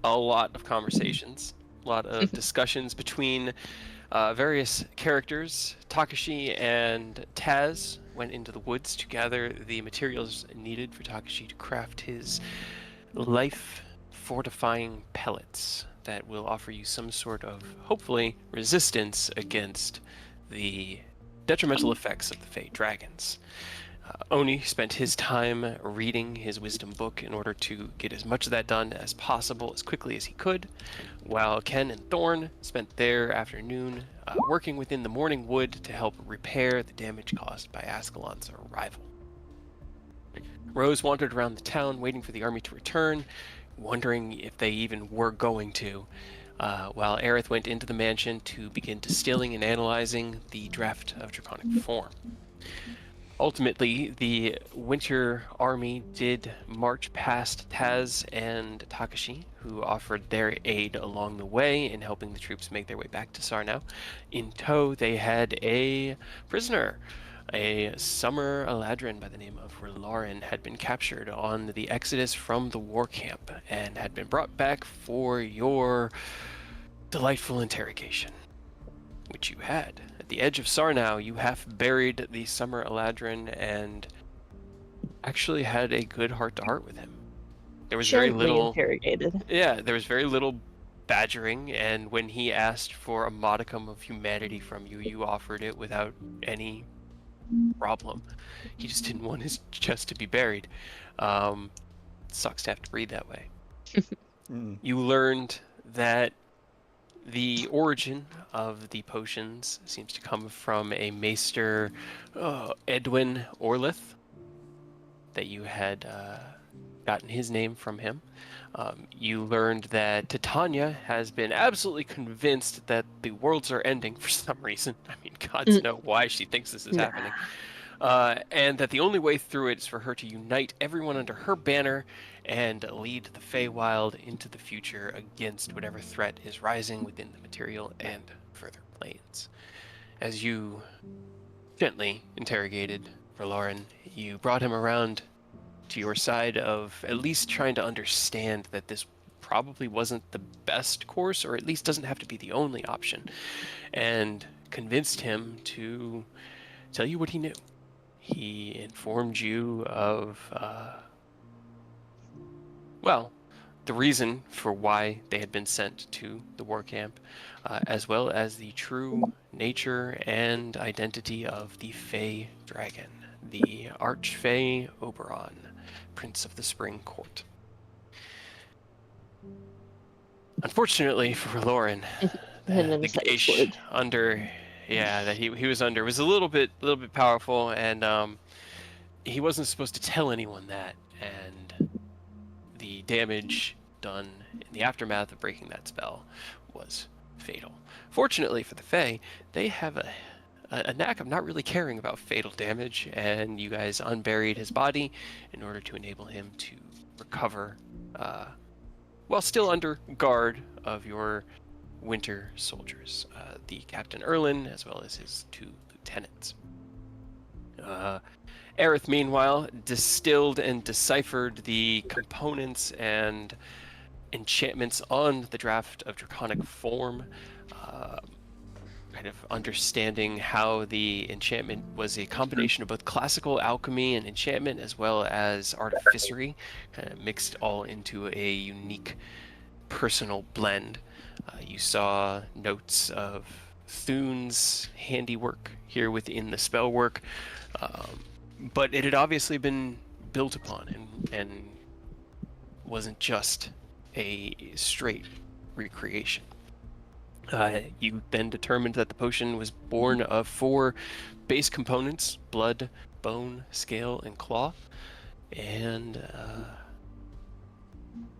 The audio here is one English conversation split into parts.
a lot of conversations, a lot of discussions between various characters. Takashi and Taz went into the woods to gather the materials needed for Takashi to craft his life fortifying pellets that will offer you some sort of, hopefully, resistance against the detrimental effects of the Fey dragons. Oni spent his time reading his wisdom book in order to get as much of that done as possible as quickly as he could, while Ken and Thorn spent their afternoon working within the morning wood to help repair the damage caused by Ascalon's arrival. Rose wandered around the town waiting for the army to return, wondering if they even were going to, while Aerith went into the mansion to begin distilling and analyzing the draft of Draconic Form. Ultimately, the Winter Army did march past Taz and Takashi, who offered their aid along the way in helping the troops make their way back to Sarnau. In tow, they had a prisoner. A summer Eladrin by the name of Rilarin had been captured on the exodus from the war camp and had been brought back for your delightful interrogation, which you had. At the edge of Sarnau, you half buried the summer Eladrin and actually had a good heart-to-heart with him. There was very Gently little... interrogated. Yeah, there was very little badgering, and when he asked for a modicum of humanity from you, you offered it without any problem. He just didn't want his chest to be buried. Sucks to have to breathe that way. You learned that the origin of the potions seems to come from a maester, Edwin Orlith, that you had gotten his name from him. You learned that Titania has been absolutely convinced that the worlds are ending for some reason. I mean, gods know why she thinks this is happening. And that the only way through it is for her to unite everyone under her banner and lead the Feywild into the future against whatever threat is rising within the material and further planes. As you gently interrogated Verloren, you brought him around to your side of at least trying to understand that this probably wasn't the best course, or at least doesn't have to be the only option, and convinced him to tell you what he knew. He informed you of, the reason for why they had been sent to the war camp, as well as the true nature and identity of the Fey Dragon, the Archfey Oberon, Prince of the Spring Court. Unfortunately for Lauren, the gauge under, that he was under was a little bit powerful, and he wasn't supposed to tell anyone that, and the damage done in the aftermath of breaking that spell was fatal. Fortunately for the Fae, they have a knack of not really caring about fatal damage, and you guys unburied his body in order to enable him to recover while still under guard of your winter soldiers, the Captain Erlin, as well as his 2 lieutenants. Aerith, meanwhile, distilled and deciphered the components and enchantments on the draft of Draconic Form, kind of understanding how the enchantment was a combination of both classical alchemy and enchantment, as well as artificery, kind of mixed all into a unique personal blend. You saw notes of Thune's handiwork here within the spellwork, but it had obviously been built upon and wasn't just a straight recreation. You then determined that the potion was born of 4 base components: blood, bone, scale, and claw. And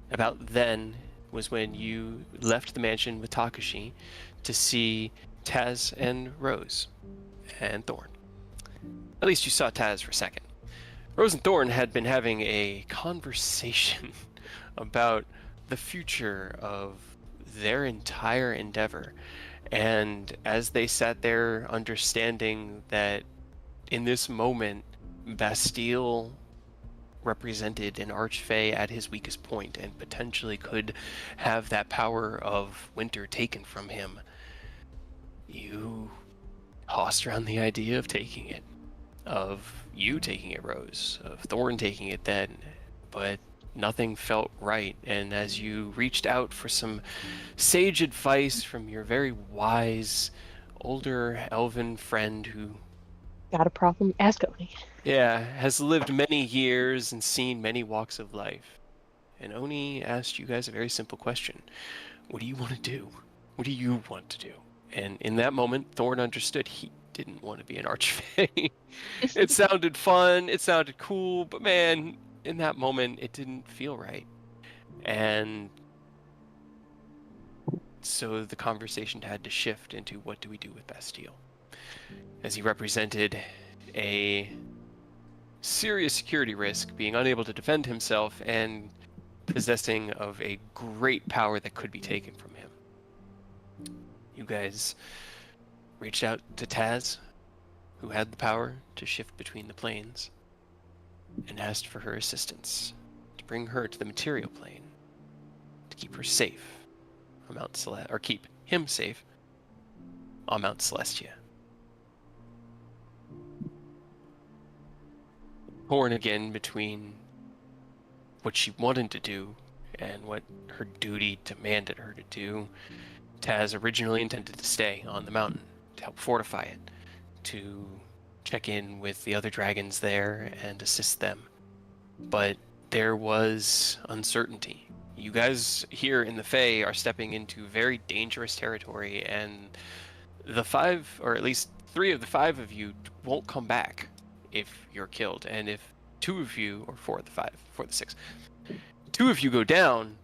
about then was when you left the mansion with Takashi to see Taz and Rose and Thorn. At least you saw Taz for a second. Rose and Thorn had been having a conversation about the future of their entire endeavor. And as they sat there understanding that in this moment, Bastille represented an archfey at his weakest point and potentially could have that power of winter taken from him, you tossed around the idea of taking it. Of you taking it, Rose. Of Thorn taking it then. But nothing felt right, and as you reached out for some sage advice from your very wise, older elven friend who... Got a problem? Ask Oni. Yeah, has lived many years and seen many walks of life. And Oni asked you guys a very simple question. What do you want to do? What do you want to do? And in that moment, Thorn understood he didn't want to be an archfey. It sounded fun, it sounded cool, but man, in that moment, it didn't feel right. And so the conversation had to shift into what do we do with Bastille? As he represented a serious security risk, being unable to defend himself and possessing of a great power that could be taken from him. You guys reached out to Taz, who had the power to shift between the planes, and asked for her assistance to bring her to the material plane, to keep her safe on Mount Celestia, or keep him safe on Mount Celestia. Torn again between what she wanted to do and what her duty demanded her to do, Taz originally intended to stay on the mountain to help fortify it, to check in with the other dragons there and assist them. But there was uncertainty. You guys here in the Fae are stepping into very dangerous territory, and the 5, or at least 3 of the 5 of you won't come back if you're killed. And if 2 of you, or 4 of the 5, 4 of the 6, 2 of you go down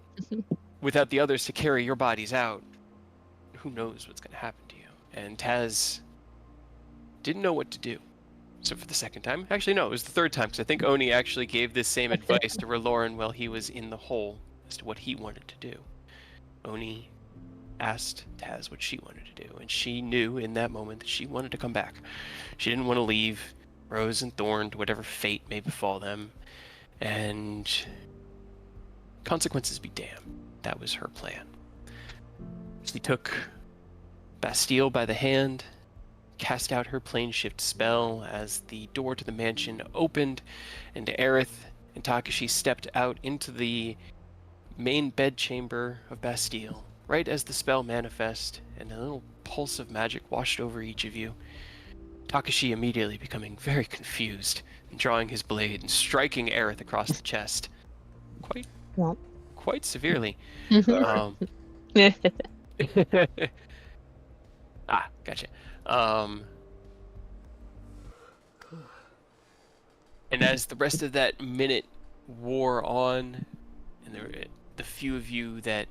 without the others to carry your bodies out, who knows what's going to happen to you? And Taz didn't know what to do. So for the second time, actually no, it was the third time, because I think Oni actually gave this same advice to Raloran while he was in the hole as to what he wanted to do. Oni asked Taz what she wanted to do, and she knew in that moment that she wanted to come back. She didn't want to leave Rose and Thorn to whatever fate may befall them, and consequences be damned. That was her plan. She took Bastille by the hand, cast out her plane shift spell as the door to the mansion opened, and Aerith and Takashi stepped out into the main bedchamber of Bastille, right as the spell manifested, and a little pulse of magic washed over each of you. Takashi immediately becoming very confused and drawing his blade and striking Aerith across the chest, quite severely. Gotcha. And as the rest of that minute wore on, and the few of you that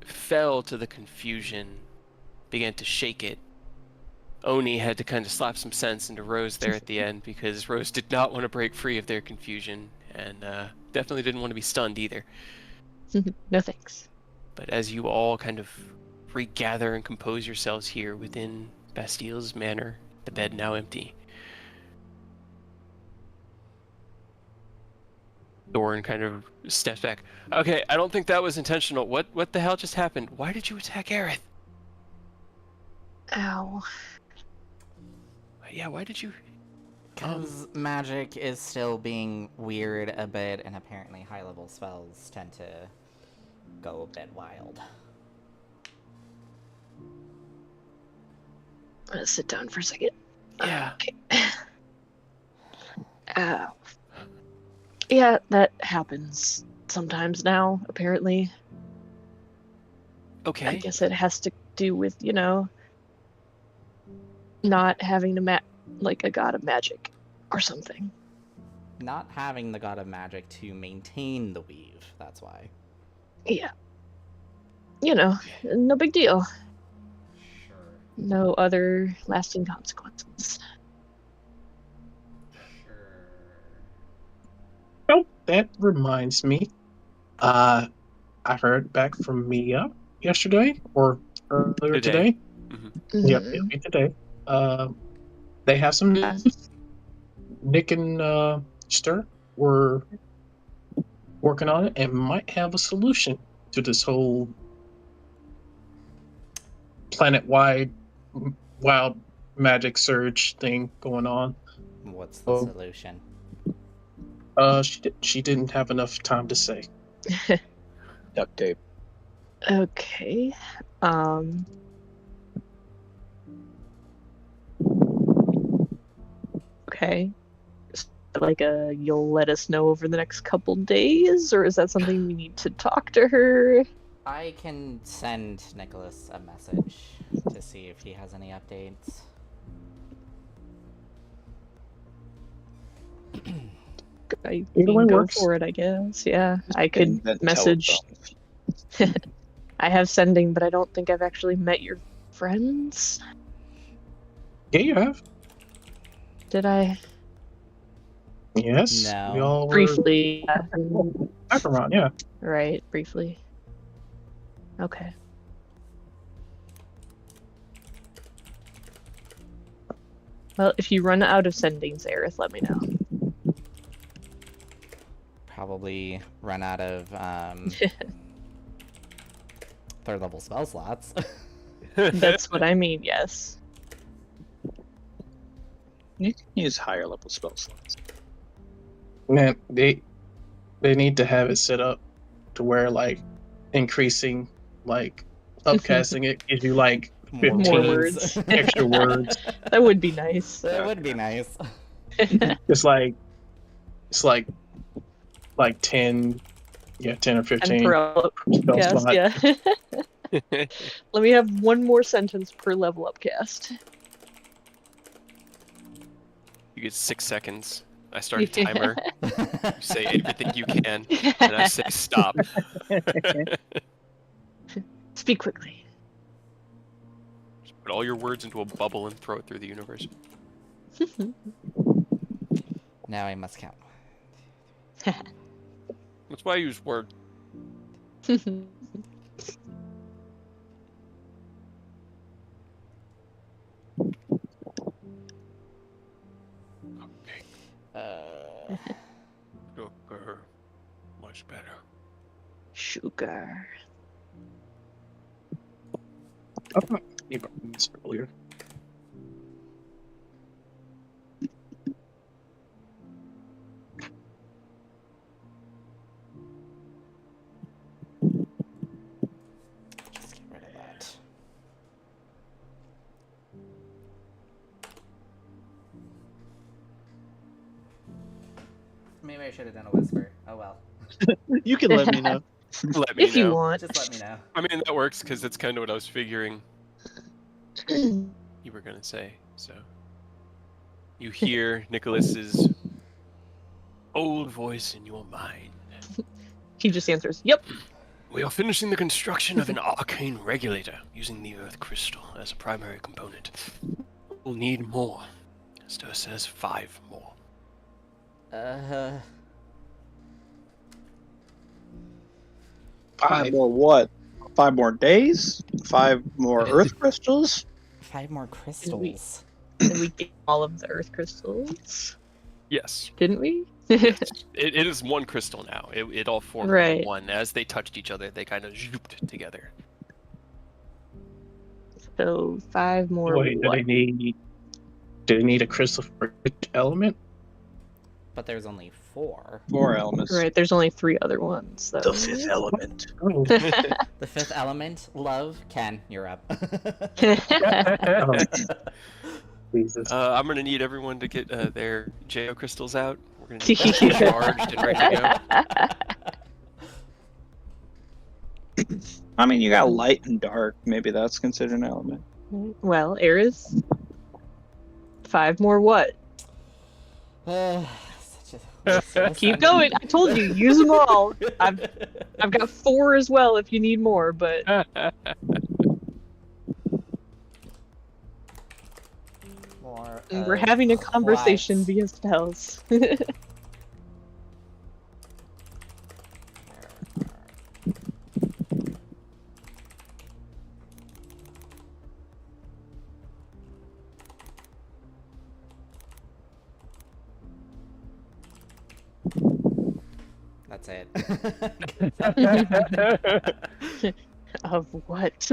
fell to the confusion began to shake it, Oni had to kind of slap some sense into Rose there at the end, because Rose did not want to break free of their confusion, and definitely didn't want to be stunned either. No thanks. But as you all kind of regather and compose yourselves here within Bastille's manor, the bed now empty, Thorn kind of steps back. Okay, I don't think that was intentional. What the hell just happened? Why did you attack Aerith? Ow. Yeah, why did you... Because magic is still being weird a bit, and apparently high-level spells tend to go a bit wild. I'm gonna sit down for a second. Yeah. Okay. Ow. Yeah, that happens sometimes now, apparently. Okay. I guess it has to do with, not having to like a god of magic or something. Not having the god of magic to maintain the weave, that's why. Yeah. No big deal. Sure. No other lasting consequences. Oh, that reminds me. I heard back from Mia yesterday, or earlier today. Mm-hmm. Yep, today. They have some Yes. Nick and Stir, we're working on it and might have a solution to this whole planet-wide wild magic surge thing going on. What's the Oh. solution? She didn't have enough time to say. Duct tape. Okay. Okay. Like you'll let us know over the next couple days, or is that something we need to talk to her? I can send Nicholas a message to see if he has any updates. I Either mean, way go works. for it, I guess. Yeah, I could Invent message. telephones. I have sending, but I don't think I've actually met your friends. Yeah, you have. Did I? Yes. No. We all were Briefly. back around, yeah. Right, briefly. Okay. Well, if you run out of sendings, Aerith, let me know. Probably run out of third level spell slots. That's what I mean, yes. You can use higher level spell slots. Man, they need to have it set up to where like increasing like upcasting it gives you like More 15 words. extra words. That would be nice. That would be nice. It's like 10, yeah, 10 or And 15 per up spell cast, slot. yeah. Let me have one more sentence per level up cast. You get 6 seconds. I start a timer. You say everything you can, and I say stop. Speak quickly. Just put all your words into a bubble and throw it through the universe. Now I must count. That's why I use word. Sugar. Much better. Sugar. I thought you brought this earlier. Just get rid of that. Maybe I should have done a whisper. Oh well. You can let me know. Let me If you know. want. Just let me know. I mean, that works because that's kind of what I was figuring you were going to say. So you hear Nicholas's old voice in your mind. He just answers, yep. We are finishing the construction of an arcane regulator using the Earth crystal as a primary component. We'll need more. Stir says 5 more. Five more what? 5 more days? 5 more earth crystals? 5 more crystals. And we get all of the earth crystals, Yes. didn't we? It is one crystal now. It all formed Right. one. As they touched each other, they kind of zooped together. So 5 more. Wait, do what? they need a crystal for each element? But there's only 4. 4 elements. Right, there's only 3 other ones, though. The 5th element. Oh, The 5th element, love. Ken, you're up. Jesus. I'm gonna need everyone to get their Geo crystals out. We're gonna need them charged and ready to go. I mean, you got light and dark. Maybe that's considered an element. Well, Eris. 5 more what? Such a Keep going. I told you, use them all. I've got 4 as well if you need more, but More we're of having a conversation what? via spells. it. Of what?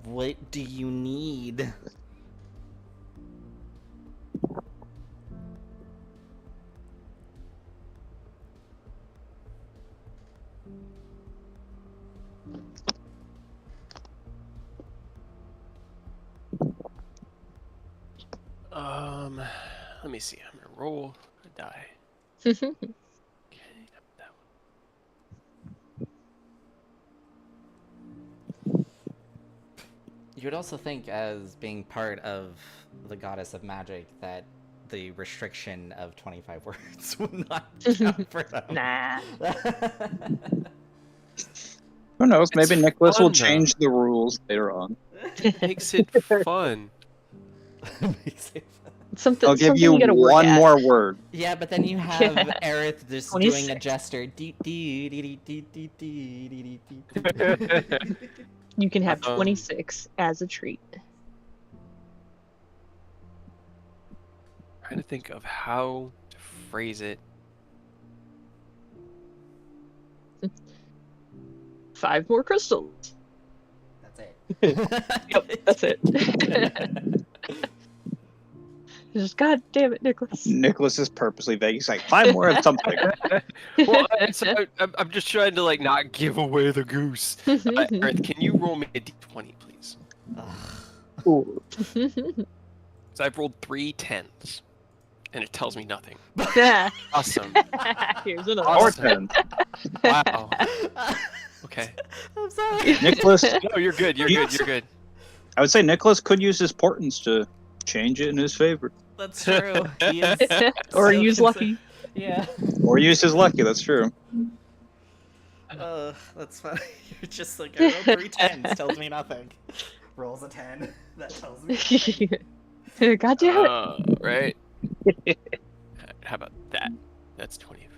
What do you need? Let me see. I'm gonna roll a die. Okay, that You would also think, as being part of the goddess of magic, that the restriction of 25 words would not count for them. Nah. Who knows? Maybe It's Nicholas will fun, though. change the rules later on. makes it fun. Makes it fun. Something. I'll give something you gotta work one at. more word. Yeah, but then you have Yeah. Aerith just doing a 26. gesture. You can have Um, 26 as a treat. Trying to think of how to phrase it. 5 more crystals. That's it. Yep, that's it. Just God damn it, Nicholas. Nicholas is purposely vague. He's like, 5 more of something. Well, I'm just trying to like not give away the goose. Earth, can you roll me a d20, please? Ooh. So I've rolled 3 10s, and it tells me nothing. Yeah. Awesome. Here's another. Or Awesome. 10. Wow. Okay. I'm sorry. Nicholas, No, you're good. You're good. You're good. I would say Nicholas could use his portents to change it in his favor. That's true. He is Or still use lucky. Yeah. Or use his lucky, that's true. That's funny. You're just like, I rolled 3 10s, tells me nothing. Rolls a 10, that tells me nothing. God damn it. Right. How about that? That's 20.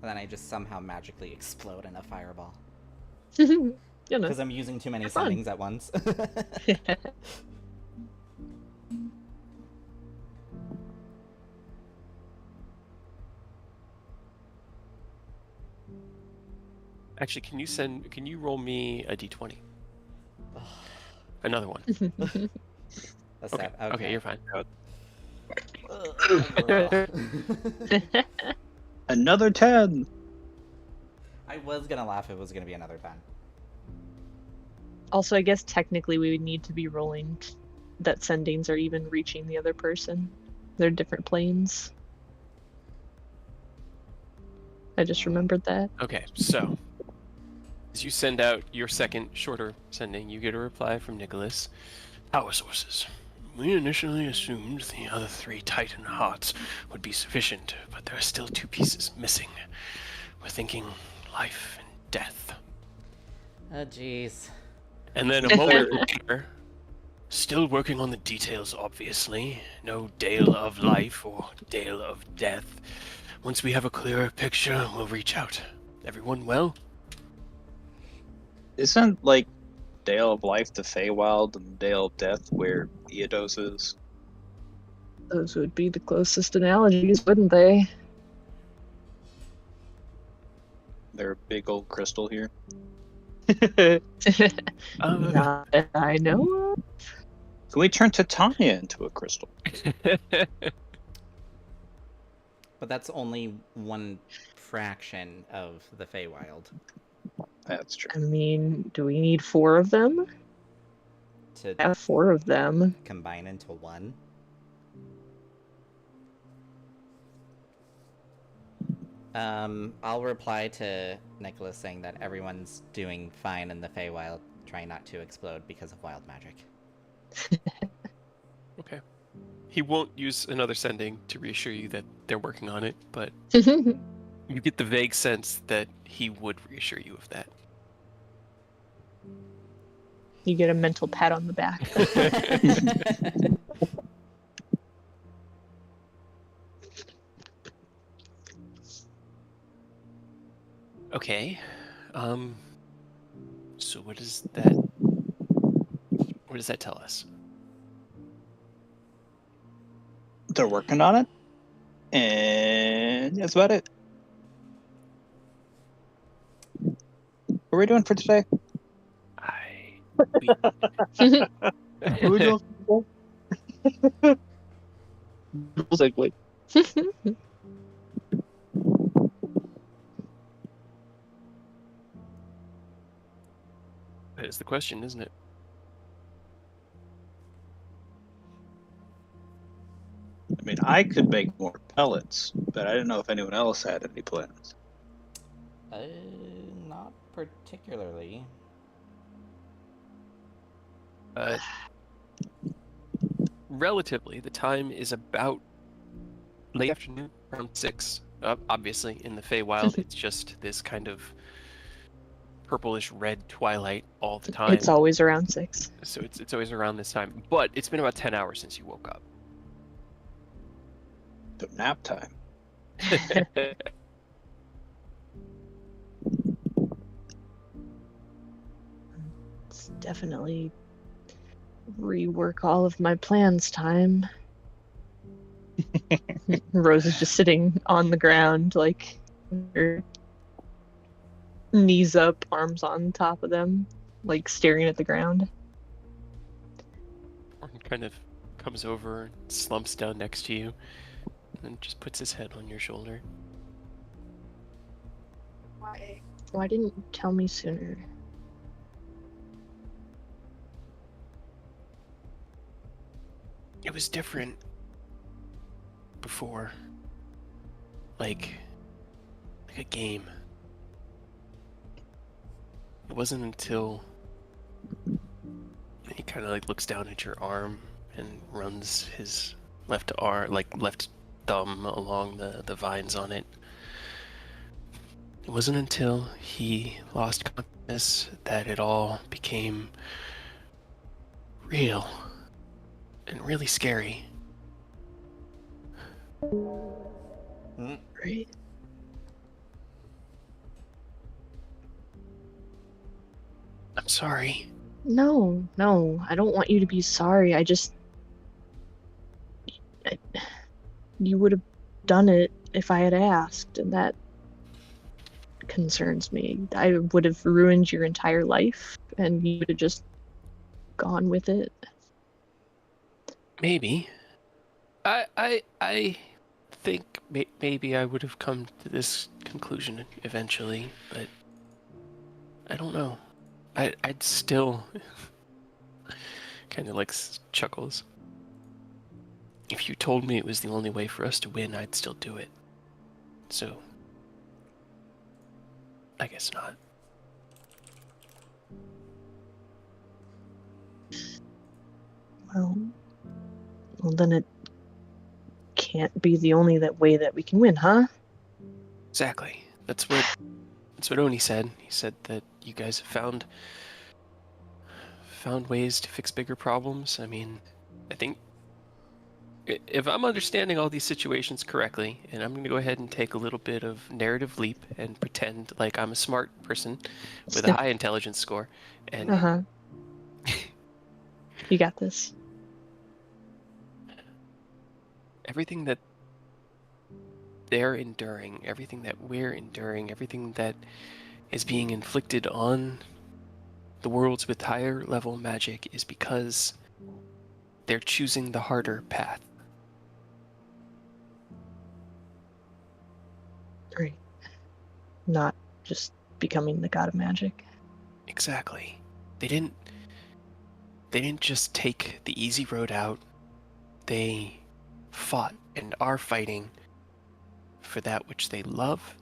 And then I just somehow magically explode in a fireball. You know. Because I'm using too many Fun. sendings at once. Actually, can you roll me a d20? Another one. That's Okay. that. Okay, you're fine. Another 10. I was gonna laugh if it was gonna be another 10. Also, I guess technically we would need to be rolling that sendings are even reaching the other person. They're different planes. I just remembered that. Okay, so as you send out your second shorter sending, you get a reply from Nicholas. Power sources. We initially assumed the other 3 Titan hearts would be sufficient, but there are still 2 pieces missing. We're thinking life and death. Oh, jeez. And then a moment later, still working on the details, obviously. No Dale of life or Dale of death. Once we have a clearer picture, we'll reach out. Everyone well? Isn't, like, Dale of Life the Feywild and Dale of Death where Eodos is? Those would be the closest analogies, wouldn't they? They're a big old crystal here. Not that I know of. Can we turn Titania into a crystal? But that's only one fraction of the Feywild. That's true. I mean, do we need 4 of them? To Have 4 of them. combine into one. I'll reply to Nicholas saying that everyone's doing fine in the Feywild, trying not to explode because of wild magic. Okay. He won't use another sending to reassure you that they're working on it, but you get the vague sense that he would reassure you of that. You get a mental pat on the back. Okay. So what does that What does that tell us? They're working on it, and that's about it. What are we doing for today? Who knows? Segue. That is the question, isn't it? I mean, I could make more pellets, but I didn't know if anyone else had any plans. Not particularly. Relatively, the time is about late afternoon, around 6. Obviously, in the Feywild, it's just this kind of purplish red twilight all the time. It's always around 6. So it's always around this time. But it's been about 10 hours since you woke up. So nap time. It's definitely rework all of my plans time. Rose is just sitting on the ground, like her knees up, arms on top of them, like staring at the ground. Orton kind of comes over, slumps down next to you, and just puts his head on your shoulder. Why didn't you tell me sooner? It was different before. Like a game. It wasn't until he kind of like looks down at your arm and runs his left thumb along the vines on it. It wasn't until he lost consciousness that it all became real and really scary. Right? I'm sorry. No, I don't want you to be sorry. You would have done it if I had asked, and that concerns me. I would have ruined your entire life, and you would have just gone with it. Maybe. I think maybe I would have come to this conclusion eventually, but I don't know. I'd still kind of like chuckles. If you told me it was the only way for us to win, I'd still do it. So, I guess not. Well, then it can't be the only way that we can win, huh? Exactly. That's what Oni said. He said that you guys have found ways to fix bigger problems. I mean, I think if I'm understanding all these situations correctly, and I'm going to go ahead and take a little bit of narrative leap and pretend like I'm a smart person with a high intelligence score, and You got this. everything that they're enduring, everything that we're enduring, everything that is being inflicted on the worlds with higher level magic is because they're choosing the harder path. Right. Not just becoming the god of magic. Exactly. They didn't just take the easy road out. They fought and are fighting for that which they love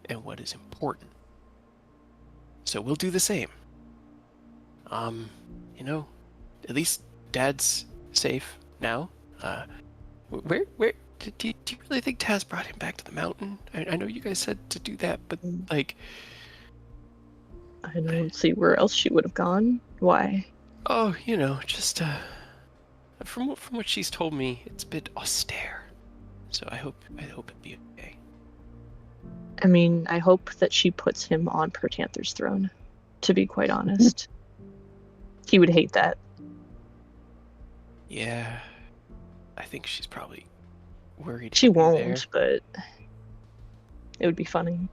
and what is important. So we'll do the same. At least Dad's safe now. Where do you really think Taz brought him back to the mountain? I know you guys said to do that, but like, I don't see where else she would have gone. Why? oh, just from what she's told me, it's a bit austere. So I hope it'd be okay. I mean, I hope that she puts him on Pertanther's throne, to be quite honest. He would hate that. Yeah, I think she's probably worried. She he'd be there. won't, but it would be funny.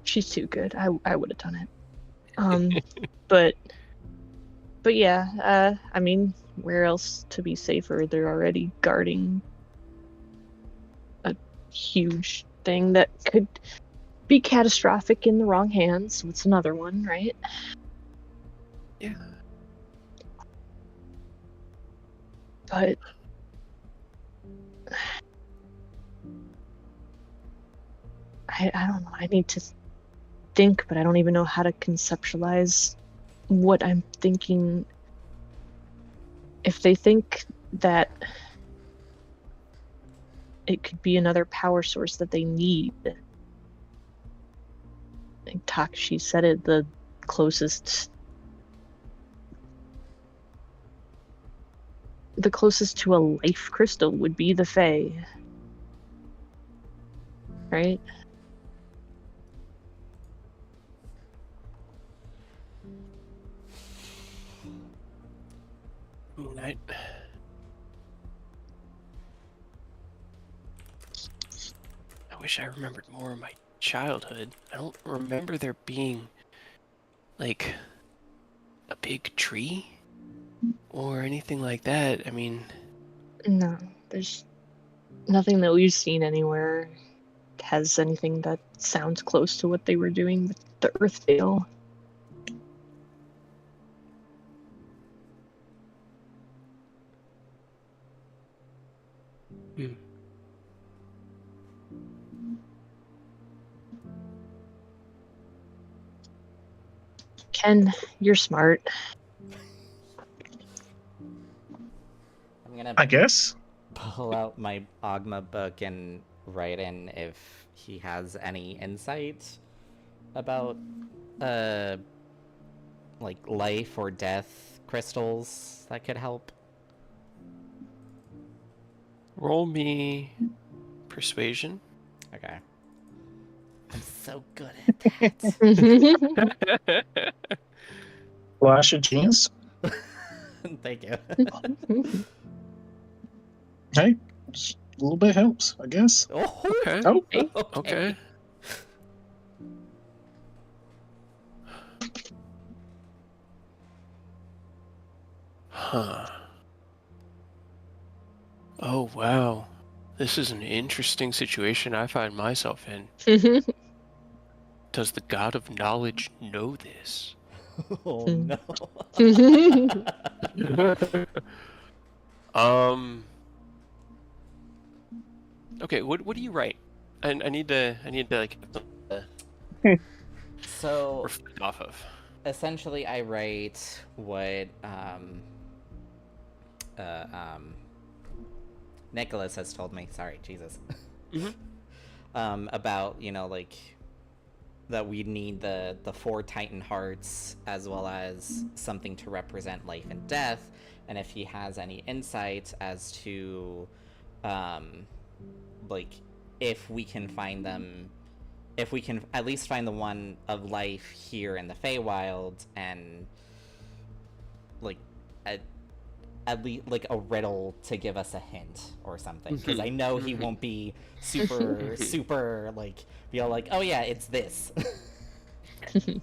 She's too good. I would have done it. But yeah, I mean, where else to be safer? They're already guarding a huge thing that could be catastrophic in the wrong hands. What's another one, right? Yeah. But I don't know. I need to think, but I don't even know how to conceptualize what I'm thinking. If they think that it could be another power source that they need, like Takashi said it, the closest to a life crystal would be the Fae. Right? I wish I remembered more of my childhood. I don't remember there being, like, a big tree or anything like that. I mean, No, there's nothing that we've seen anywhere has anything that sounds close to what they were doing with the Earthvale. Ken, you're smart. I'm gonna I guess. pull out my Ogma book and write in if he has any insight about like life or death crystals that could help. roll me persuasion. Okay. I'm so good at that. Flash of genius. Thank you. Hey, just a little bit helps, I guess. Oh, Okay. Oh, Okay. Huh. Oh, wow. This is an interesting situation I find myself in. Does the god of knowledge know this? Oh no. Okay, what do you write? I need to like So reflect off of. essentially I write what Nicholas has told me, sorry, Jesus. About, you know, like that we need the four Titan hearts as well as something to represent life and death, and if he has any insight as to like if we can find them, if we can at least find the one of life here in the Feywild, and like at least like a riddle to give us a hint or something, because I know he won't be super like be all like, oh yeah, it's this. he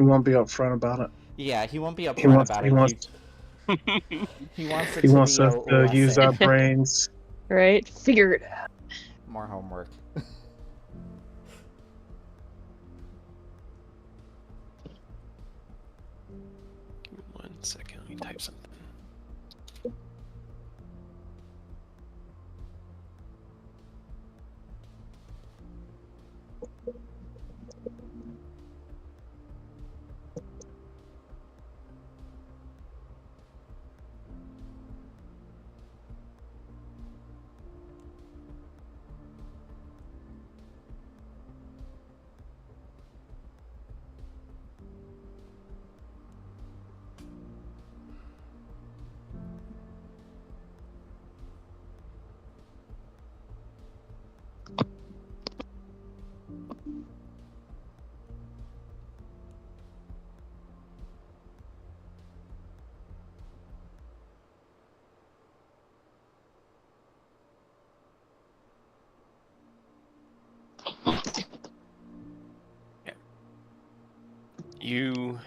won't be upfront about it. Yeah, he won't be He upfront wants. about He it. wants. He wants it He to wants be a us to use our lesson. brains. Right? Figure it out. More homework. Give me 1 second. Let me type something. You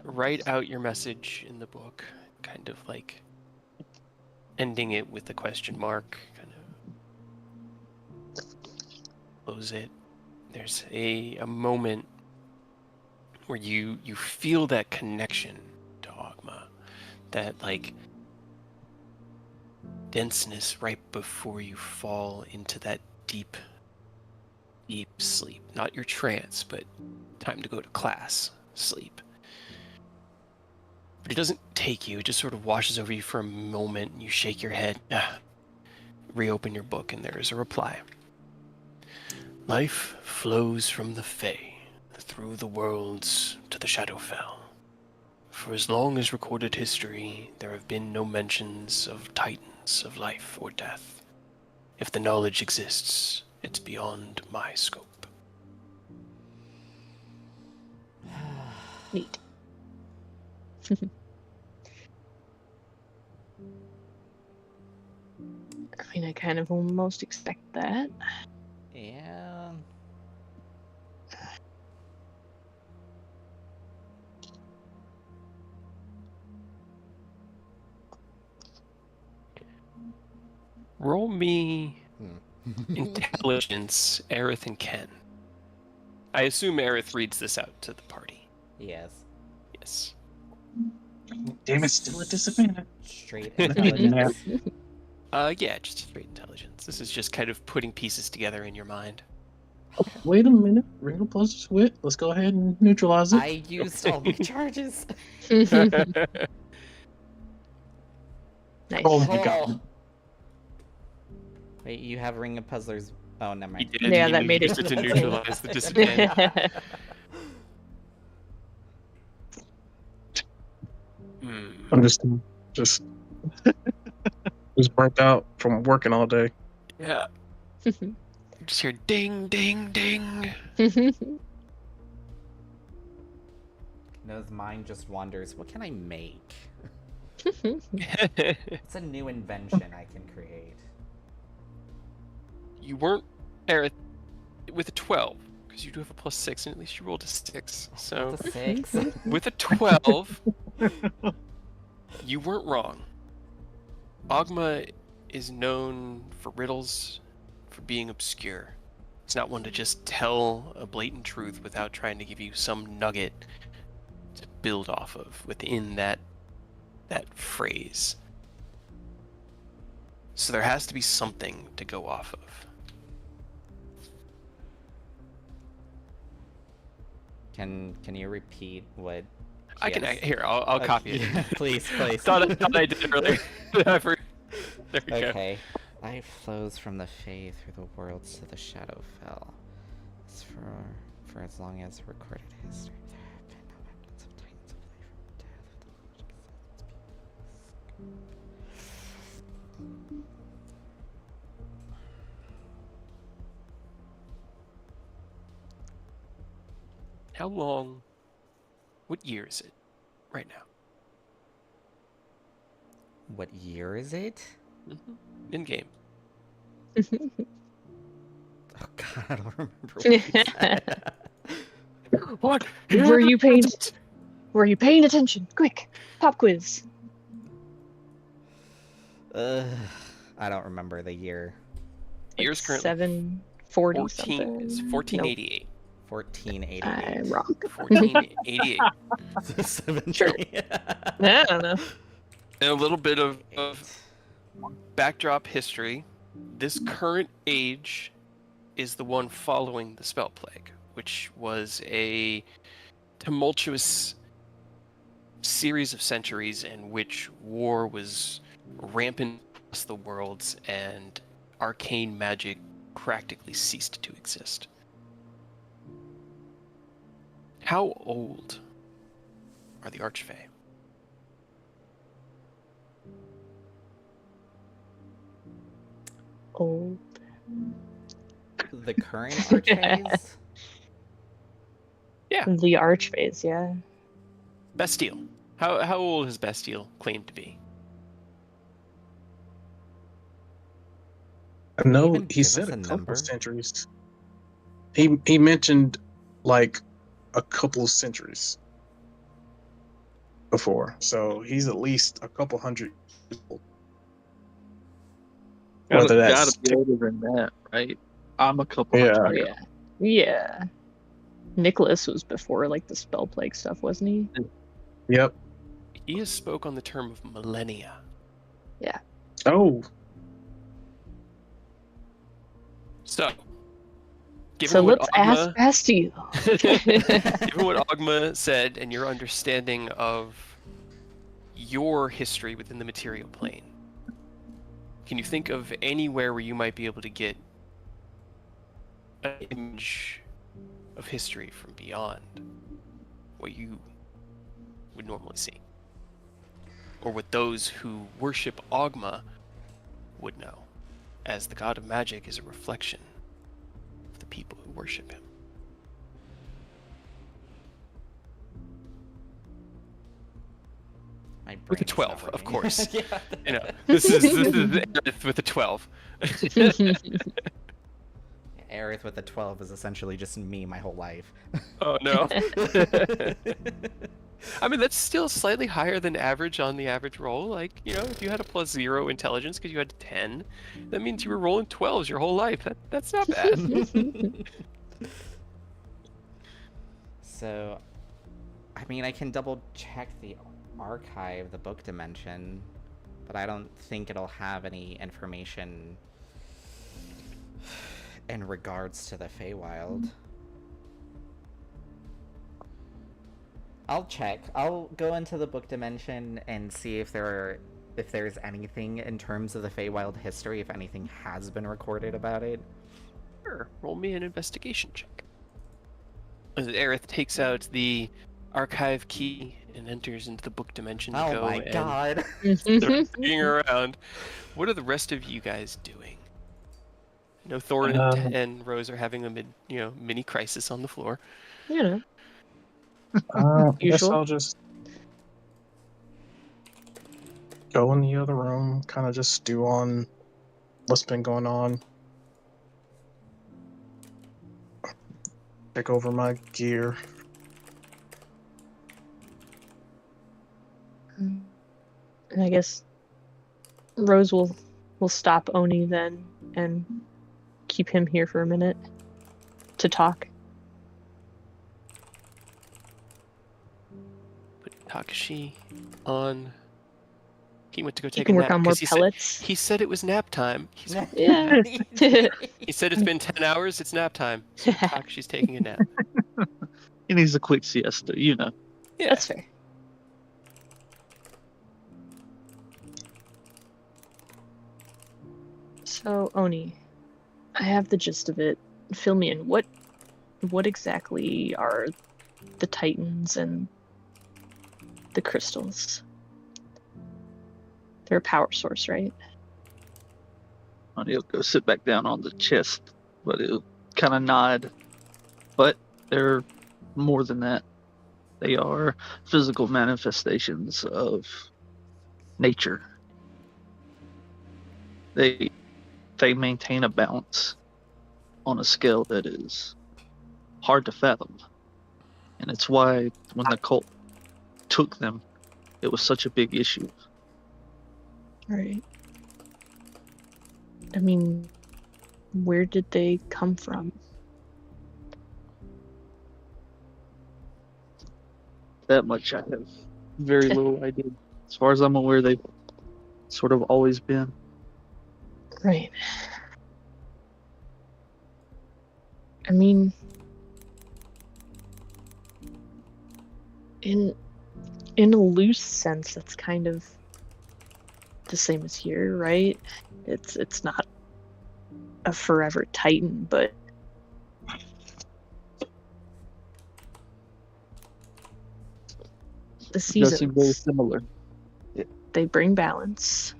write out your message in the book, kind of like ending it with a question mark, kind of close it. There's a moment where you feel that connection to Ogma, that like denseness right before you fall into that deep sleep. Not your trance, but time to go to class sleep. But it doesn't take you, it just sort of washes over you for a moment, and you shake your head, reopen your book, and there is a reply. Life flows from the Fae, through the worlds to the Shadowfell. For as long as recorded history, there have been no mentions of titans of life or death. If the knowledge exists, it's beyond my scope. Neat. I mean, I kind of almost expect that. Yeah. Roll me Hmm. intelligence, Aerith and Ken. I assume Aerith reads this out to the party. Yes. Yes. Damn it, still a disadvantage. Straight Nah. intelligence. Yeah, just straight intelligence. This is just kind of putting pieces together in your mind. Okay, wait a minute. Ringo plus wit. Let's go ahead and neutralize it. I used all my charges. Nice. Oh my god. Wait, you have Ring of Puzzlers. Oh, never He mind. did. Yeah, He that made used it- to neutralize the disadvantage. I'm just burnt out from working all day. Yeah. Just hear ding, ding, ding. No's mind just wanders. What can I make? It's a new invention I can create. You weren't Aerith with a 12, because you do have a +6, and at least you rolled a 6. So It's a 6. with a 12, you weren't wrong. Ogma is known for riddles, for being obscure. It's not one to just tell a blatant truth without trying to give you some nugget to build off of within that phrase. So there has to be something to go off of. Can you repeat what? I can Yes. here. I'll copy it. Yeah, please, please. thought I did it earlier. There we go. Okay. Life flows from the Fae through the worlds to the Shadowfell. It's for as long as recorded history. There have been no remnants of titans of life or death. If the knowledge exists, How long? What year is it right now? what year is it? In game. Oh god, I don't remember what you said. What? Were you paying attention? Quick, pop quiz. I don't remember the year. Year's currently 740 14. something. It's Nope, 1488. 1488. I'm wrong. 1488. 7 Sure. I don't know. And a little bit of backdrop history. This current age is the one following the Spell Plague, which was a tumultuous series of centuries in which war was rampant across the worlds and arcane magic practically ceased to exist. How old are the Archfey? Old. The current Archfays? The Archfays, yeah. Bastille. How old is Bastille claimed to be? I know even he give said us a a couple number? centuries. He mentioned like a couple of centuries. before, so he's at least a couple hundred years old. Gotta, Whether that's gotta be older than that, right? I'm a couple Yeah. hundred. Yeah. Yeah. Nicholas was before like the spell plague stuff, wasn't he? Yep. He has spoke on the term of millennia. Oh, So, given So what let's ask Ogma, Basti. given what Ogma said and your understanding of your history within the material plane, can you think of anywhere where you might be able to get an image of history from beyond what you would normally see? Or what those who worship Ogma would know, as the god of magic is a reflection of the people who worship him. My With a brain's 12, not of working. course. Yeah. You know, this is Aerith with a 12. Aerith with a 12 is essentially just me my whole life. Oh no. I mean, that's still slightly higher than average on the average roll. Like, you know, if you had a +0 intelligence because you had 10, that means you were rolling 12s your whole life. That's not bad. So, I mean, I can double check the archive, the book dimension, but I don't think it'll have any information in regards to the Feywild. I'll check. I'll go into the book dimension and see if there's anything in terms of the Feywild history, if anything has been recorded about it. Sure, roll me an investigation check. As Aerith takes out the archive key and enters into the book dimension to Oh go my and god. start digging around. What are the rest of you guys doing? No, Thorin and Rose are having a mini crisis on the floor. You know. I guess Usual. I'll just go in the other room, kind of just stew on what's been going on. Check over my gear. And I guess Rose will stop Oni then and keep him here for a minute to talk. Put Takashi on. He went to go You take can a work nap on more 'cause pellets. he said it was nap time. Yeah. He said it's been 10 hours, it's nap time. So Takashi's taking a nap. He needs a quick siesta, you know. Yeah. That's fair. So, Oni, I have the gist of it. Fill me in. What exactly are the Titans and the crystals? They're a power source, right? And he'll go sit back down on the chest, but he'll kind of nod. But they're more than that. They are physical manifestations of nature. They maintain a balance on a scale that is hard to fathom. And it's why when the cult took them, it was such a big issue. Right. I mean, where did they come from? That much I have very little idea. As far as I'm aware, they've sort of always been. Right. I mean, in a loose sense, that's kind of the same as here, right? It's not a forever Titan, but the It does seem very seasons, similar. they bring balance.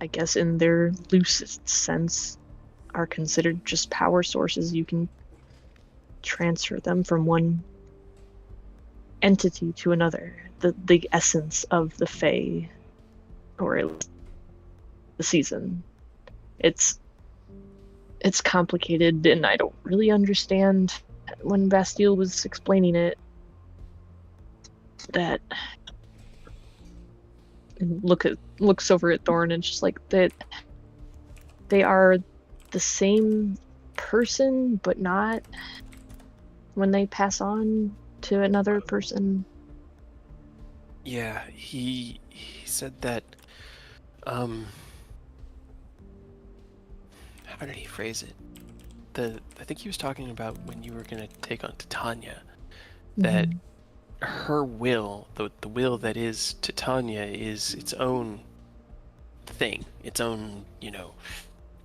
I guess in their loosest sense, are considered just power sources. You can transfer them from one entity to another. The essence of the Fae, or at least the season. It's it's complicated, and I don't really understand. When Bastille was explaining it, that looks over at Thorn and just like that they are the same person, but not when they pass on to another person. Yeah, he said that. How did he phrase it? I think he was talking about when you were gonna take on Titania. That Mhm. her will, the will that is Titania, is its own thing, its own,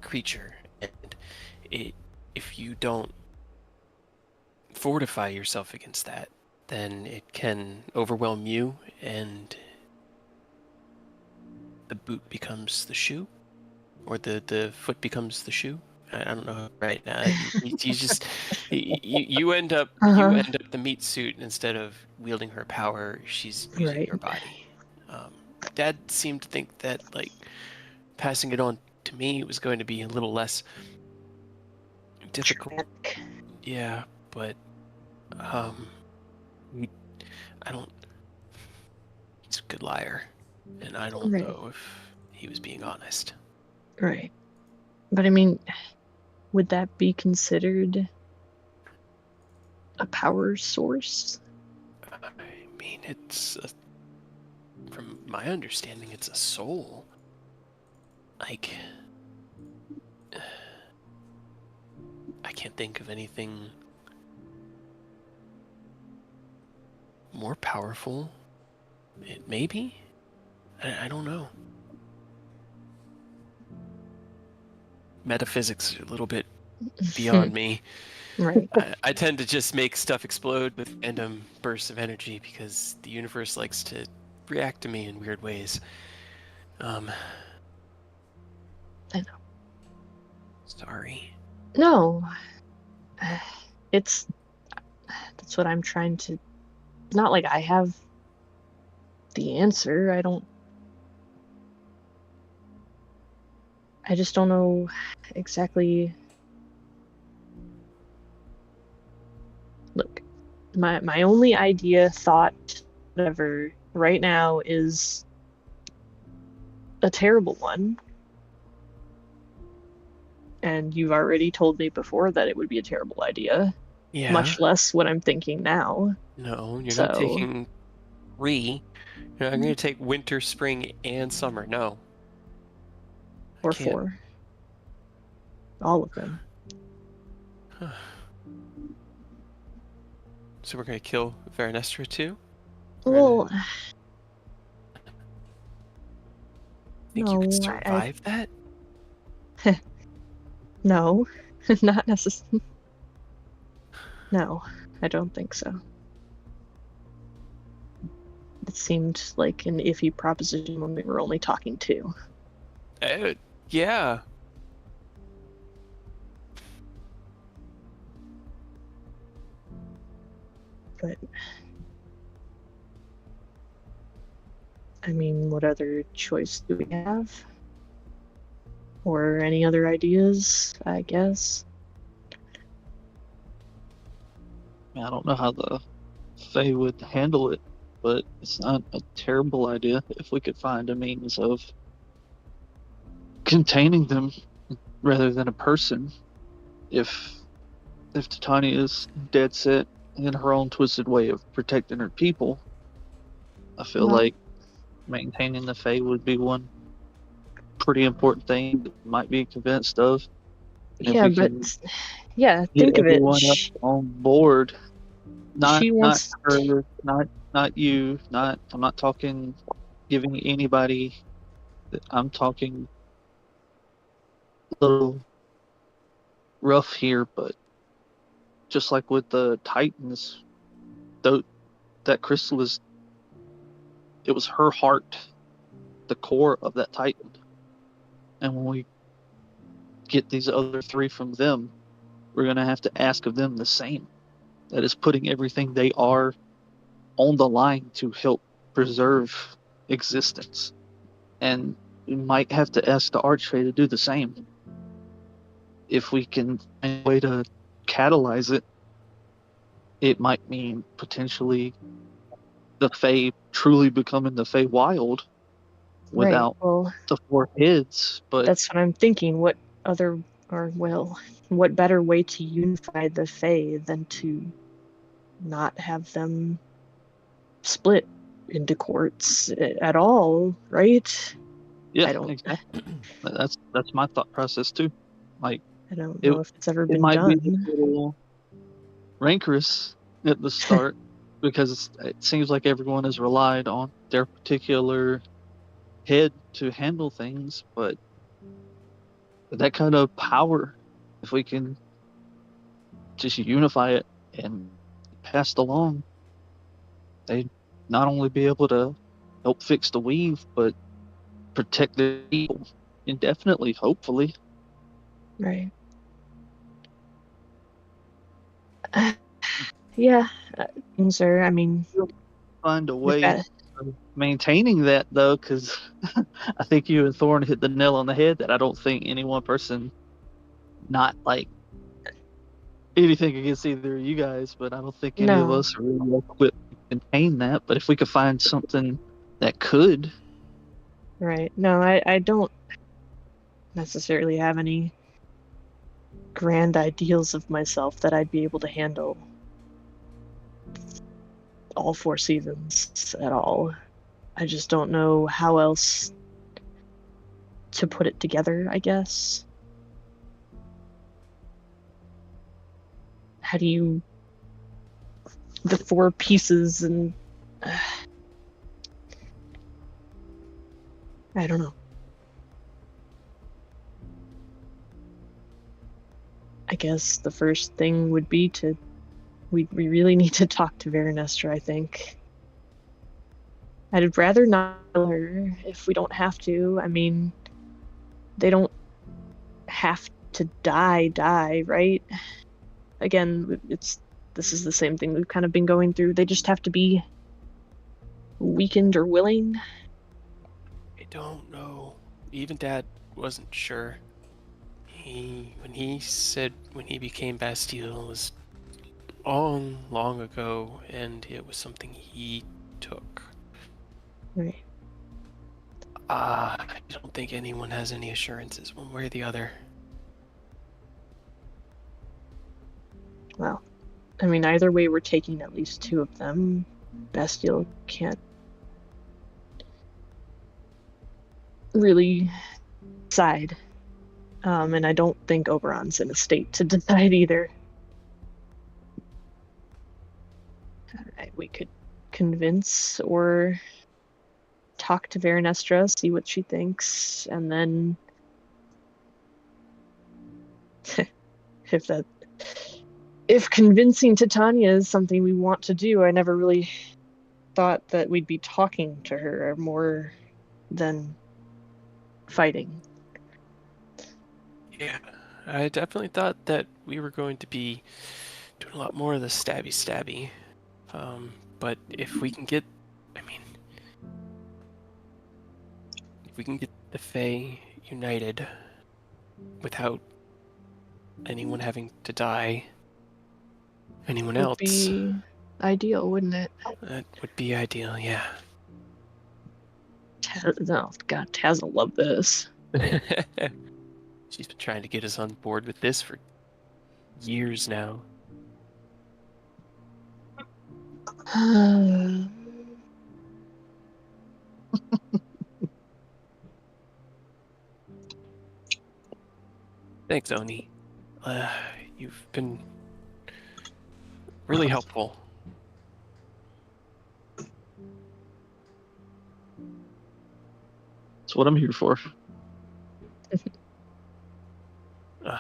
creature, and if you don't fortify yourself against that, then it can overwhelm you, and the boot becomes the shoe, or the foot becomes the shoe. I don't know right now. You just you end up Uh-huh. the meat suit instead of wielding her power. She's using Right. your body. Dad seemed to think that like passing it on to me was going to be a little less difficult. Traumatic. Yeah, but um, he- I don't. He's a good liar, and I don't Right. know if he was being honest. Right. But I mean, would that be considered a power source? I mean, from my understanding, it's a soul. Like, I can't think of anything more powerful. Maybe? I don't know. Metaphysics are a little bit beyond me. Right. I tend to just make stuff explode with random bursts of energy because the universe likes to react to me in weird ways. I know. Sorry. No. It's that's what I'm trying to. Not like I have the answer. I just don't know exactly. Look, my only idea, thought, whatever, right now is a terrible one. And you've already told me before that it would be a terrible idea, Yeah. much less what I'm thinking now. No, you're not So, taking 3. You're not going to take winter, spring, and summer. No. I or can't. 4. All of them. So we're going to kill Veranestra too? Well, Think you could no, survive that? no, not necessarily. No, I don't think so. It seemed like an iffy proposition when we were only talking 2. Yeah. But I mean, what other choice do we have? Or any other ideas, I guess? I don't know how the Fae would handle it, but it's not a terrible idea if we could find a means of containing them rather than a person. If Titania is dead set in her own twisted way of protecting her people, I feel Well, like maintaining the Fae would be one pretty important thing that we might be convinced of. And if yeah, we but can yeah, get think of it. everyone else on board, not She not wants. her, not you, not I'm not talking giving anybody. I'm talking a little rough here, but just like with the Titans, though that crystal it was her heart, the core of that Titan. And when we get these other 3 from them, we're gonna have to ask of them the same. That is putting everything they are on the line to help preserve existence. And we might have to ask the Archfey to do the same. if we can find a way to catalyze it, it might mean potentially the Fae truly becoming the Fae Wild Right. without Well, the four heads. But that's what I'm thinking. What other, or well, what better way to unify the Fae than to not have them split into courts at all, right? yeah, I don't, exactly. That's my thought process too. Like I don't it, know if it's ever it been might be a done. little rancorous at the start because it seems like everyone has relied on their particular head to handle things, but that kind of power, if we can just unify it and pass it along, they not only be able to help fix the weave, but protect the people indefinitely, hopefully. Right. Yeah, things are, I mean, Find a we've way got, of maintaining that, though, because I think you and Thorn hit the nail on the head that I don't think any one person, not like anything against either of you guys, but I don't think any of no, us are really equipped to contain that. But if we could find something that could, right. No, I don't necessarily have any grand ideals of myself that I'd be able to handle all four seasons at all. I just don't know how else to put it together, I guess. How do you, the four pieces, and I don't know. I guess the first thing would be to, we really need to talk to Veronestra, I think. I'd rather not kill her if we don't have to. I mean, they don't have to die, right? Again, this is the same thing we've kind of been going through. They just have to be weakened or willing. I don't know. Even Dad wasn't sure. When he said when he became Bastille was long, long ago, and it was something he took. Right. I don't think anyone has any assurances one way or the other. Well, I mean, either way, we're taking at least two of them. Bastille can't really decide. And I don't think Oberon's in a state to decide either. We could convince or talk to Veronestra, see what she thinks, and then if convincing Titania is something we want to do, I never really thought that we'd be talking to her more than fighting. Yeah, I definitely thought that we were going to be doing a lot more of the stabby. But if we can get, I mean, if we can get the Fae united without anyone having to die, anyone Would else, be ideal, wouldn't it? that would be ideal, yeah. Oh, God, Taz will love this. She's been trying to get us on board with this for years now. Thanks, Oni. You've been really helpful. that's what I'm here for. All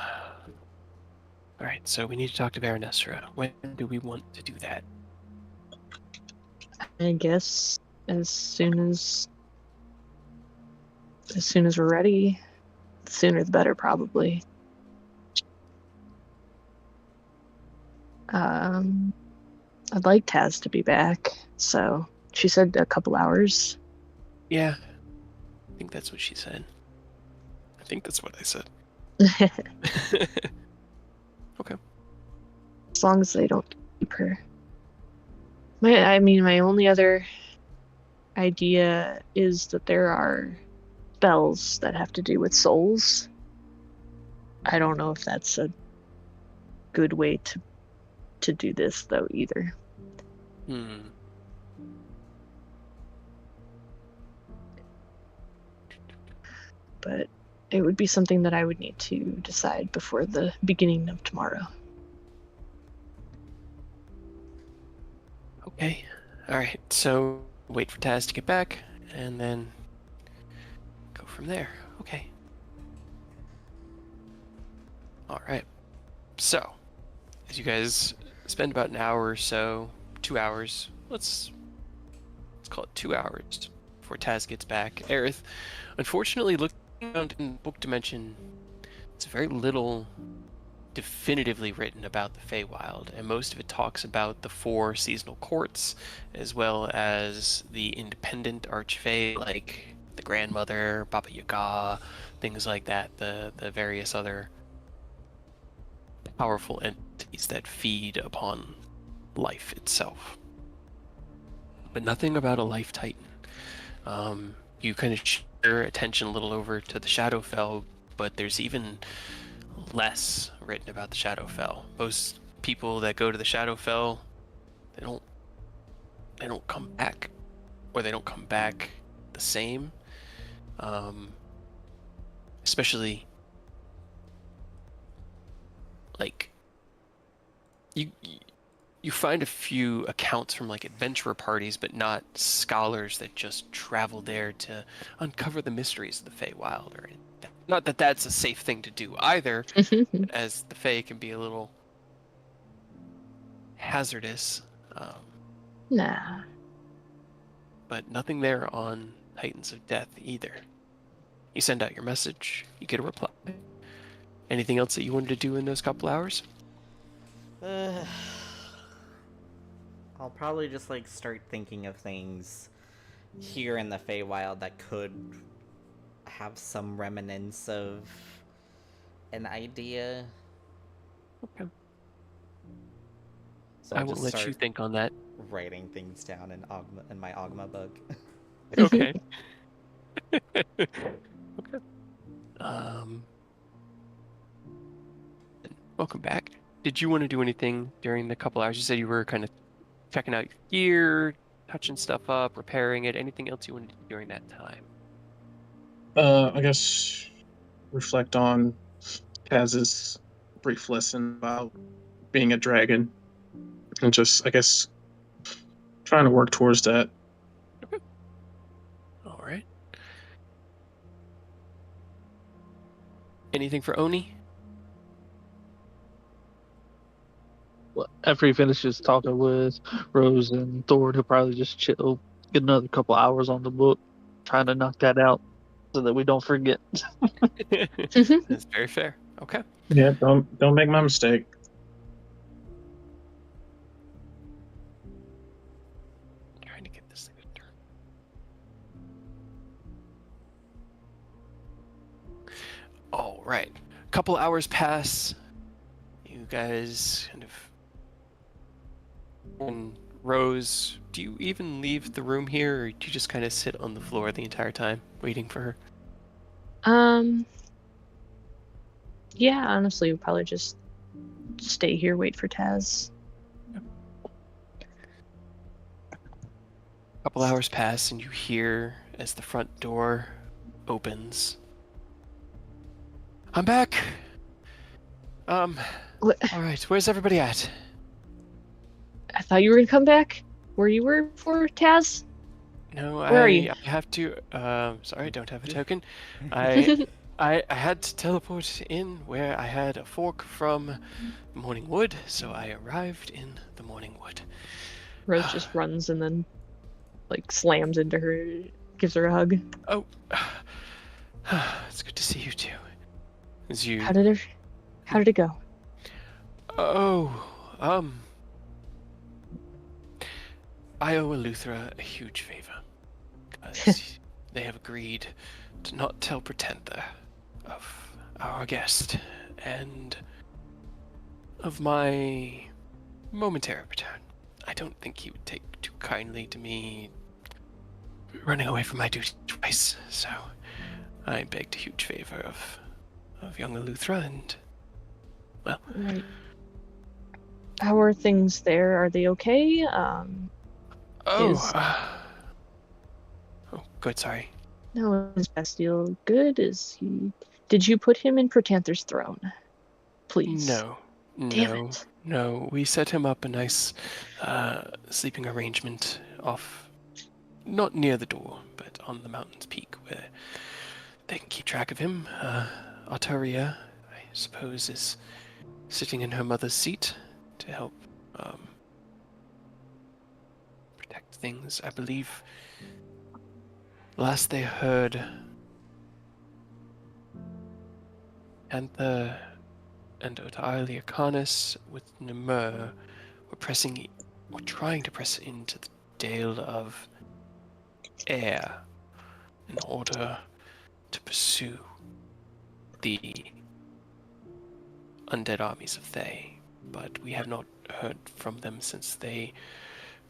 right, so we need to talk to Baronestra. When do we want to do that? I guess as soon as we're ready. The sooner the better, probably. I'd like Taz to be back, so she said a couple hours. Yeah, I think that's what she said. I think that's what I said. Okay. As long as they don't keep her. My only other idea is that there are spells that have to do with souls. I don't know if that's a good way to do this though either. Hmm. But it would be something that I would need to decide before the beginning of tomorrow. Okay. All right. So wait for Taz to get back, and then go from there. Okay. All right. So, as you guys spend about an hour or so, 2 hours. Let's call it 2 hours before Taz gets back. Aerith, unfortunately, looking around in Book Dimension, it's very little definitively written about the Feywild, and most of it talks about the 4 seasonal courts, as well as the independent archfey like the Grandmother, Baba Yaga, things like that. The various other powerful entities that feed upon life itself, but nothing about a life titan. You kind of share attention a little over to the Shadowfell, but there's even less written about the Shadowfell. Most people that go to the Shadowfell, they don't come back, or they don't come back the same. Especially like you find a few accounts from like adventurer parties, but not scholars that just travel there to uncover the mysteries of the Feywild. Or not that that's a safe thing to do either, as the Fey can be a little hazardous. Nah. But nothing there on Titans of Death either. You send out your message, you get a reply. Anything else that you wanted to do in those couple hours? I'll probably just like start thinking of things here in the Feywild that could have some remnants of an idea. Okay. So I I'll will just let you start think on that. writing things down in my Ogma book. Okay. Okay. Um, Welcome back. Did you want to do anything during the couple hours? You said you were kind of checking out your gear, touching stuff up, repairing it. Anything else you wanted to do during that time? I guess reflect on Kaz's brief lesson about being a dragon, and just I guess trying to work towards that. All right. Anything for Oni? Well, after he finishes talking with Rose and Thor, he'll probably just chill, get another couple hours on the book, trying to knock that out so that we don't forget. That's very fair. Okay. Yeah, don't make my mistake. Trying to get this thing to turn. All right. A couple hours pass. You guys kind of. And Rose, do you even leave the room here, or do you just kind of sit on the floor the entire time waiting for her? Yeah, honestly, we'll probably just stay here, wait for Taz. A couple hours pass, and you hear as the front door opens. I'm back. What? All right. Where's everybody at? I thought you were gonna come back where you were before, Taz. No, Where are you? I have to. Sorry, I don't have a token. I had to teleport in where I had a fork from the Morning Wood, so I arrived in the Morning Wood. Rose just runs and then like slams into her, gives her a hug. Oh, it's good to see you too. As you. How did it go? Oh, I owe Eleuthera a huge favor, because they have agreed to not tell Pretender of our guest, and of my momentary return. I don't think he would take too kindly to me running away from my duty twice, so I begged a huge favor of young Eleuthera, and, well... Right. How are things there? Are they okay? Oh, Is oh, good, sorry. no, is Bastille good? Is he? Did you put him in Protanther's throne? Please. No, Damn no, it. no. We set him up a nice sleeping arrangement off, not near the door, but on the mountain's peak where they can keep track of him. Artaria, I suppose, is sitting in her mother's seat to help protect things. I believe last they heard, Anther and Otalia Canis with Nemur were trying to press into the Dale of Air in order to pursue the undead armies of Thay, but we have not heard from them since they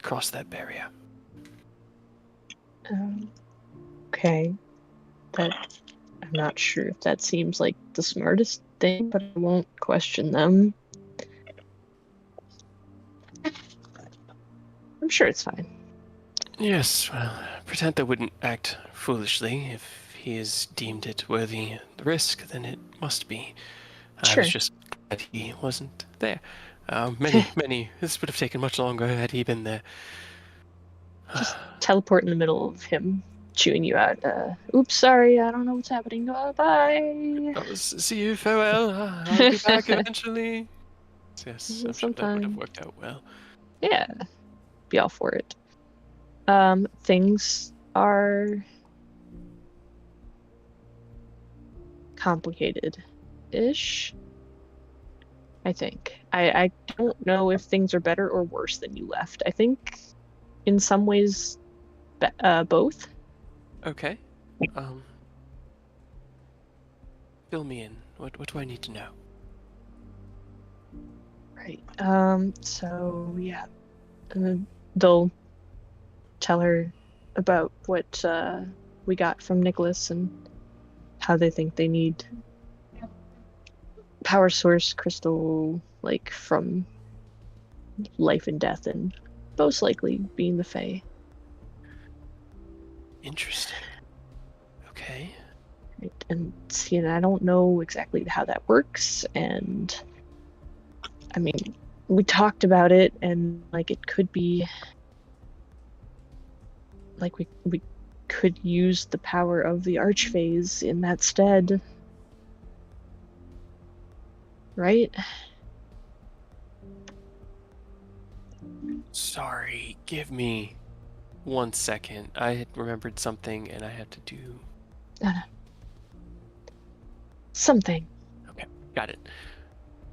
crossed that barrier. Okay. I'm not sure if that seems like the smartest thing, but I won't question them. I'm sure it's fine. Yes, well, pretend they wouldn't act foolishly. If he has deemed it worthy the risk, then it must be. I Sure. was just glad he wasn't there. This would have taken much longer had he been there. Just teleport in the middle of him chewing you out. Oops, sorry, I don't know what's happening. Bye. See you, farewell. I'll be back eventually. Yes, I'm sure that would have Sometime. worked out well. Yeah, be all for it. Things are complicated-ish, I think. I don't know if things are better or worse than you left. I think in some ways both. Okay. Fill me in. What do I need to know? Right. So yeah, they'll tell her about what we got from Nicholas and how they think they need power source crystal, like from life and death, and most likely being the Fae. Interesting. Okay. Right? And I don't know exactly how that works, and I mean, we talked about it, and like it could be like we could use the power of the archphase in that stead, right? Sorry, give me 1 second. I had remembered something and I had to do... Something. Okay, got it.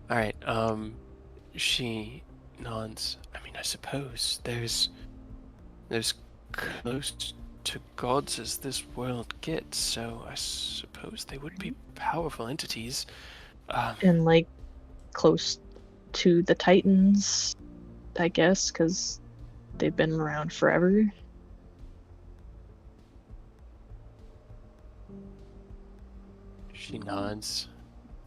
Alright, she nods. I mean, I suppose there's close to gods as this world gets, so I suppose they would be powerful entities. And like close to the Titans, I guess, because they've been around forever. She nods.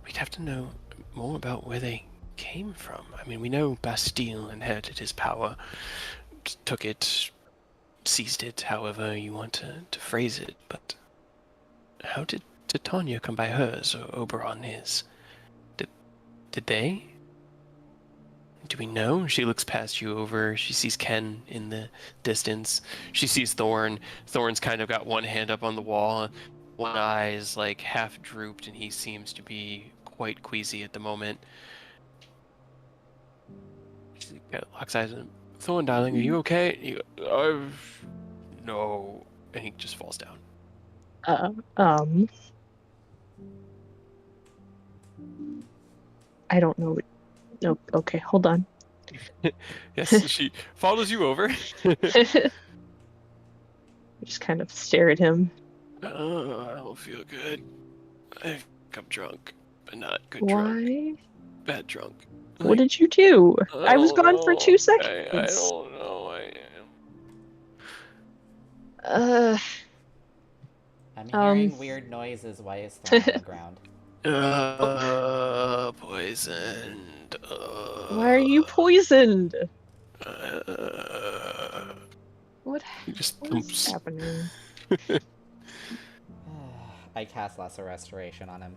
We'd have to know more about where they came from. I mean, we know Bastille inherited his power, took it, seized it, however you want to phrase it, but how did Titania come by hers or Oberon his? Did they? Do we know? She looks past you over. She sees Ken in the distance. She sees Thorn. Thorn's kind of got one hand up on the wall. One eye is like half drooped, and he seems to be quite queasy at the moment. She locks eyes on him. Thorn, darling, are you okay? He goes, no. And he just falls down. I don't know. No, okay, hold on. Yes, she follows you over. Just kind of stare at him. I don't feel good. I've I'm drunk, but not good drunk. Why? Bad drunk. What did you do? I was don't gone for know. 2 seconds. I don't know. I am. I'm hearing weird noises while it's thrown on the ground. Poisoned. Why are you poisoned? What Just is happening? I cast Lesser Restoration on him.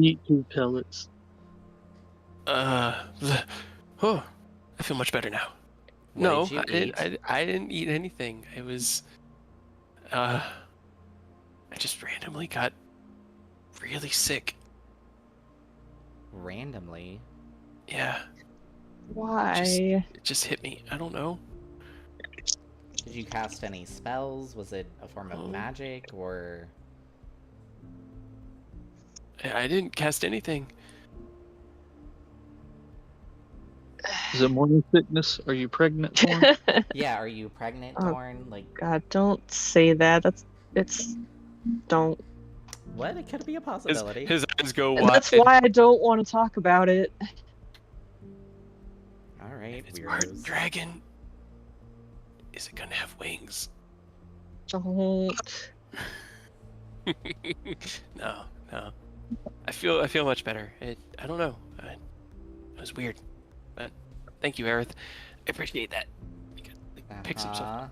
Eat 2 pellets. Oh, I feel much better now. What No, did you eat? I didn't eat anything. It was, I just randomly got really sick. Randomly? Yeah, Why? it just hit me. I don't know. Did you cast any spells? Was it a form of Oh. magic, or... I didn't cast anything. Is it morning sickness? Are you pregnant, Thorn? Yeah, are you pregnant, Oh. Dorn? Like, God, don't say that. Don't. what? It could be a possibility. His eyes go wide. That's why I don't want to talk about it. Alright, It's our weirdos. dragon. Is it gonna have wings? Don't. No. I feel much better. I don't know. It was weird, but thank you, Aerith. I appreciate that. You could pick some stuff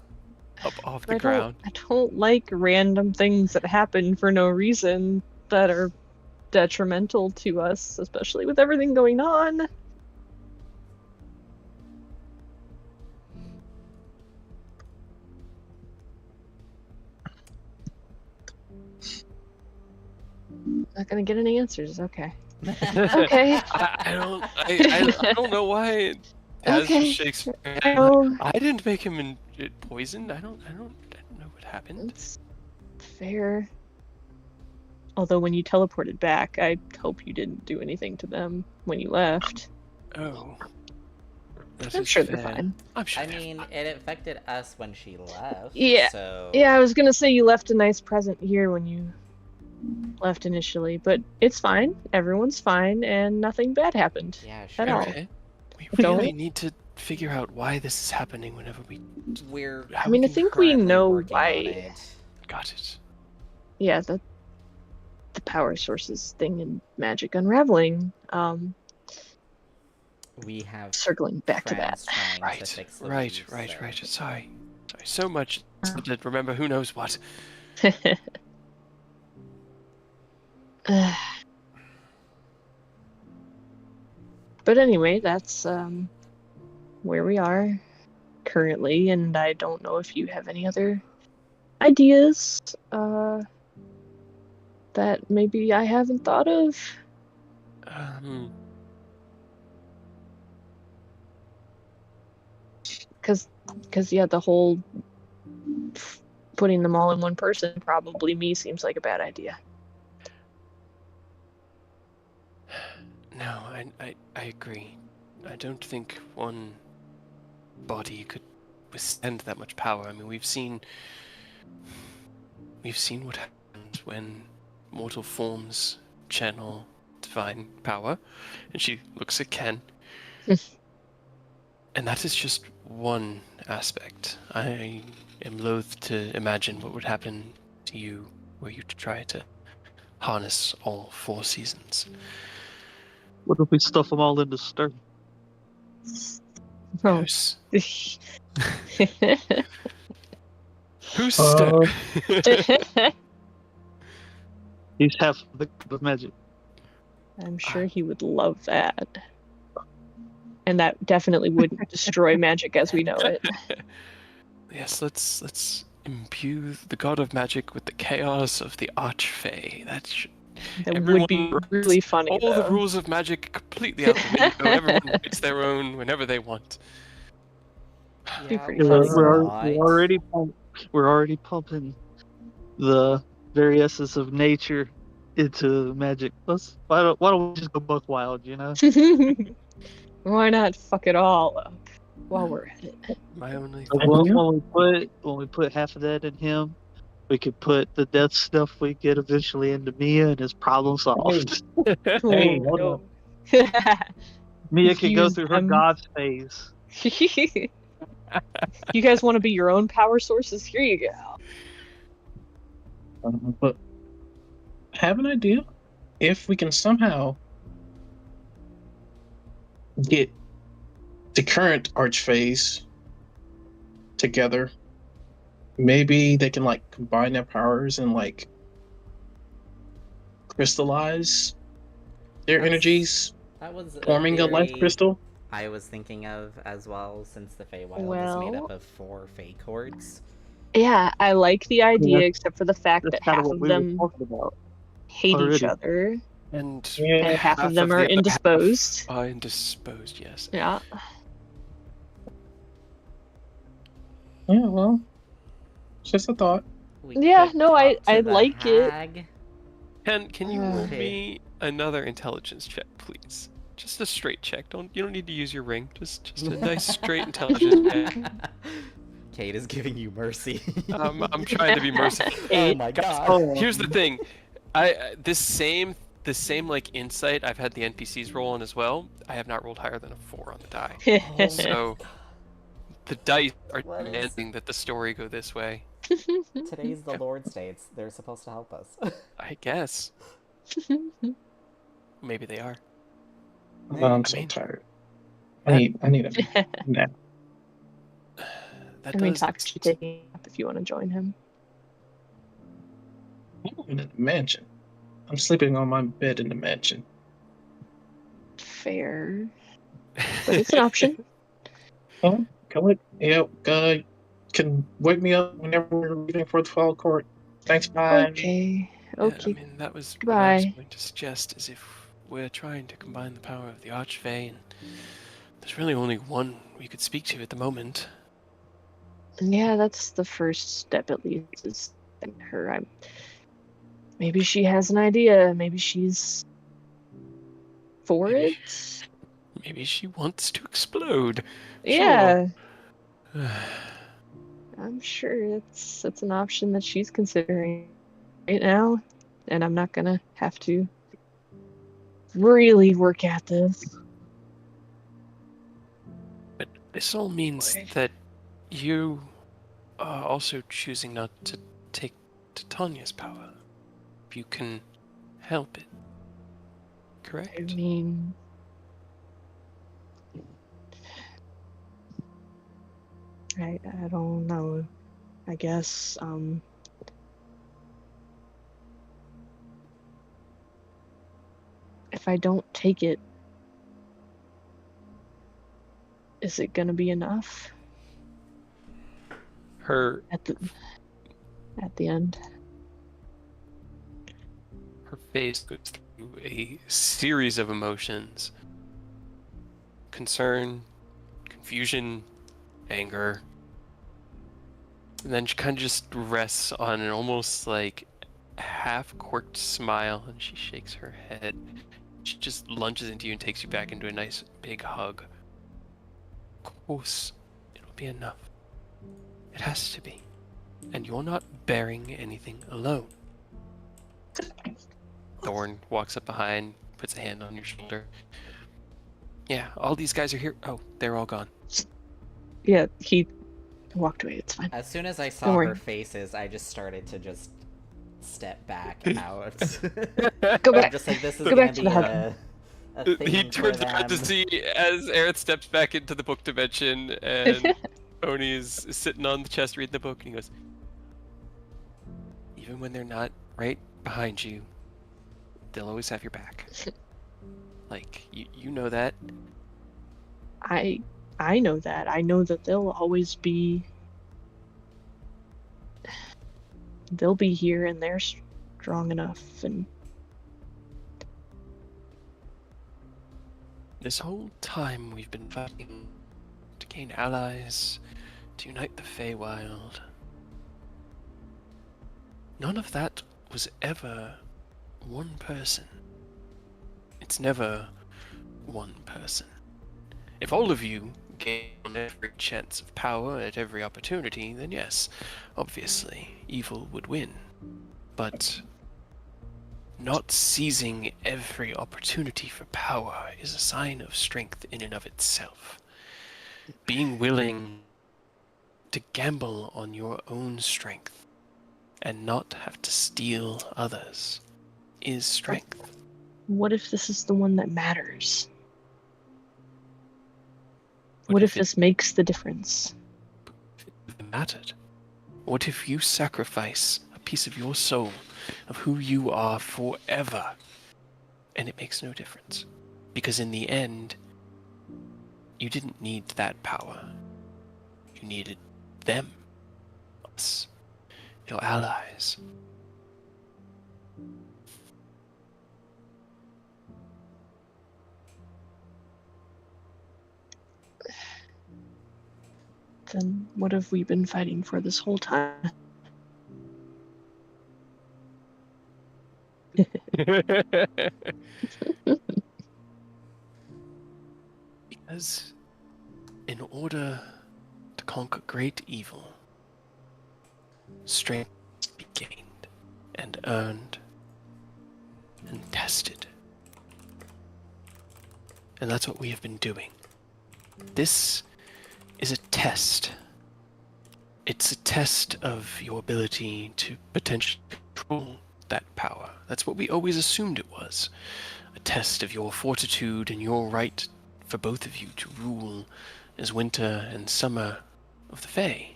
up off the ground. I don't like random things that happen for no reason that are detrimental to us, especially with everything going on. Not gonna get any answers. Okay. Okay. I don't know why. As Okay. Shakespeare, Oh, I didn't make him poisoned. I don't know what happened. that's fair. Although when you teleported back, I hope you didn't do anything to them when you left. Oh, that I'm is sure they're fair. fine. I'm sure. I mean, it affected us when she left. Yeah. So... Yeah, I was gonna say you left a nice present here when you left initially, but it's fine. Everyone's fine, and nothing bad happened. Yeah, sure. At all. Okay. We Don't- really need to figure out why this is happening whenever we We're... I mean, I think we currently know working on why. it. got it. Yeah, the power sources thing in Magic Unraveling. We have Circling back to that. friends trying to Right, fix the right. leaves, so- Sorry. So much to remember who knows what. But anyway, that's where we are currently, and I don't know if you have any other ideas that maybe I haven't thought of. Because yeah, the whole putting them all in one person, probably me, seems like a bad idea. No, I agree. I don't think one body could withstand that much power. I mean, we've seen what happens when mortal forms channel divine power. And she looks at Ken. And that is just one aspect. I am loath to imagine what would happen to you were you to try to harness all 4 seasons. What if we stuff them all into stir? Oh. Who's stir? He's half the magic. I'm sure he would love that. And that definitely wouldn't destroy magic as we know it. Yes, let's imbue the god of magic with the chaos of the archfey. That should. That would be Everyone really funny. All the though. rules of magic completely out the window. Everyone writes their own whenever they want. Be Yeah, pretty let's funny. We're already pumping the very essence of nature into magic. Why don't we just go buck wild? You know. Why not fuck it all up while we're at it? My only When we put half of that in him, We could put the death stuff we get eventually into Mia, and it's problem solved. Hey, hold no. up. Mia can go Use through her them. god's phase. You guys want to be your own power sources? Here you go. But I have an idea. If we can somehow get the current archphase together, maybe they can like combine their powers and like crystallize their That's- energies, That was forming a life theory crystal. I was thinking of as well, since the Feywild is made Well- up of 4 Fey courts. Yeah, I like the idea, that's- except for the fact That's that kind of half what of we were them talking about. hate each already. other, And Yeah. and half of them the are other half indisposed. are indisposed, yes. Yeah. Yeah, well, it's just a thought. We Yeah, could no, I- talk to I the like it. hag. Can you roll Okay. me another intelligence check, please? Just a straight check. You don't need to use your ring. Just a nice straight intelligence check. Kate is giving you mercy. I'm trying to be merciful. Oh my god. Oh, Here's the thing, this same like insight I've had the NPCs roll on as well. I have not rolled higher than a 4 on the die, so the dice are What is- demanding that the story go this way. Today's the Lord's Day. They're supposed to help us. I guess maybe they are. I'm so mean, tired. I need a nap. That I mean, does. Takashi taking up if you want to join him. I'm in the mansion. I'm sleeping on my bed in the mansion. Fair, but it's an option. Oh, go it. Yep. Can wake me up whenever we're leaving for the fall court. Thanks. Bye. Okay. Yeah, Okay. I mean, that was what I was Goodbye. going to suggest, is if we're trying to combine the power of the Archfey, and there's really only one we could speak to at the moment. Yeah, that's the first step at least. Is her. Maybe she has an idea. Maybe she's for Maybe- it. Maybe she wants to explode. Yeah, I'm sure it's an option that she's considering right now, and I'm not gonna have to really work at this. But this all means Boy. that you are also choosing not to take Titania's power. If you can help it. I Correct? mean, I don't know. I guess if I don't take it, is it gonna be enough Her at the end? her face goes through a series of emotions. Concern, confusion, anger. And then she kind of just rests on an almost like half-quirked smile, and she shakes her head. She just lunges into you and takes you back into a nice big hug. Of course, it'll be enough. It has to be. And you're not bearing anything alone. Thorn walks up behind, puts a hand on your shoulder. Yeah, all these guys are here. Oh, they're all gone. Yeah, he walked away. It's fine. As soon as I Don't saw worry. her faces, I just started to just step back out. Go I'm back. just like, this is Go gonna back to be the hut. a thing He for turns around to them. see as Aerith steps back into the book dimension, and Oni is sitting on the chest reading the book, and he goes, even when they're not right behind you, they'll always have your back. Like, you know that. I know that. I know that they'll always be. They'll be here, and they're strong enough. And This whole time we've been fighting to gain allies, to unite the Feywild. None of that was ever one person. It's never one person. If all of you gain every chance of power at every opportunity, then yes, obviously, evil would win. But not seizing every opportunity for power is a sign of strength in and of itself. Being willing to gamble on your own strength and not have to steal others is strength. What if this is the one that matters? What if this makes the difference? It mattered? What if you sacrifice a piece of your soul, of who you are forever, and it makes no difference? Because in the end, you didn't need that power. You needed them, us, your allies. Then what have we been fighting for this whole time? Because in order to conquer great evil, strength must be gained and earned and tested. And that's what we have been doing. This is a test. It's a test of your ability to potentially control that power. That's what we always assumed it was. A test of your fortitude and your right for both of you to rule as winter and summer of the Fae.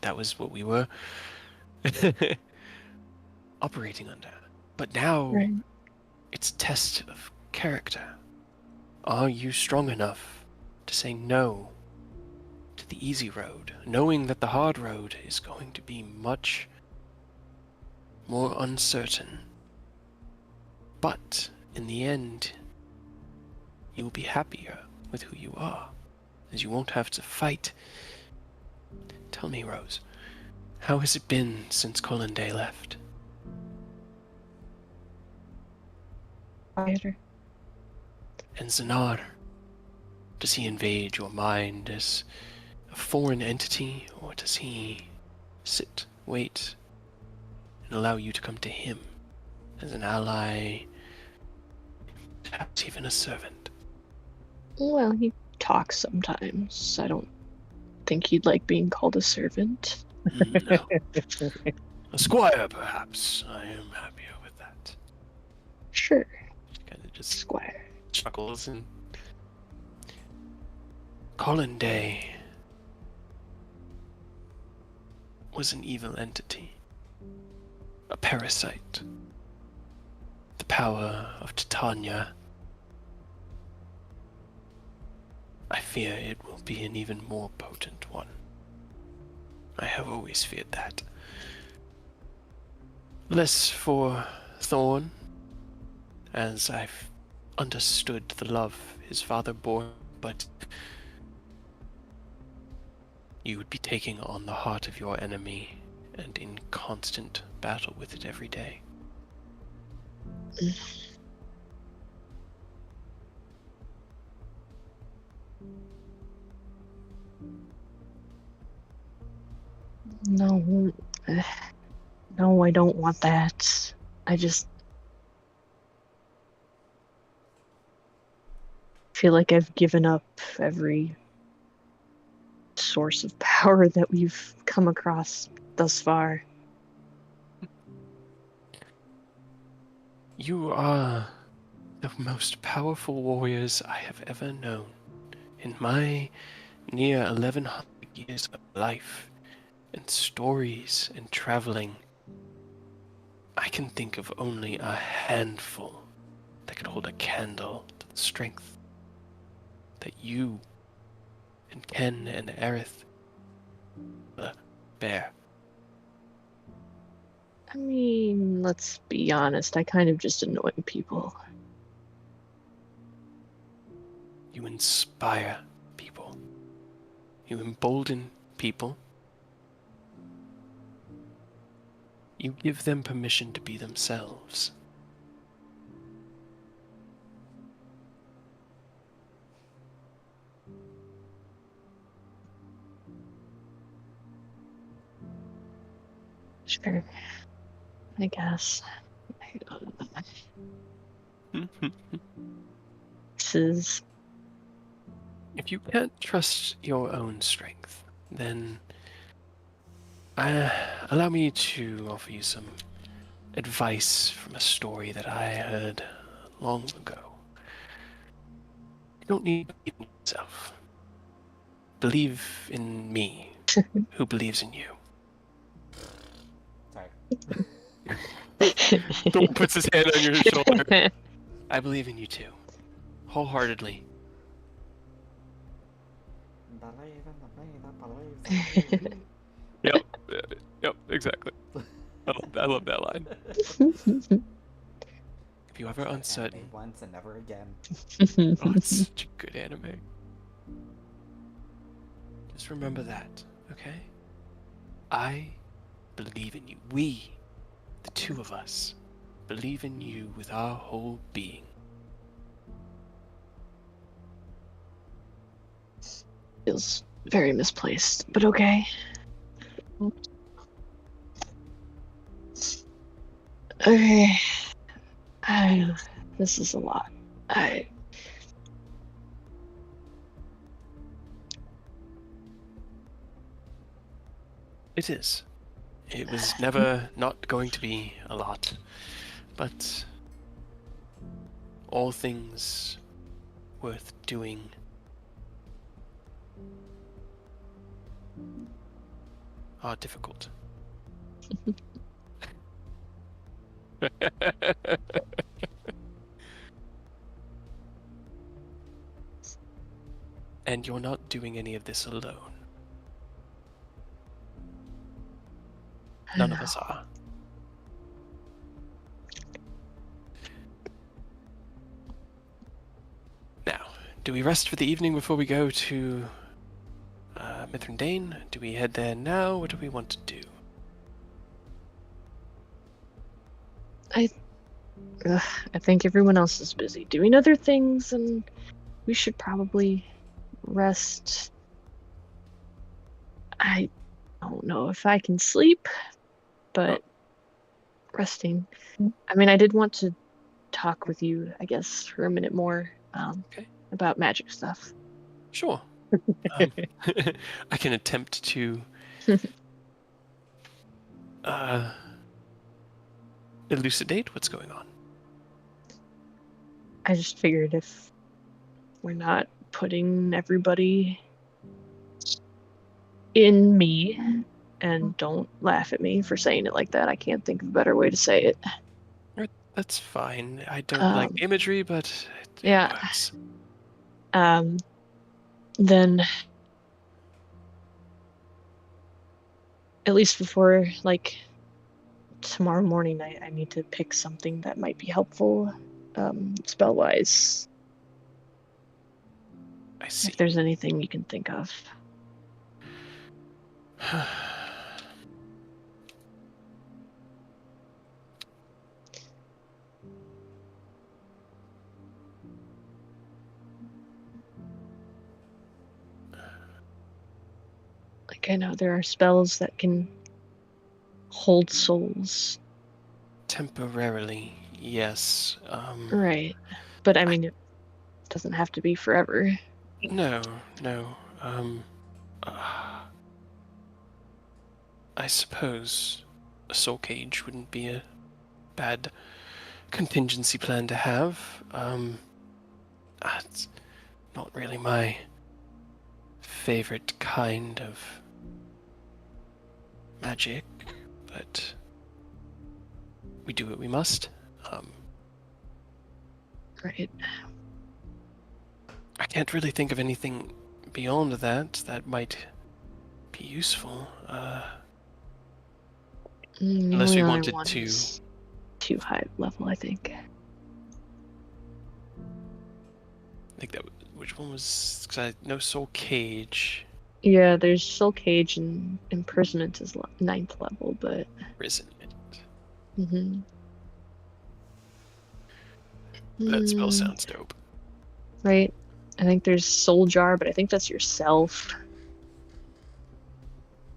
That was what we were operating under. But now, Right. it's a test of character. Are you strong enough to say no to the easy road, knowing that the hard road is going to be much more uncertain? But in the end, you'll be happier with who you are, as you won't have to fight. Tell me, Rose, how has it been since Colin Day left? Quieter. And Zanar, does he invade your mind as a foreign entity, or does he sit, wait, and allow you to come to him as an ally, perhaps even a servant? Well, he talks sometimes. I don't think he'd like being called a servant. No. A squire, perhaps. I am happier with that. Sure, Kind of just Squire. chuckles and Colin Day was an evil entity, a parasite. The power of Titania. I fear it will be an even more potent one. I have always feared that. Less for Thorn, as I've understood the love his father bore, but you would be taking on the heart of your enemy and in constant battle with it every day. No, no, I don't want that. I just feel like I've given up every source of power that we've come across thus far. You are the most powerful warriors I have ever known. In my near 1100 years of life and stories and traveling, I can think of only a handful that could hold a candle to the strength that you and Ken and Aerith bear. I mean, let's be honest, I kind of just annoy people. You inspire people. You embolden people. You give them permission to be themselves. Sure. I guess. This is. If you can't trust your own strength, then allow me to offer you some advice from a story that I heard long ago. You don't need to believe in yourself. Believe in me, who believes in you. Sorry. Thor puts his hand on your shoulder. I believe in you too, wholeheartedly. Yep, exactly. I love that line. If you ever uncertain, Anime once and never again. oh, it's such a good anime. Just remember that, okay? I believe in you. We, the two of us, believe in you with our whole being. Feels very misplaced, but okay. Okay. This is a lot. It is. It was never not going to be a lot, but all things worth doing are difficult. And you're not doing any of this alone. None of us are. Now, do we rest for the evening before we go to Mithrandain? Do we head there now? What do we want to do? I think everyone else is busy doing other things, and we should probably rest. I don't know if I can sleep, but resting. I mean, I did want to talk with you, I guess, for a minute more Okay. about magic stuff. Sure. I can attempt to elucidate what's going on. I just figured if we're not putting everybody in me, and don't laugh at me for saying it like that. I can't think of a better way to say it. That's fine. I don't like the imagery, but it yeah. works. Then at least before tomorrow morning, I need to pick something that might be helpful spell wise. I see. If there's anything you can think of. I know there are spells that can hold souls. Temporarily, yes. Right. But I mean, it doesn't have to be forever. No. I suppose a soul cage wouldn't be a bad contingency plan to have. It's not really my favorite kind of magic, but we do what we must. Right. I can't really think of anything beyond that might be useful. Unless we wanted to. Too high level, I think. I think that. Which one was? Because I know Soul Cage. Yeah, there's Soul Cage and Imprisonment is 9th level, but. Imprisonment. Mm-hmm. That spell sounds dope. Right. I think there's Soul Jar, but I think that's yourself.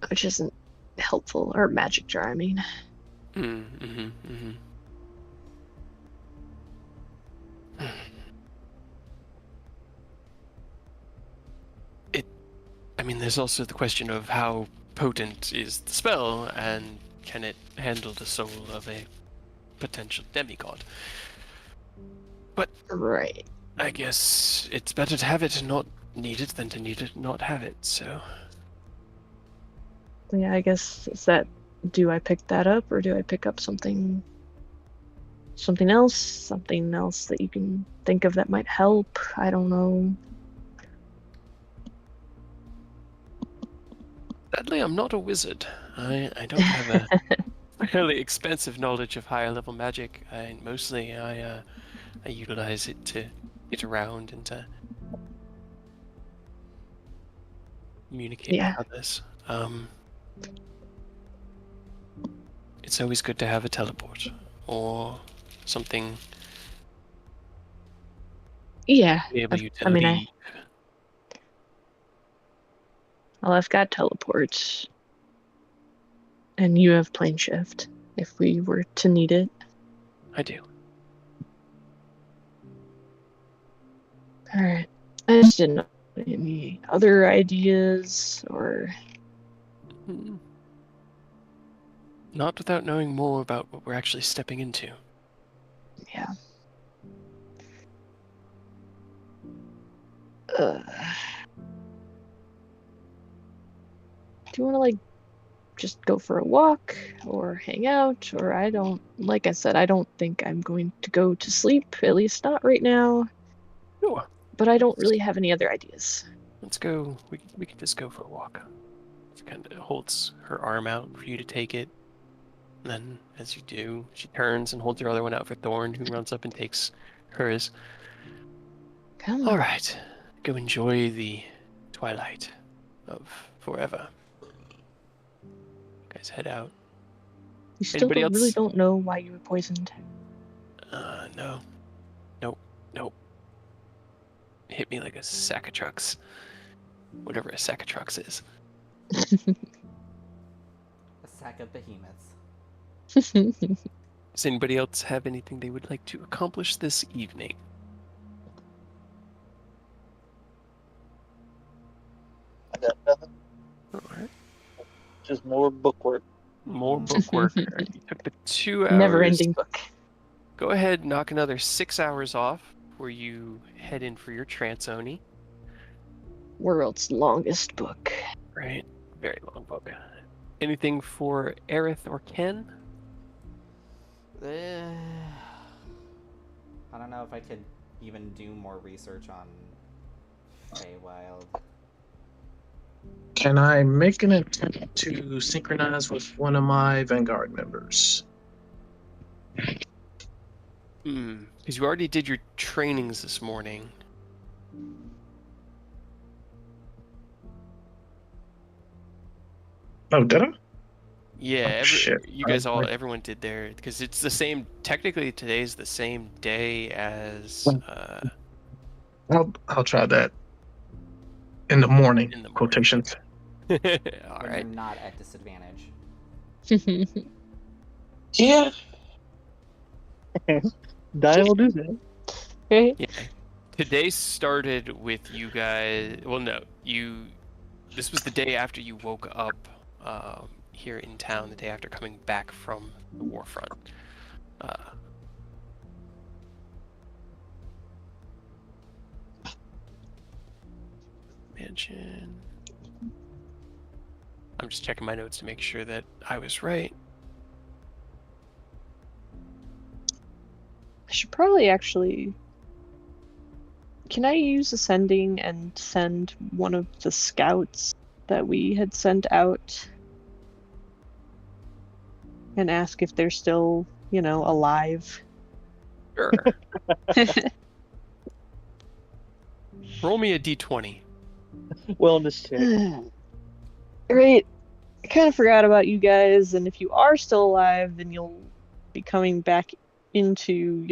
Which isn't helpful. Or magic jar, I mean. I mean, there's also the question of how potent is the spell, and can it handle the soul of a potential demigod? But Right. I guess it's better to have it and not need it than to need it and not have it, so... Yeah, I guess is that, do I pick that up or do I pick up something else? Something else that you can think of that might help? I don't know. Sadly, I'm not a wizard. I don't have a fairly expensive knowledge of higher level magic. Mostly I utilize it to get around and to communicate Yeah. with others. It's always good to have a teleport or something Yeah. to enable you to I mean, leave. I've got teleport. And you have plane shift, if we were to need it. I do. Alright. I just didn't know any other ideas or... Not without knowing more about what we're actually stepping into. Yeah. Do you want to, like, just go for a walk or hang out? Or I don't... Like I said, I don't think I'm going to go to sleep. At least not right now. Sure. But I don't really have any other ideas. Let's go. We can just go for a walk. She kind of holds her arm out for you to take it. And then, as you do, she turns and holds her other one out for Thorn, who runs up and takes hers. Come on. All right, go enjoy the twilight of forever. You guys head out. You still Anybody else? really don't know why you were poisoned. No. Nope. Hit me like a sack of trucks. Whatever a sack of trucks is. A sack of behemoths. Does anybody else have anything they would like to accomplish this evening? I got nothing. All right. Just more bookwork. More bookwork. You took the 2 hours. Never-ending book. Go ahead, knock another 6 hours off before you head in for your trance oni. World's longest book. Right. Very long book. Anything for Aerith or Ken? I don't know if I could even do more research on Feywild. Can I make an attempt to synchronize with one of my Vanguard members? Because you already did your trainings this morning. Oh, did I? Yeah, Oh, shit. you guys everyone did their, because it's the same. Technically, today's the same day as. I'll try that in the morning. In the morning. Quotations. All When right. you're not at disadvantage. Yeah. Dial will do that. Right? Yeah. Today started with you guys. Well, no, this was the day after you woke up here in town. The day after coming back from the warfront. Mansion. I'm just checking my notes to make sure that I was right. I should probably actually... Can I use Ascending and send one of the scouts that we had sent out and ask if they're still, alive? Sure. Roll me a d20. Wellness check. Right. I kind of forgot about you guys, and if you are still alive, then you'll be coming back into,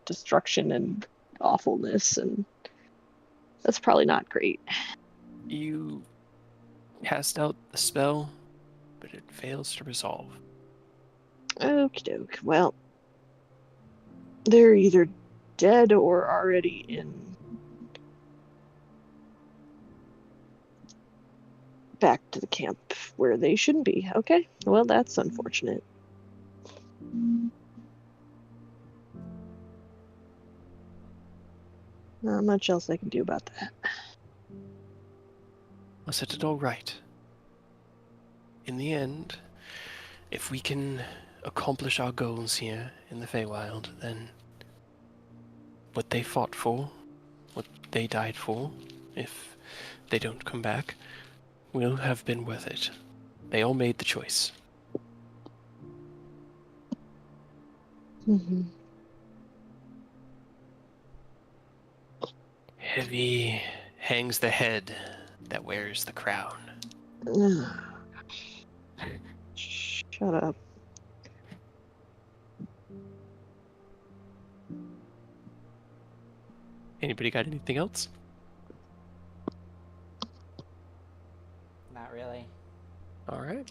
destruction and awfulness, and that's probably not great. You cast out the spell, but it fails to resolve. Okie doke. Well, they're either dead or already in back to the camp where they shouldn't be. Okay, well, that's unfortunate. Not much else I can do about that. I'll set it all right. In the end, if we can accomplish our goals here in the Feywild, then what they fought for, what they died for, if they don't come back, will have been worth it. They all made the choice. Mm-hmm. Heavy hangs the head that wears the crown. Shut up. Anybody got anything else? Not really. All right.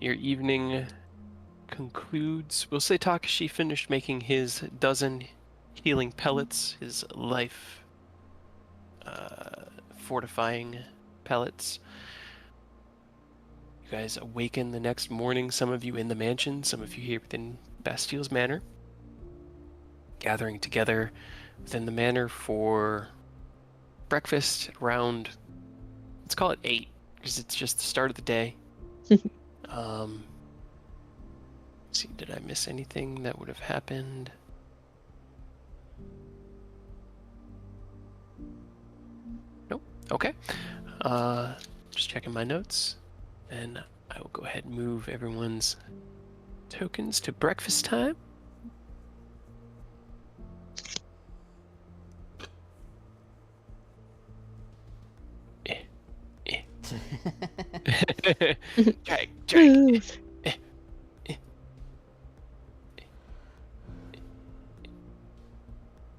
Your evening concludes. We'll say Takashi finished making his dozen healing pellets, his life fortifying pellets. You guys awaken the next morning, some of you in the mansion, some of you here within Bastile's Manor, gathering together within the manor for breakfast around, let's call it 8, because it's just the start of the day. Let's see, did I miss anything that would have happened? Nope. Okay. Just checking my notes, and I will go ahead and move everyone's tokens to breakfast time. Drag. Move.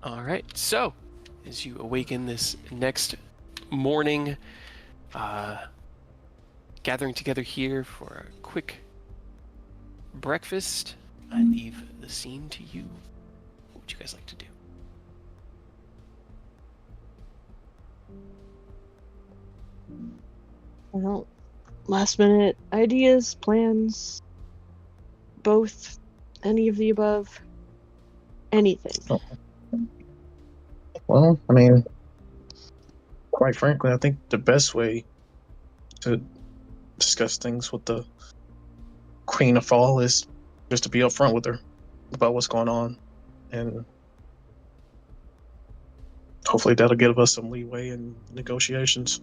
All right, so as you awaken this next morning, gathering together here for a quick breakfast, I leave the scene to you. What would you guys like to do? Well, last minute ideas, plans, both, any of the above, anything. Well, I mean, quite frankly, I think the best way to discuss things with the Queen of Fall is just to be upfront with her about what's going on, and hopefully that'll give us some leeway in negotiations.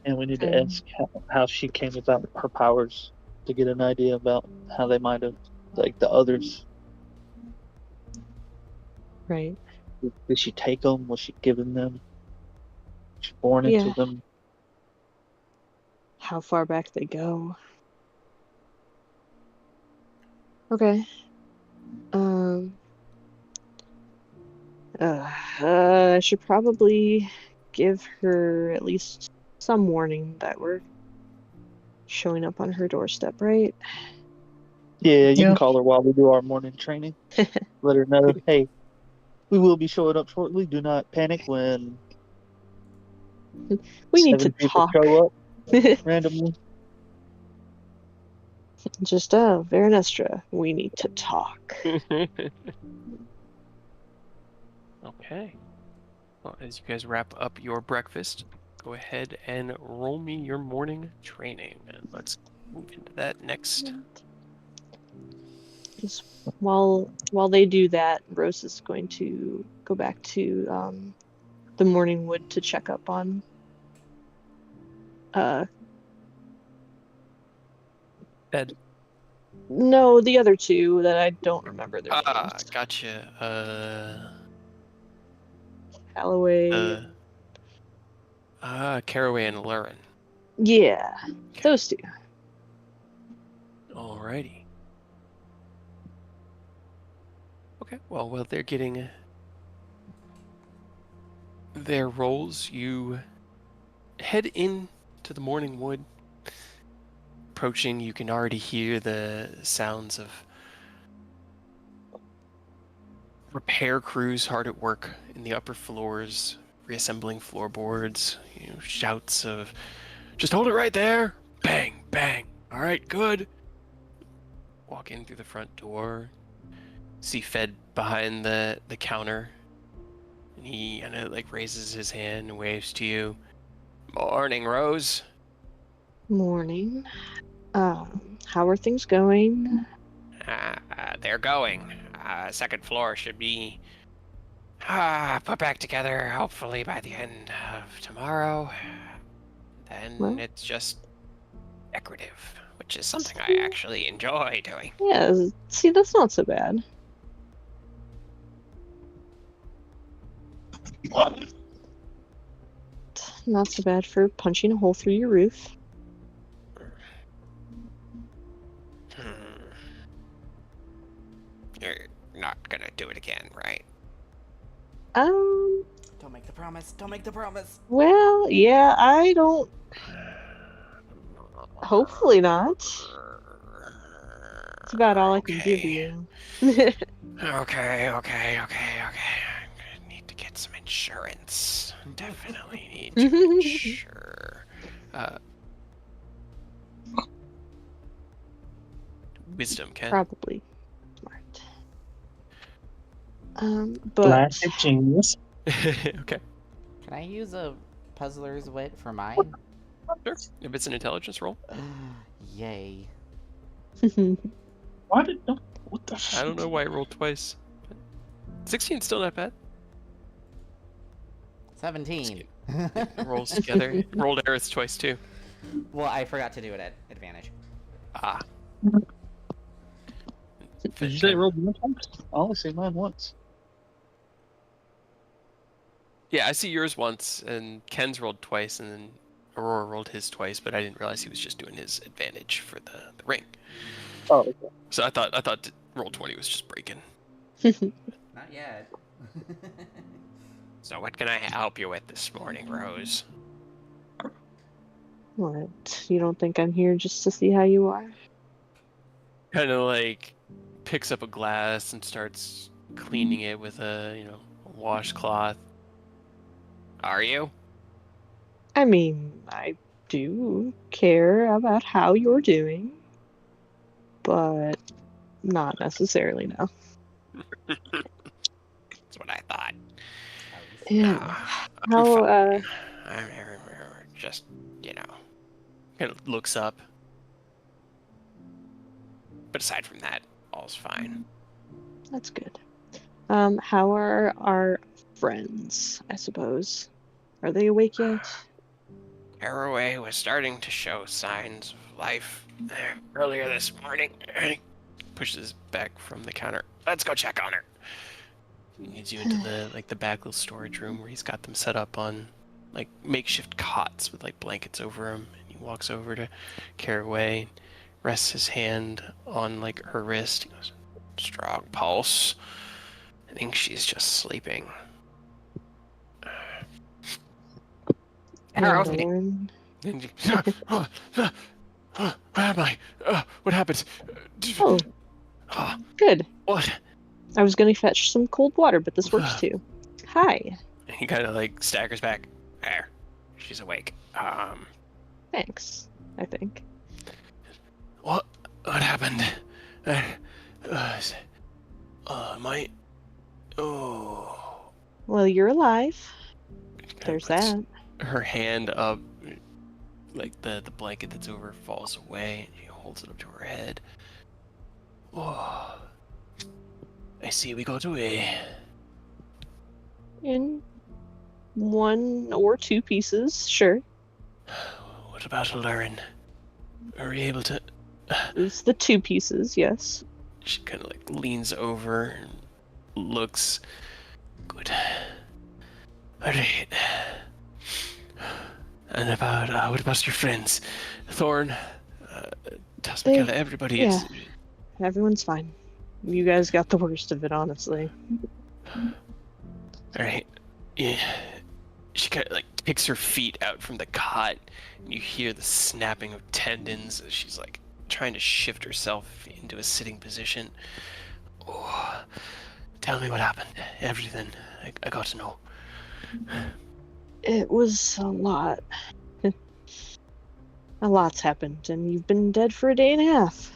And we need to ask how she came about her powers to get an idea about how they might have, like the others. Right. Did she take them? Was she given them? Was she born into them? How far back they go. Okay. I should probably give her at least some warning that we're showing up on her doorstep, right? Yeah, you Yeah. can call her while we do our morning training. Let her know, hey, we will be showing up shortly. Do not panic when We need to 7 people talk. show up randomly. Just, Veronestra, we need to talk. Okay. Well, as you guys wrap up your breakfast, go ahead and roll me your morning training. And let's move into that next. Just while they do that, Rose is going to go back to the Morning Wood to check up on Ed. No, the other two that I don't remember their names. Gotcha. Callaway. Caraway and Lurin. Yeah, Okay. those two. Alrighty. Okay, well, while they're getting their roles, you head into to the morning wood. Approaching, you can already hear the sounds of repair crews hard at work in the upper floors, reassembling floorboards. Shouts of, "Just hold it right there!" Bang, bang. All right, good. Walk in through the front door. See Fed behind the counter. And he kind of like raises his hand and waves to you. "Morning, Rose." Morning. How are things going? They're going. Second floor should be put back together hopefully by the end of tomorrow. Then Well- it's just decorative, which is something I actually enjoy doing. Yeah, see, that's not so bad. Not so bad for punching a hole through your roof. You're not gonna do it again, right? Don't make the promise. Don't make the promise. Well, yeah, I don't. Hopefully not. It's about all I can give you. Okay. I'm gonna need to get some insurance. Definitely need to insure. Wisdom, Ken. Probably smart. But Classic genius. Okay. Can I use a puzzler's wit for mine? Sure. If it's an intelligence roll. Yay. Why did no? What the? I don't know why I rolled twice. 16's still not bad. 17. Rolls together. Rolled Aerith twice too. Well, I forgot to do it at advantage. Ah. Did you say it rolled one once? I only see mine once. Yeah, I see yours once, and Ken's rolled twice, and then Aurora rolled his twice, but I didn't realize he was just doing his advantage for the ring. Oh, okay. So I thought roll 20 was just breaking. Not yet. So what can I help you with this morning, Rose? what? You don't think I'm here just to see how you are? Kind of like picks up a glass and starts cleaning it with a washcloth. Are you? I mean, I do care about how you're doing, but not necessarily, no. That's what I thought. Yeah. I'm How, fine. I'm just, kind of looks up. But aside from that, all's fine. That's good. How are our friends, I suppose? Are they awake yet? Caraway was starting to show signs of life earlier this morning. He pushes back from the counter. Let's go check on her. He leads you into the back little storage room where he's got them set up on makeshift cots with blankets over them. And he walks over to Caraway, rests his hand on her wrist. He goes, "Strong pulse. I think she's just sleeping." Lauren? Where am I? What happened? Oh, good. What? I was gonna fetch some cold water, but this works too. Hi. He kind of staggers back. There, she's awake. Thanks, I think. What happened? My. Oh. Well, you're alive. Kinda There's puts that. Her hand up, the blanket that's over falls away, and she holds it up to her head. Oh. I see we got away. In one or two pieces, sure. What about Lauren? Are we able to? It's the two pieces, yes. She kind of leans over and looks. Good. Alright. And what about your friends? Thorn, Tasmacella, everybody is. Everyone's fine. You guys got the worst of it, honestly. Alright. Yeah. She kind of kicks her feet out from the cot, and you hear the snapping of tendons as she's like trying to shift herself into a sitting position. Oh, tell me what happened. Everything. I got to know. It was a lot. A lot's happened, and you've been dead for a day and a half.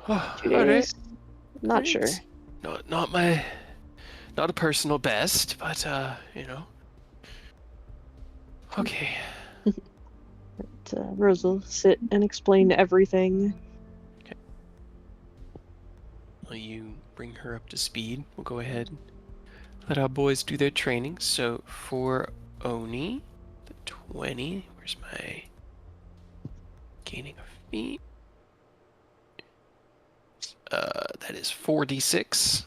2 All right. days? Not sure. It's not a personal best, but you know. Okay. Rose will sit and explain everything. Will you bring her up to speed? We'll go ahead and let our boys do their training. So for Oni, the 20, where's my gaining of feet? That is 4d6.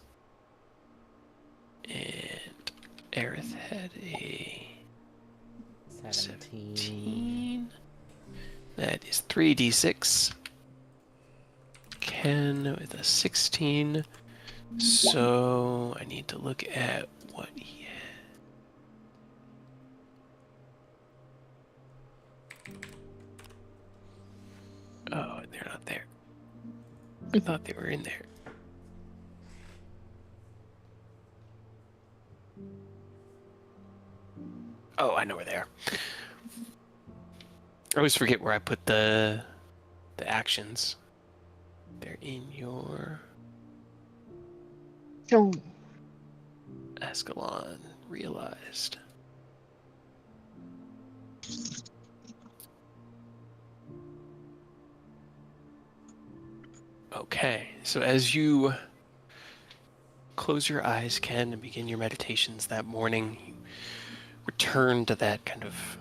And Aerith had a 17. That is 3d6. Ken with a 16. So I need to look at what he had. Oh, they're not there. I thought they were in there. Oh, I know where they are. I always forget where I put the actions. They're in your Oh, Ascalon realized. Okay, so as you close your eyes, Ken, and begin your meditations that morning, you return to that kind of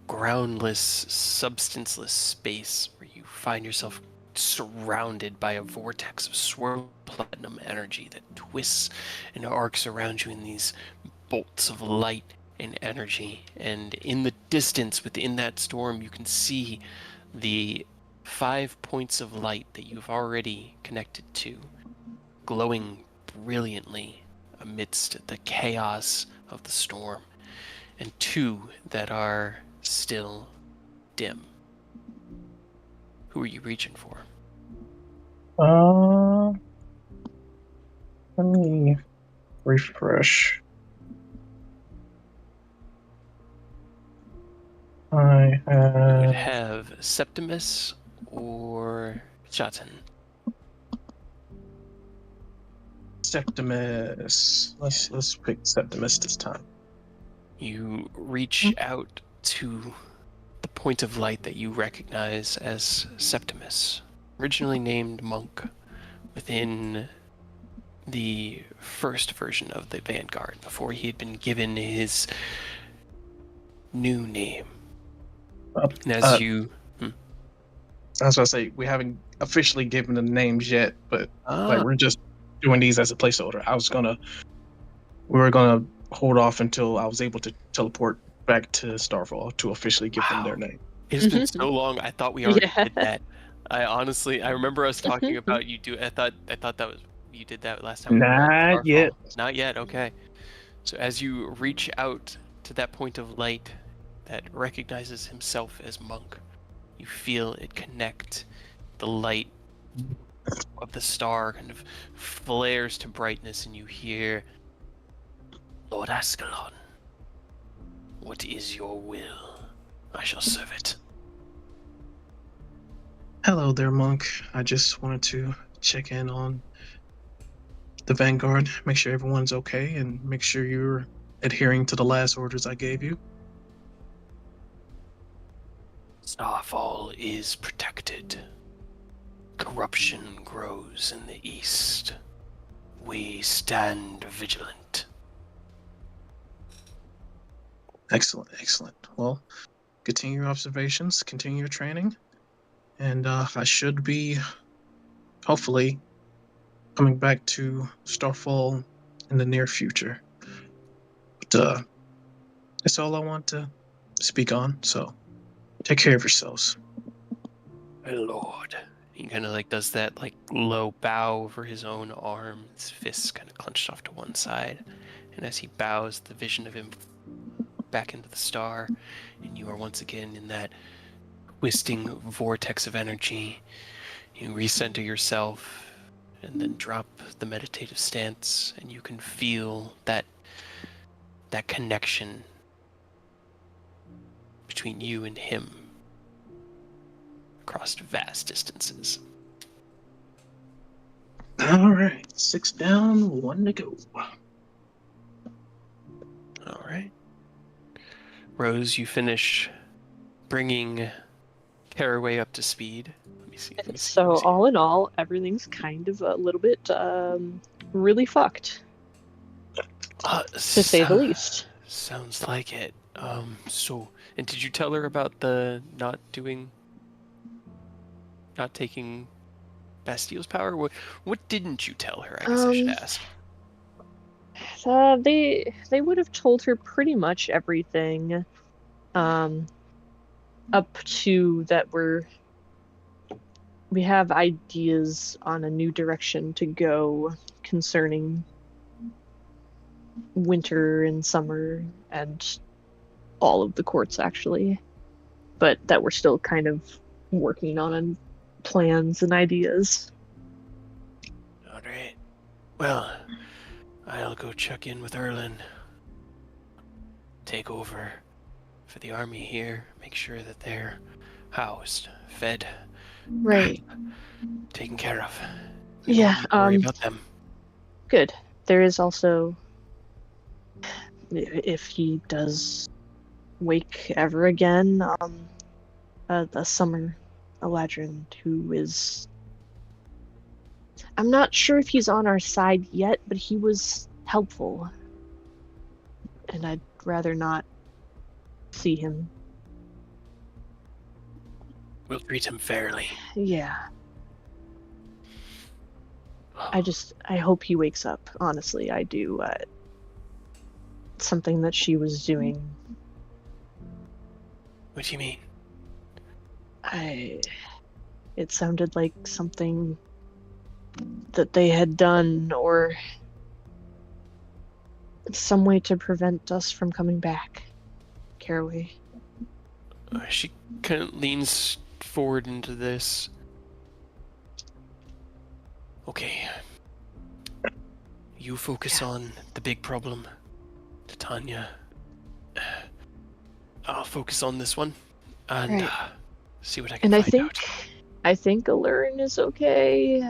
groundless, substanceless space where you find yourself surrounded by a vortex of swirling platinum energy that twists and arcs around you in these bolts of light and energy. And in the distance within that storm, you can see the 5 points of light that you've already connected to, glowing brilliantly amidst the chaos of the storm, and 2 that are still dim. Who are you reaching for? Let me refresh. I You would have have Septimus or Jatan. Septimus. Let's pick Septimus this time. You reach out to the point of light that you recognize as Septimus, originally named Monk within the first version of the Vanguard, before he had been given his new name. And as you... I was gonna say we haven't officially given the names yet, but Ah, we're just doing these as a placeholder. We were gonna hold off until I was able to teleport back to Starfall to officially give them their wow. name. It's been so long, I thought we already Yeah. did that. I remember us talking about you do. I thought that was you did that last time we were at Not yet. Starfall. Not yet. Okay. So as you reach out to that point of light that recognizes himself as Monk, you feel it connect. The light of the star kind of flares to brightness, and you hear, "Lord Ascalon, what is your will? I shall serve it." Hello there, Monk. I just wanted to check in on the Vanguard, make sure everyone's okay, and make sure you're adhering to the last orders I gave you. Starfall is protected. Corruption grows in the east. We stand vigilant. Excellent, excellent. Well, continue your observations, continue your training, and I should be, hopefully, coming back to Starfall in the near future. But that's all I want to speak on, so take care of yourselves. My lord. He kind of like does that like low bow over his own arm, his fists kind of clenched off to one side. And as he bows, the vision of him back into the star, and you are once again in that twisting vortex of energy. You recenter yourself, and then drop the meditative stance, and you can feel that connection between you and him across vast distances. All right, 6 down, 1 to go. All right. Rose, you finish bringing Caraway up to speed. Let me see. So all in all, everything's kind of a little bit really fucked, to say the least. Sounds like it. And did you tell her about the not taking Bastille's power? What didn't you tell her? I guess I should ask. They would have told her pretty much everything, up to that we have ideas on a new direction to go concerning winter and summer and all of the courts, actually, but that we're still kind of working on plans and ideas. All right. Well, I'll go check in with Erlin. Take over for the army here. Make sure that they're housed, fed, Right. taken care of. Yeah. Don't worry about them. Good. There is also, if he does wake ever again, a summer Eladrin who is, I'm not sure if he's on our side yet, but he was helpful, and I'd rather not see him. We'll treat him fairly. Yeah. I hope he wakes up. Honestly, I do. Something that she was doing, What do you mean? it sounded like something that they had done, or some way to prevent us from coming back. Caraway. She kind of leans forward into this. Okay. You focus on the big problem, Titania. I'll focus on this one and Right. see what I can And find out. I think Allurin is okay.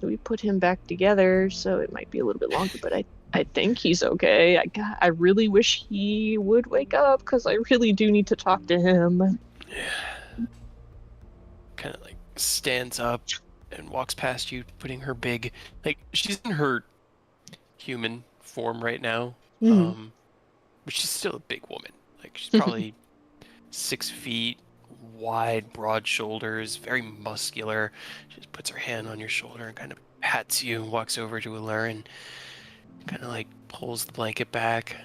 We put him back together, so it might be a little bit longer, but I think he's okay. I really wish he would wake up, because I really do need to talk to him. Yeah. Kind of like stands up and walks past you, putting her big, like, she's in her human form right now. Mhm. But she's still a big woman. Like, she's probably 6 feet wide, broad shoulders, very muscular. She just puts her hand on your shoulder and kind of pats you, walks over to Allurin, kind of like pulls the blanket back.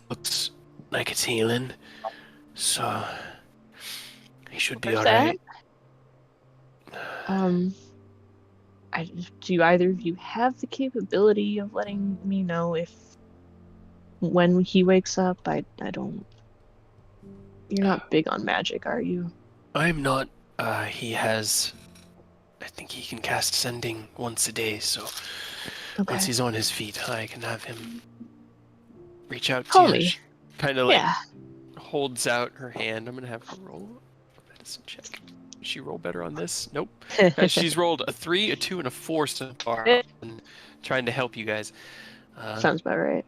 Looks like it's healing, so he should be Where's alright. Do either of you have the capability of letting me know when he wakes up? I don't. You're not big on magic, are you? I'm not. He has. I think he can cast sending once a day, so Okay. once he's on his feet, I can have him reach out Call to me. you. Kind of like Yeah. holds out her hand. I'm gonna have her roll a medicine check. Did she roll better on this? Nope. She's rolled a 3, a 2, and a 4 so far. And trying to help you guys. Sounds about right.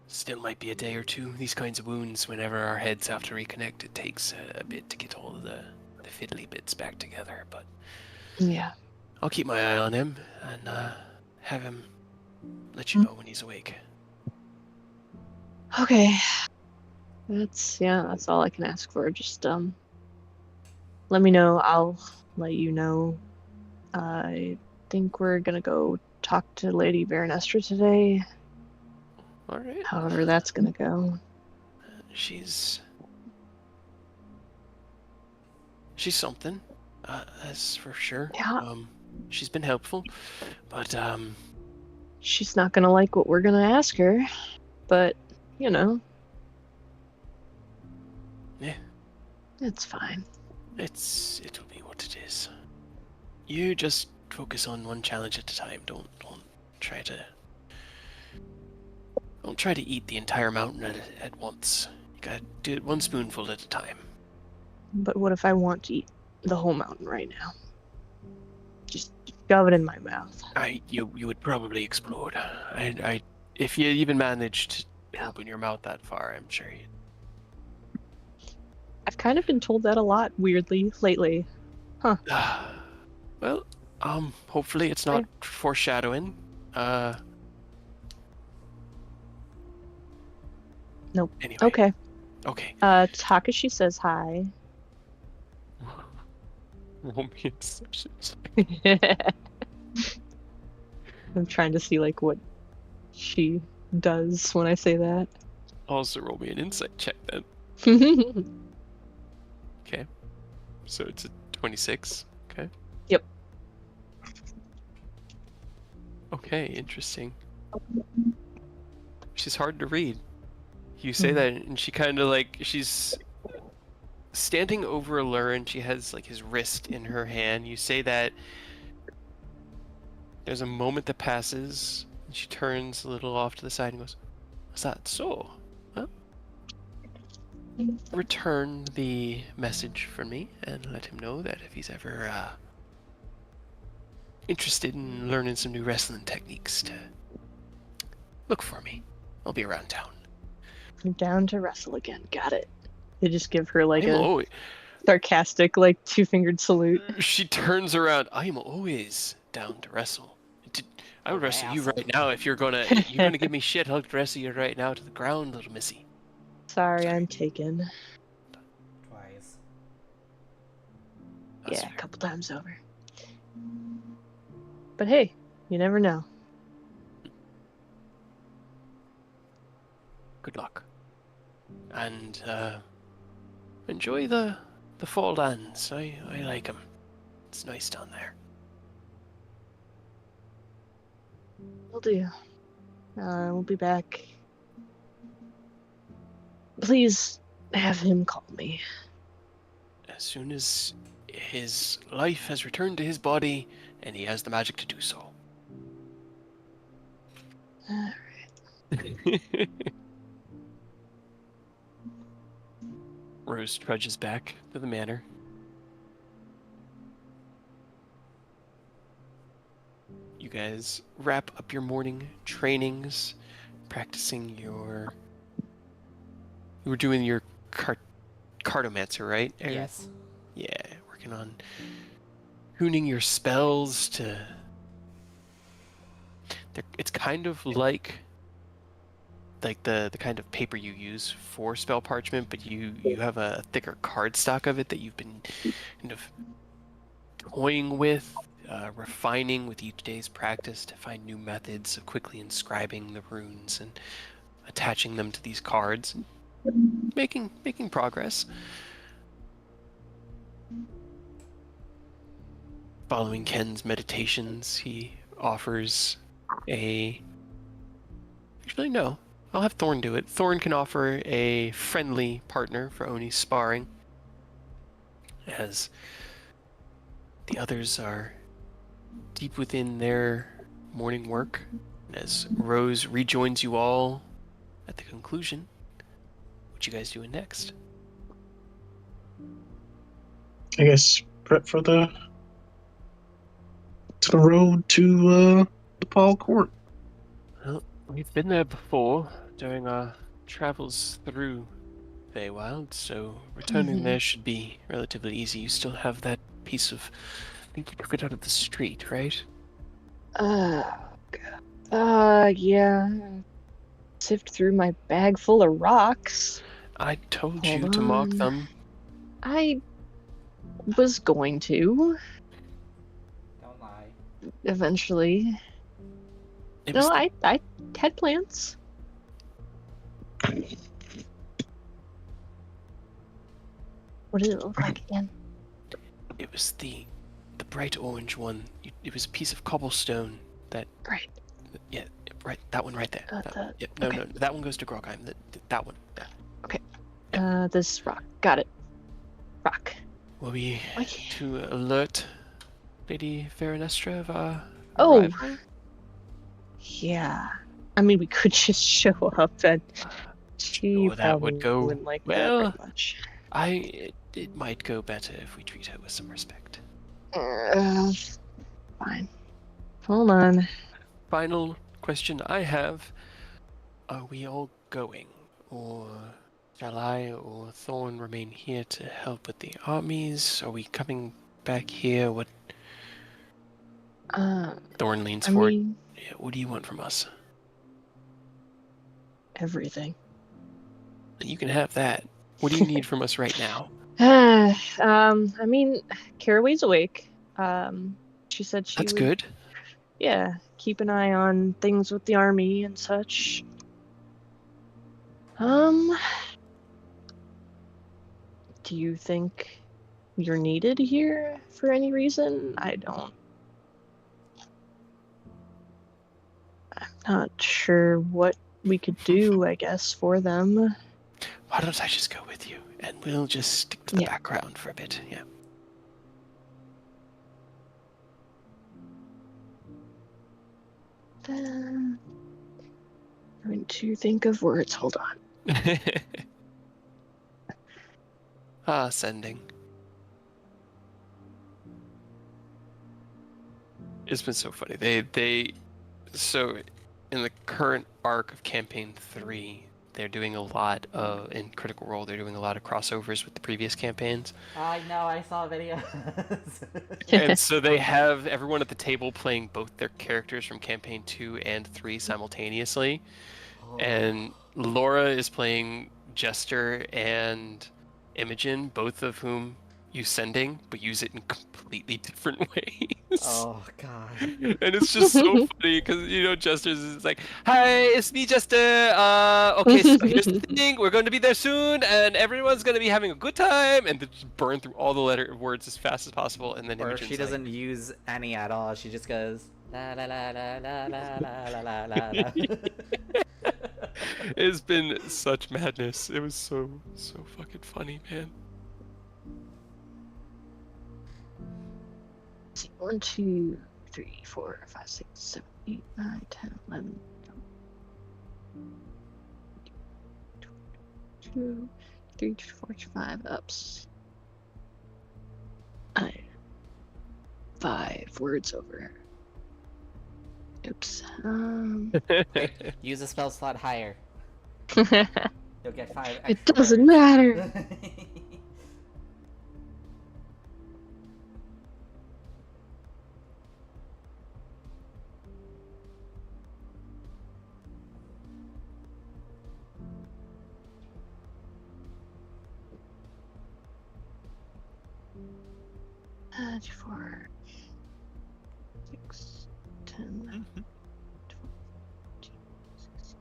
Still might be a day or two. These kinds of wounds, whenever our heads have to reconnect, it takes a bit to get all of the fiddly bits back together. But Yeah. I'll keep my eye on him and have him let you know when he's awake. Okay. That's all I can ask for. Just let me know. I'll let you know. I think we're gonna go talk to Lady Baronestra today. All right. However that's gonna go. She's something, that's for sure. Yeah. She's been helpful, but She's not gonna like what we're gonna ask her, but you know. Yeah. It's fine. It'll be what it is. You just focus on one challenge at a time. Don't try to eat the entire mountain at once. You gotta do it one spoonful at a time. But what if I want to eat the whole mountain right now? Just shove it in my mouth. You would probably explode. If you even managed to open your mouth that far, I'm sure you. I've kind of been told that a lot, weirdly, lately. Well, hopefully it's not foreshadowing. Nope. Anyway. Okay. Okay. Takashi says hi. Roll me inceptions. I'm trying to see like what she does when I say that. Also roll me an insight check then. Okay. So it's a 26. Okay. Yep. Okay, interesting. She's hard to read. You say that, and she kind of like, she's standing over Lurin. She has like his wrist in her hand. You say that. There's a moment that passes, and she turns a little off to the side and goes, "Is that so? Well, return the message for me and let him know that if he's ever interested in learning some new wrestling techniques, to look for me. I'll be around town." I'm down to wrestle again. Got it. They just give her like I'm a always... sarcastic, like two-fingered salute. She turns around. I'm always down to wrestle. I would wrestle you right now if you're gonna give me shit. I'll wrestle you right now to the ground, little missy. Sorry, I'm taken. Twice. That's Yeah, fair. a couple times over. But hey, you never know. Good luck. And enjoy the fall lands. I like them. It's nice down there. Will do. We'll be back. Please have him call me. As soon as his life has returned to his body and he has the magic to do so. Rose trudges back to the manor. You guys wrap up your morning trainings, practicing your... You were doing your cartomancer, right, Aaron? Yes. Yeah, working on hooning your spells to... It's kind of like the kind of paper you use for spell parchment, but you have a thicker cardstock of it that you've been kind of toying with, refining with each day's practice to find new methods of quickly inscribing the runes and attaching them to these cards, making progress. Following Ken's meditations, he offers Actually, no. I'll have Thorn do it. Thorn can offer a friendly partner for Oni's sparring, as the others are deep within their morning work. And as Rose rejoins you all at the conclusion, what you guys doing next? I guess prep for the road to the Paul Court. Well, we've been there before during our travels through Feywild, so returning there should be relatively easy. You still have that piece of... I think you took it out of the street, right? Yeah. Sift through my bag full of rocks. I told Hold you to mark on. them. I was going to, Don't lie. eventually. It No, was I had plans. What did it look like again? It was the bright orange one. It was a piece of cobblestone that... Right. Yeah, right, that one right there. Yep, no, okay. no, that one goes to Grogheim. That one. Yeah. This rock. Got it. Rock. Will we Like. to alert Lady Veronestra of our Oh. arrival? Yeah. I mean, we could just show up, and she Sure, that probably would go wouldn't like that well. very much. It might go better if we treat her with some respect. Fine. Hold on. Final question I have: are we all going, or shall I or Thorn remain here to help with the armies? Are we coming back here? What? Thorn leans I forward. mean, Yeah, what do you want from us? everything. You can have that. What do you need from us right now? I mean, Caraway's awake. She said she That's would, good. yeah, keep an eye on things with the army and such. Do you think you're needed here for any reason? I'm not sure what we could do, I guess, for them. Why don't I just go with you, and we'll just stick to the Yeah. background for a bit. Yeah. Trying to think of words. Hold on. Sending. It's been so funny. So in the current arc of campaign 3, they're doing a lot of in Critical Role. They're doing a lot of crossovers with the previous campaigns, I know, I saw videos. and so they have everyone at the table playing both their characters from campaign 2 and 3 simultaneously. And Laura is playing Jester and Imogen, both of whom use sending, but use it in completely different ways. Oh god. And it's just so funny because Jester's is like, "Hi, it's me, Jester. Okay, so here's the thing: we're going to be there soon, and everyone's going to be having a good time." And they just burn through all the words as fast as possible, and then Or Imogen's she doesn't use any at all. She just goes la la la la la la la la la la. It's been such madness. It was so fucking funny, man. 1, 2, 3, 4, 5, 6, 7, 8, 9, 10, 11, 2, 3, 4, 5 ups. 5 words over. Oops. Use a spell slot higher. It You'll get 5 extra doesn't words. matter. Two, 4, 6, 10, 12, 13, 16,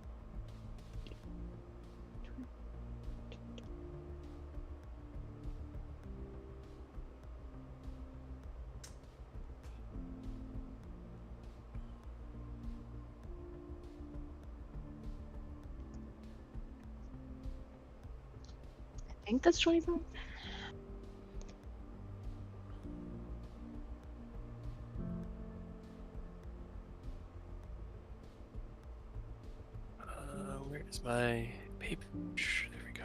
20. I think that's 25. Where's my paper? There we go.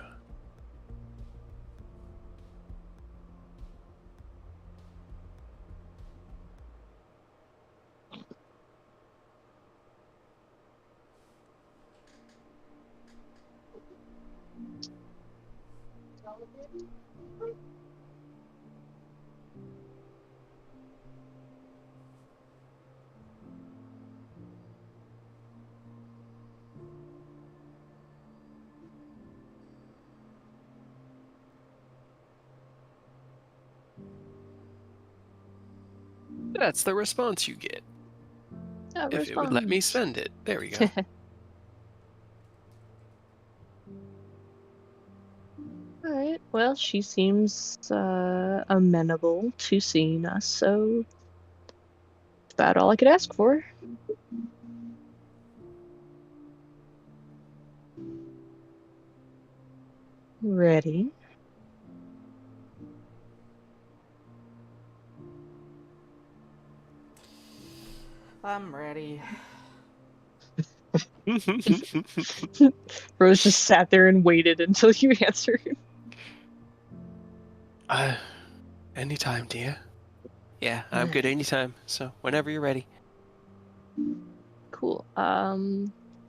That's the response you get. If it would let me send it. There we go. Alright, well, she seems amenable to seeing us, so that's about all I could ask for. Ready. I'm ready. Rose just sat there and waited until you answered. Anytime, dear. Yeah, I'm good anytime. So whenever you're ready. Cool.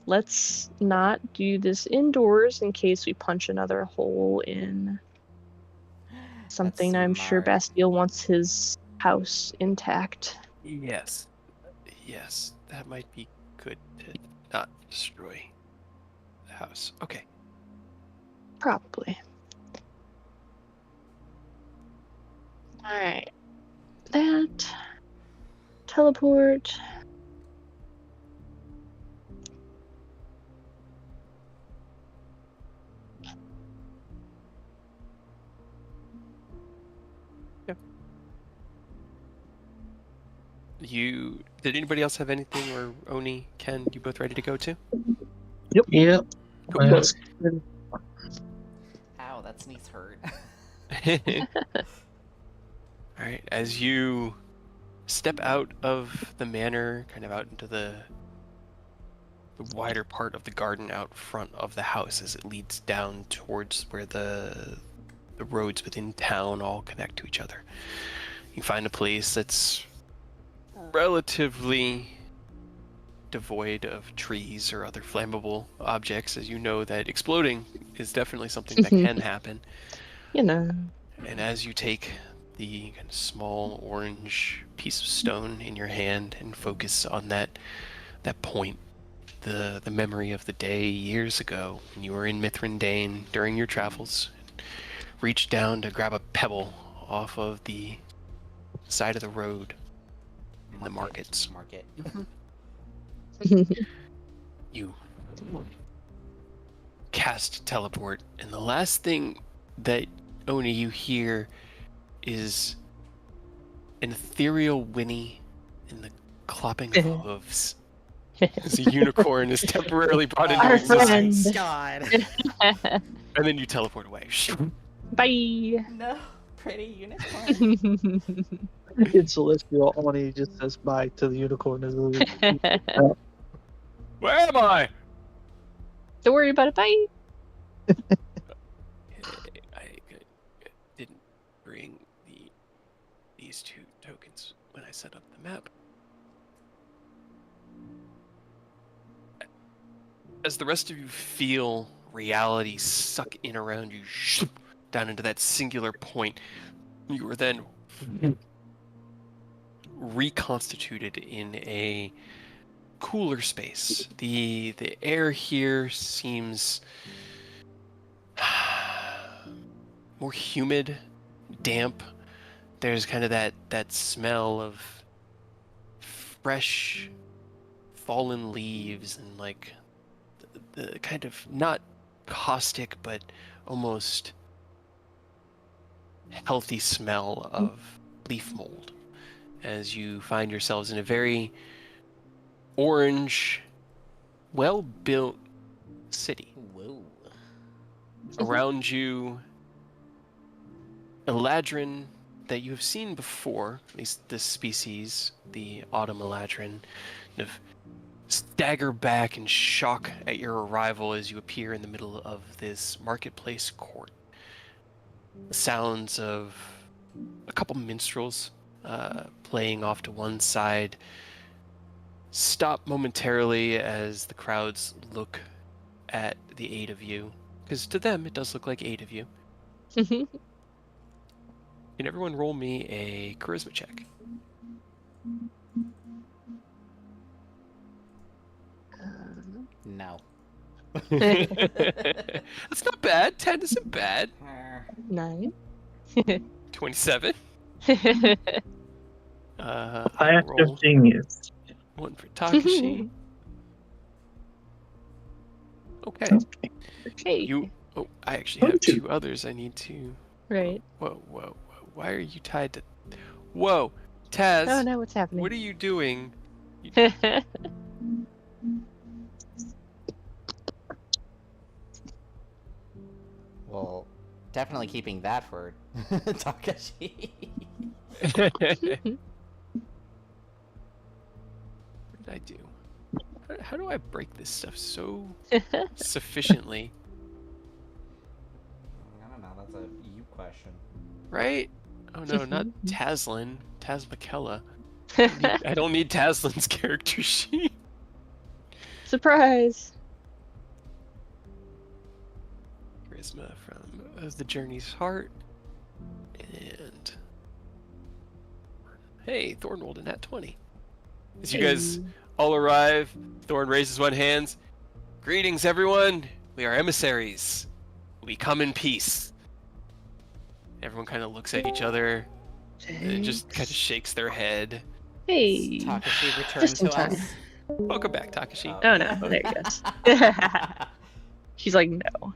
Let's not do this indoors in case we punch another hole in something. I'm sure smart. Bastille wants his house intact. Yes. Yes, that might be good to not destroy the house. Okay. Probably. Alright. That. Teleport. Did anybody else have anything, or Oni, Ken, you both ready to go too? Yep. Cool. Let's- Ow, that sneeze hurt. All right, as you step out of the manor, kind of out into the wider part of the garden out front of the house, as it leads down towards where the roads within town all connect to each other. You find a place that's relatively devoid of trees or other flammable objects, as you know that exploding is definitely something that can happen. You know. And as you take the kind of small orange piece of stone in your hand and focus on that point, the memory of the day years ago when you were in Mithrandain during your travels, reach down to grab a pebble off of the side of the road in the markets. Market. You cast teleport, and the last thing that Oni you hear is an ethereal whinny and the clopping of hooves as a unicorn is temporarily brought into Our existence. friend. God. And then you teleport away. Bye. No, pretty unicorn. In Celestial, Oni just says bye to the unicorn. Where am I? Don't worry about it. Bye. I didn't bring these two tokens when I set up the map. As the rest of you feel reality suck in around you, down into that singular point, you are then reconstituted in a cooler space. The air here seems more humid, damp. There's kind of that smell of fresh fallen leaves and like the kind of not caustic but almost healthy smell of leaf mold as you find yourselves in a very orange, well-built city. Whoa. Around you, Eladrin that you have seen before, at least this species, the autumn Eladrin, kind of stagger back in shock at your arrival as you appear in the middle of this marketplace court. The sounds of a couple minstrels playing off to one side stop momentarily as the crowds look at the 8 of you, because to them it does look like 8 of you. Can everyone roll me a charisma check? No. That's not bad. 10 isn't bad. 9. 27. I I'll have roll genius. 1 for Takashi. Okay. Hey. You. Oh, I actually have 2 others I need to. Right. Whoa. Why are you tied to? Whoa, Taz. Oh no, what's happening? What are you doing? Well, definitely keeping that for Takashi. What did I do? How do I break this stuff so sufficiently? I don't know, that's a you question. Right? Oh no, not Taslin. Taz McKella. I don't need Taslin's character sheet. Surprise! Charisma from the Journey's Heart. And hey, Thorn rolled a nat 20. As you guys all arrive, Thorn raises one hand. Greetings, everyone. We are emissaries. We come in peace. Everyone kind of looks at each other and just kind of shakes their head. Hey, Takashi returned just in to time. us. Welcome back, Takashi. Oh no, there he goes. She's like, no.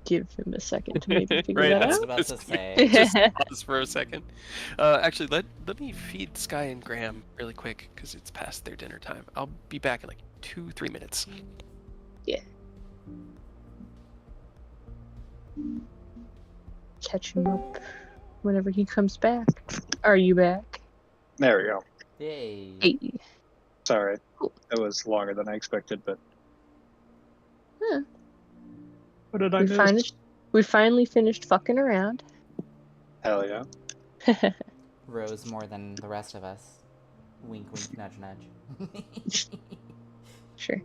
Give him a second to maybe figure Right, that I was out. about to say. Just pause for a second. Actually, let me feed Sky and Graham really quick because it's past their dinner time. I'll be back in like 2-3 minutes. Catch him up whenever he comes back. Are you back? There we go. Yay. Hey. Sorry. Cool. It was longer than I expected, but What did I miss? We finally finished fucking around. hell yeah. Rose more than the rest of us. Wink, wink, nudge, nudge. Sure.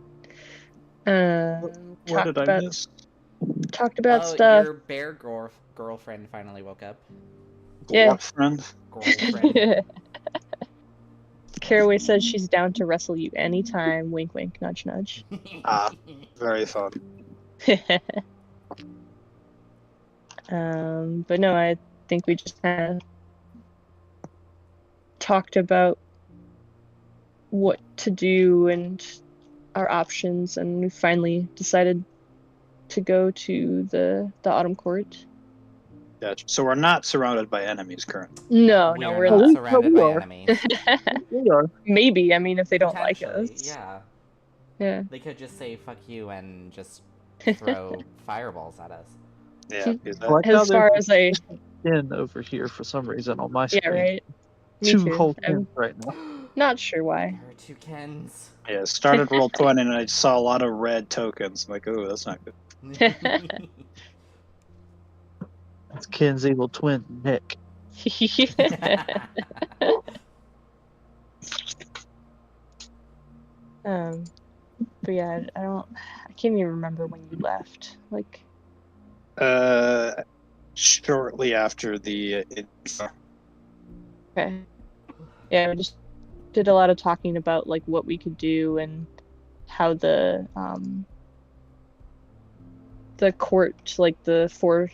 What did I miss? Talked about Oh, stuff. your bear girlfriend finally woke up. Yeah. Girlfriend? Girlfriend. Caraway says she's down to wrestle you anytime. Wink, wink, nudge, nudge. Ah. Very fun. But no, I think we just kind of talked about what to do and our options, and we finally decided to go to the Autumn Court. Gotcha. So we're not surrounded by enemies currently. No, we no, are we're not not. surrounded we by are. enemies. We are. Maybe, I mean, if they don't like Potentially, us. yeah. Yeah. They could just say fuck you and just throw fireballs at us. Yeah. Because Like As now far there's as I, Ken over here for some reason on my screen. yeah, right. Me Two too. whole I'm Kens right now. not sure why. There are two Kens. yeah, started roll 20 and I saw a lot of red tokens. I'm like, ooh, that's not good. It's Ken's evil twin, Nick. But yeah, I can't even remember when you left. Like, Shortly after the info. okay. Yeah, we just did a lot of talking about like what we could do and how the court, like the four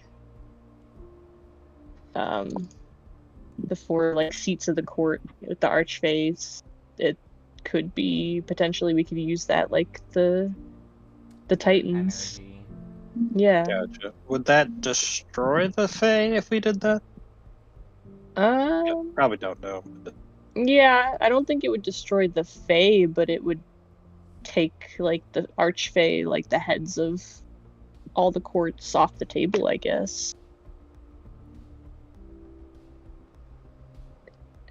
like seats of the court with the archfays, it could be potentially we could use that like the Titans. Energy. Yeah. Gotcha. Would that destroy the Fae if we did that? Probably don't know. Yeah, I don't think it would destroy the Fae, but it would take like the Archfey, like the heads of all the courts off the table, I guess.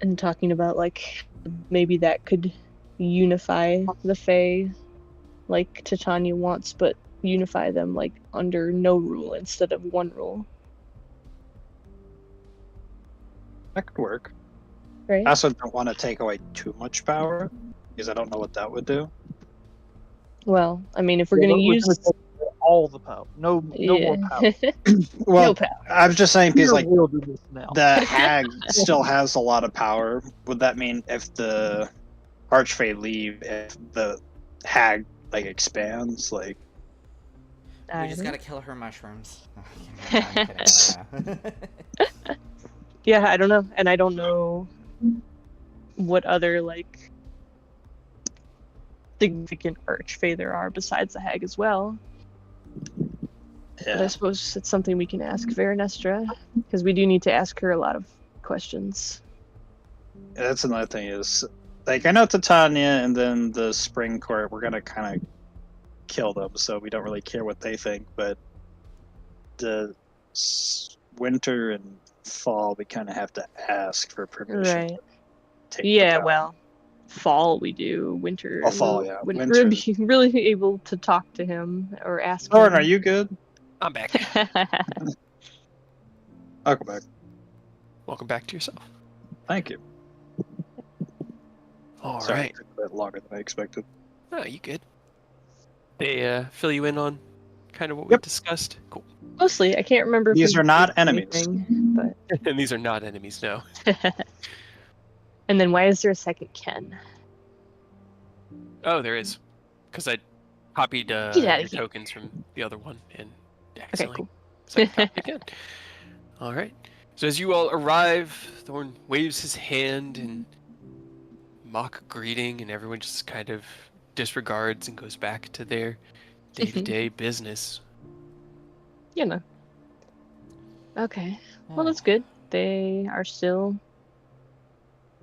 And talking about like maybe that could unify the Fae like Titania wants, but unify them like under no rule instead of one rule. That could work. Right? I also don't want to take away too much power because I don't know what that would do. Well, I mean, if we're gonna use take all the power. No more power. Well, no power. I was just saying because like We'll do this now. the hag still has a lot of power. Would that mean if the Archfey leave, if the hag like expands, like We just gotta kill her mushrooms. I'm kidding right now. Yeah, I don't know, and I don't know what other like significant archfey there are besides the hag as well. But I suppose it's something we can ask Veranestra, because we do need to ask her a lot of questions. that's another thing is Like, I know Titania and then the Spring Court, we're gonna kind of kill them, so we don't really care what they think. But the winter and fall, we kind of have to ask for permission Right. to take the Yeah, power. well, fall we do. Winter. Oh, fall, we yeah. wouldn't Winter. really be able to talk to him or ask Lauren, him. are you good? I'm back. I'll go back. Welcome back to yourself. Thank you. All Sorry, right. it took a bit longer than I expected. Oh, you good? They fill you in on kind of what we Yep. discussed. Cool. Mostly, I can't remember if These we are not did enemies. anything, but And these are not enemies, no. and then why is there a second Ken? Oh, there is. Because I copied Get outta your here. tokens from the other one and Okay, accidentally cool. so I copied again. All right. So as you all arrive, Thorn waves his hand in mock greeting, and everyone just kind of disregards and goes back to their day-to-day business. You know. Okay. Well, that's good. They are still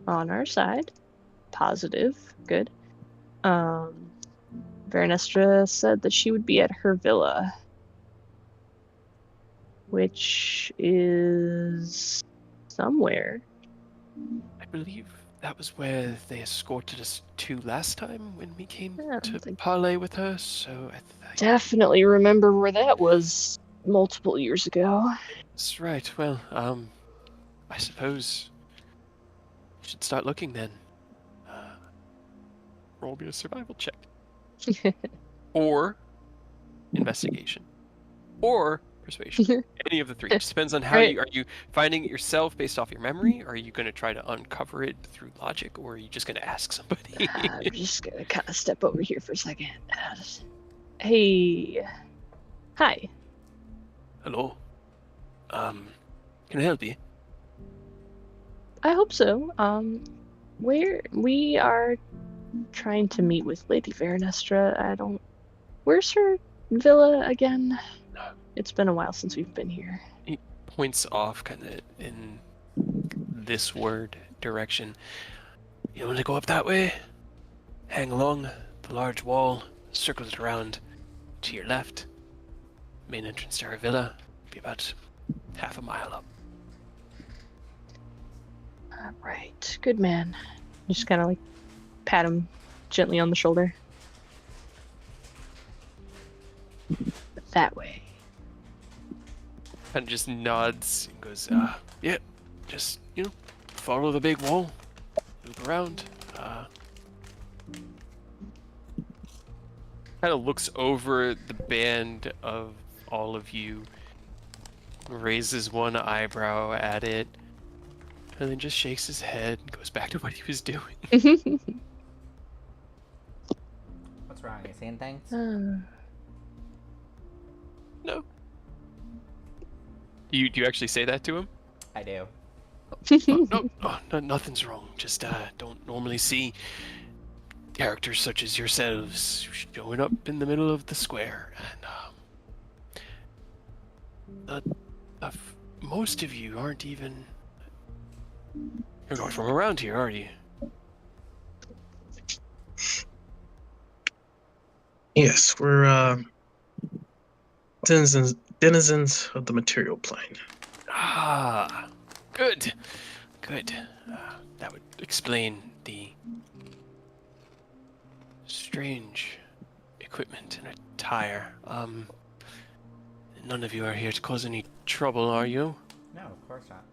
on our side. Positive. Good. Veronestra said that she would be at her villa, which is somewhere. I believe that was where they escorted us to last time when we came Yeah, to it's like- parley with her, so I think Definitely remember where that was multiple years ago. that's right. Well, I suppose you should start looking then. Roll me a survival check. Or investigation. Or persuasion. Any of the three. It just depends on how Right. are you finding it yourself based off your memory? Or are you going to try to uncover it through logic? Or are you just going to ask somebody? I'm just gonna kind of step over here for a second. Hey. Hi. Hello. Can I help you? I hope so. We are trying to meet with Lady Veronestra. Where's her villa again? It's been a while since we've been here. He points off kind of in this word direction. You want to go up that way? Hang along the large wall, circle it around to your left. Main entrance to our villa. Be about half a mile up. Right. Good man. Just kind of like pat him gently on the shoulder. That way. Kind of just nods and goes, yeah, just, follow the big wall. Loop around. Kind of looks over the band of all of you, raises one eyebrow at it, and then just shakes his head and goes back to what he was doing. What's wrong? You seeing things? No. Do you actually say that to him? I do. No, nothing's wrong. Just don't normally see characters such as yourselves showing up in the middle of the square, and most of you aren't even. You're not from around here, are you? Yes, we're denizens of the material plane. Ah, good. That would explain the strange equipment and attire. None of you are here to cause any trouble, are you? No, of course not.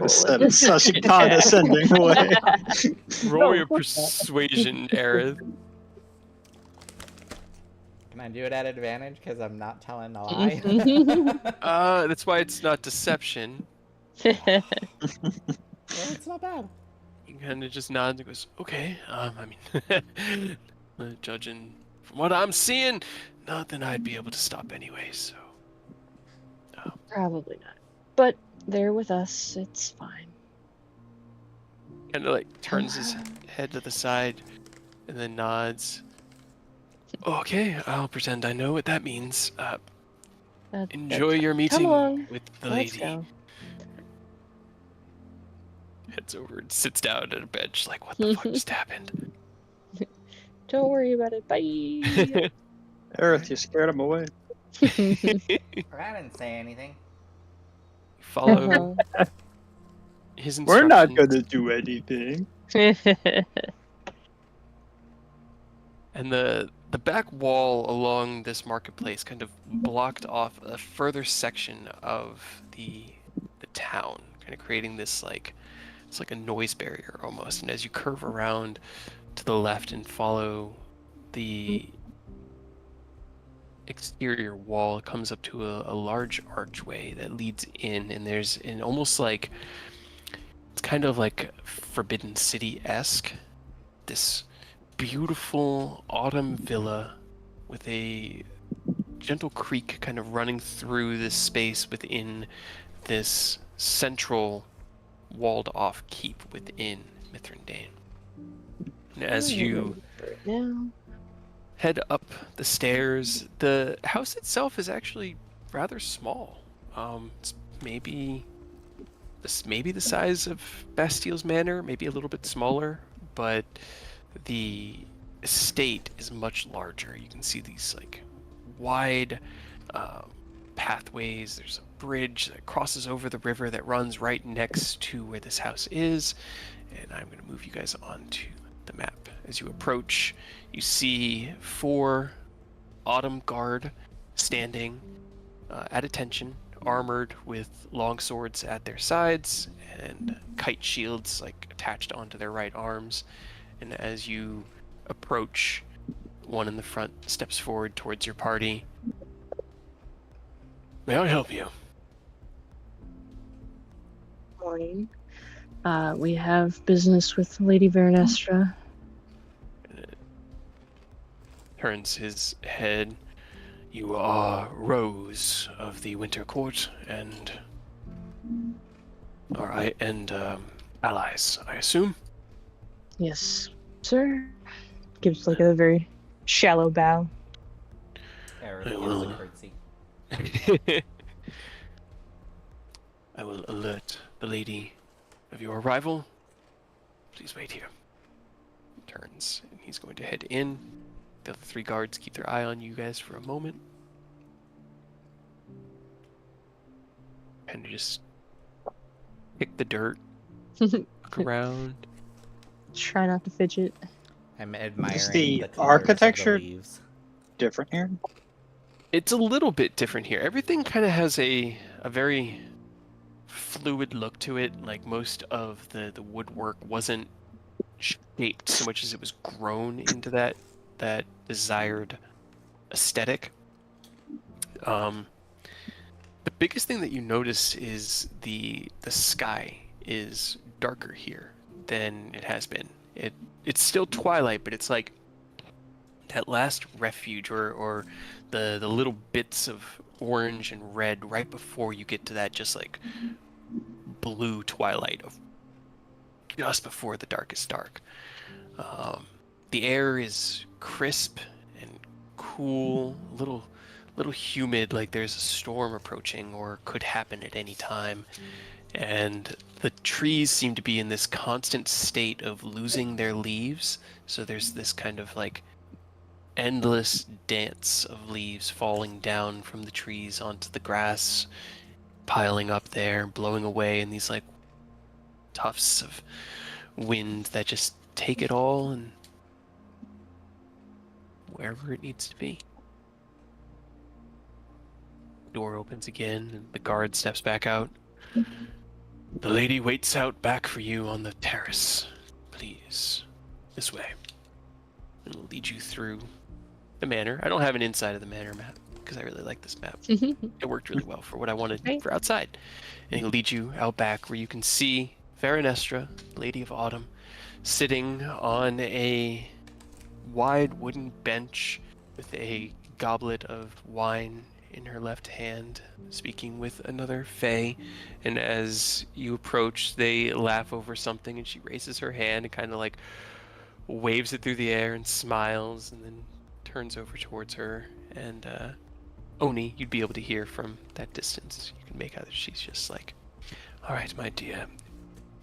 I said in such a condescending way. Roll your persuasion, Aerith. Can I do it at advantage because I'm not telling a lie? That's why it's not deception. Well, it's not bad. He kind of just nods and goes, okay, judging from what I'm seeing, nothing I'd be able to stop anyway, so. Probably not. But they're with us. It's fine. Kind of like turns his head to the side and then nods. Okay, I'll pretend I know what that means. Enjoy your meeting along. with the Let's lady. go. heads over and sits down at a bench, like, what the fuck just happened? Don't worry about it. Bye. Aerith, you scared him away. I didn't say anything. Follow his instructions. We're not gonna do anything. And the back wall along this marketplace kind of blocked off a further section of the town, kind of creating this it's like a noise barrier almost. And as you curve around to the left and follow the exterior wall, it comes up to a large archway that leads in, and there's an almost like it's kind of like Forbidden City-esque, this beautiful autumn villa with a gentle creek kind of running through this space within this central walled off keep within Mithrandane. And as you now. head up the stairs, the house itself is actually rather small. It's maybe the size of Bastile's Manor, maybe a little bit smaller, but the estate is much larger. You can see these like wide pathways. There's a bridge that crosses over the river that runs right next to where this house is. And I'm going to move you guys onto the map. As you approach, you see 4 Autumn Guard standing at attention, armored with long swords at their sides and kite shields like attached onto their right arms. And as you approach, one in the front steps forward towards your party. May I help you? Morning. We have business with Lady Veranestra. Turns his head. You are Rose of the Winter Court and allies, I assume? Yes, sir. Gives like a very shallow bow. Aerith I gives will. a curtsy. I will alert the lady of your arrival. Please wait here. Turns, and he's going to head in. The other 3 guards keep their eye on you guys for a moment. And just pick the dirt, look around. Try not to fidget. I'm admiring Is the the colors architecture of the leaves. different here? It's a little bit different here. Everything kind of has a very fluid look to it. Like most of the woodwork wasn't shaped so much as it was grown into that desired aesthetic. The biggest thing that you notice is the sky is darker here than it has been. It's still twilight, but it's like that last refuge or the little bits of orange and red right before you get to that just like blue twilight of just before the darkest dark. The air is crisp and cool, a little humid, like there's a storm approaching or could happen at any time. And the trees seem to be in this constant state of losing their leaves. So there's this kind of like endless dance of leaves falling down from the trees onto the grass, piling up there, blowing away in these like tufts of wind that just take it all and wherever it needs to be. Door opens again and the guard steps back out. The lady waits out back for you on the terrace. Please, this way. It'll lead you through the manor. I don't have an inside of the manor map because I really like this map. It worked really well for what I wanted for outside. And he'll lead you out back where you can see Veranestra, Lady of Autumn, sitting on a wide wooden bench with a goblet of wine in her left hand, speaking with another fae. And as you approach, they laugh over something, and she raises her hand and kind of like waves it through the air and smiles, and then turns over towards her. And Oni, you'd be able to hear from that distance. You can make out that she's just like, "All right, my dear,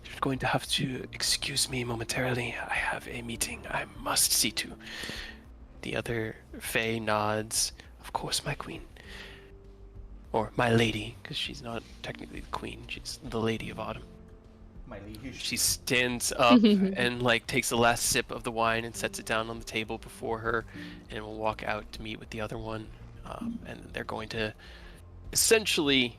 You're going to have to excuse me momentarily. I have a meeting I must see to. The other Fae nods. Of course, my queen. Or my lady, because she's not technically the queen. She's the Lady of Autumn. My liege. She stands up and like takes the last sip of the wine and sets it down on the table before her, and will walk out to meet with the other one. And they're going to essentially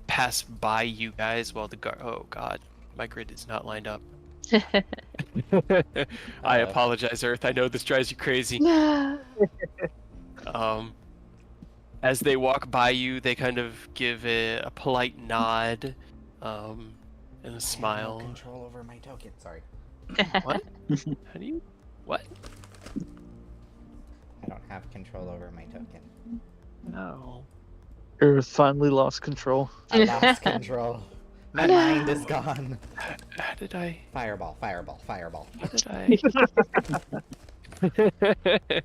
pass by you guys while the guard. Oh God, my grid is not lined up. I apologize, Earth. I know this drives you crazy. As they walk by you, they kind of give a polite nod, and a smile. I have no control over my token. Sorry. What? How do you? What? I don't have control over my token. No. Earth finally lost control. I lost control. My mind is gone. How did I? Fireball, fireball, fireball. How did I?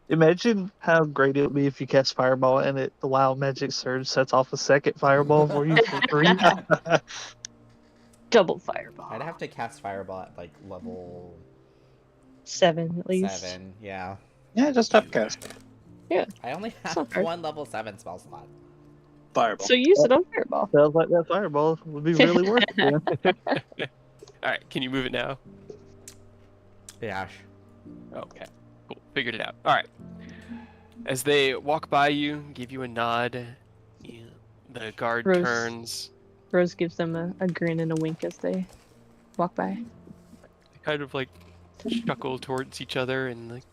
Imagine how great it would be if you cast Fireball and the Wild Magic Surge sets off a second Fireball for you for free. Double fireball. I'd have to cast fireball at like level 7 at least. 7. Yeah. Yeah, just upcast. I only not have hard. one level 7 spell slot. Fireball. So use it on fireball. Sounds like that Fireball would be really worth it. Then. Alright, can you move it now? Yeah. Okay, cool. Figured it out. Alright. As they walk by you, give you a nod, the guard Rose. turns. Rose gives them a grin and a wink as they walk by. They kind of like chuckle towards each other and like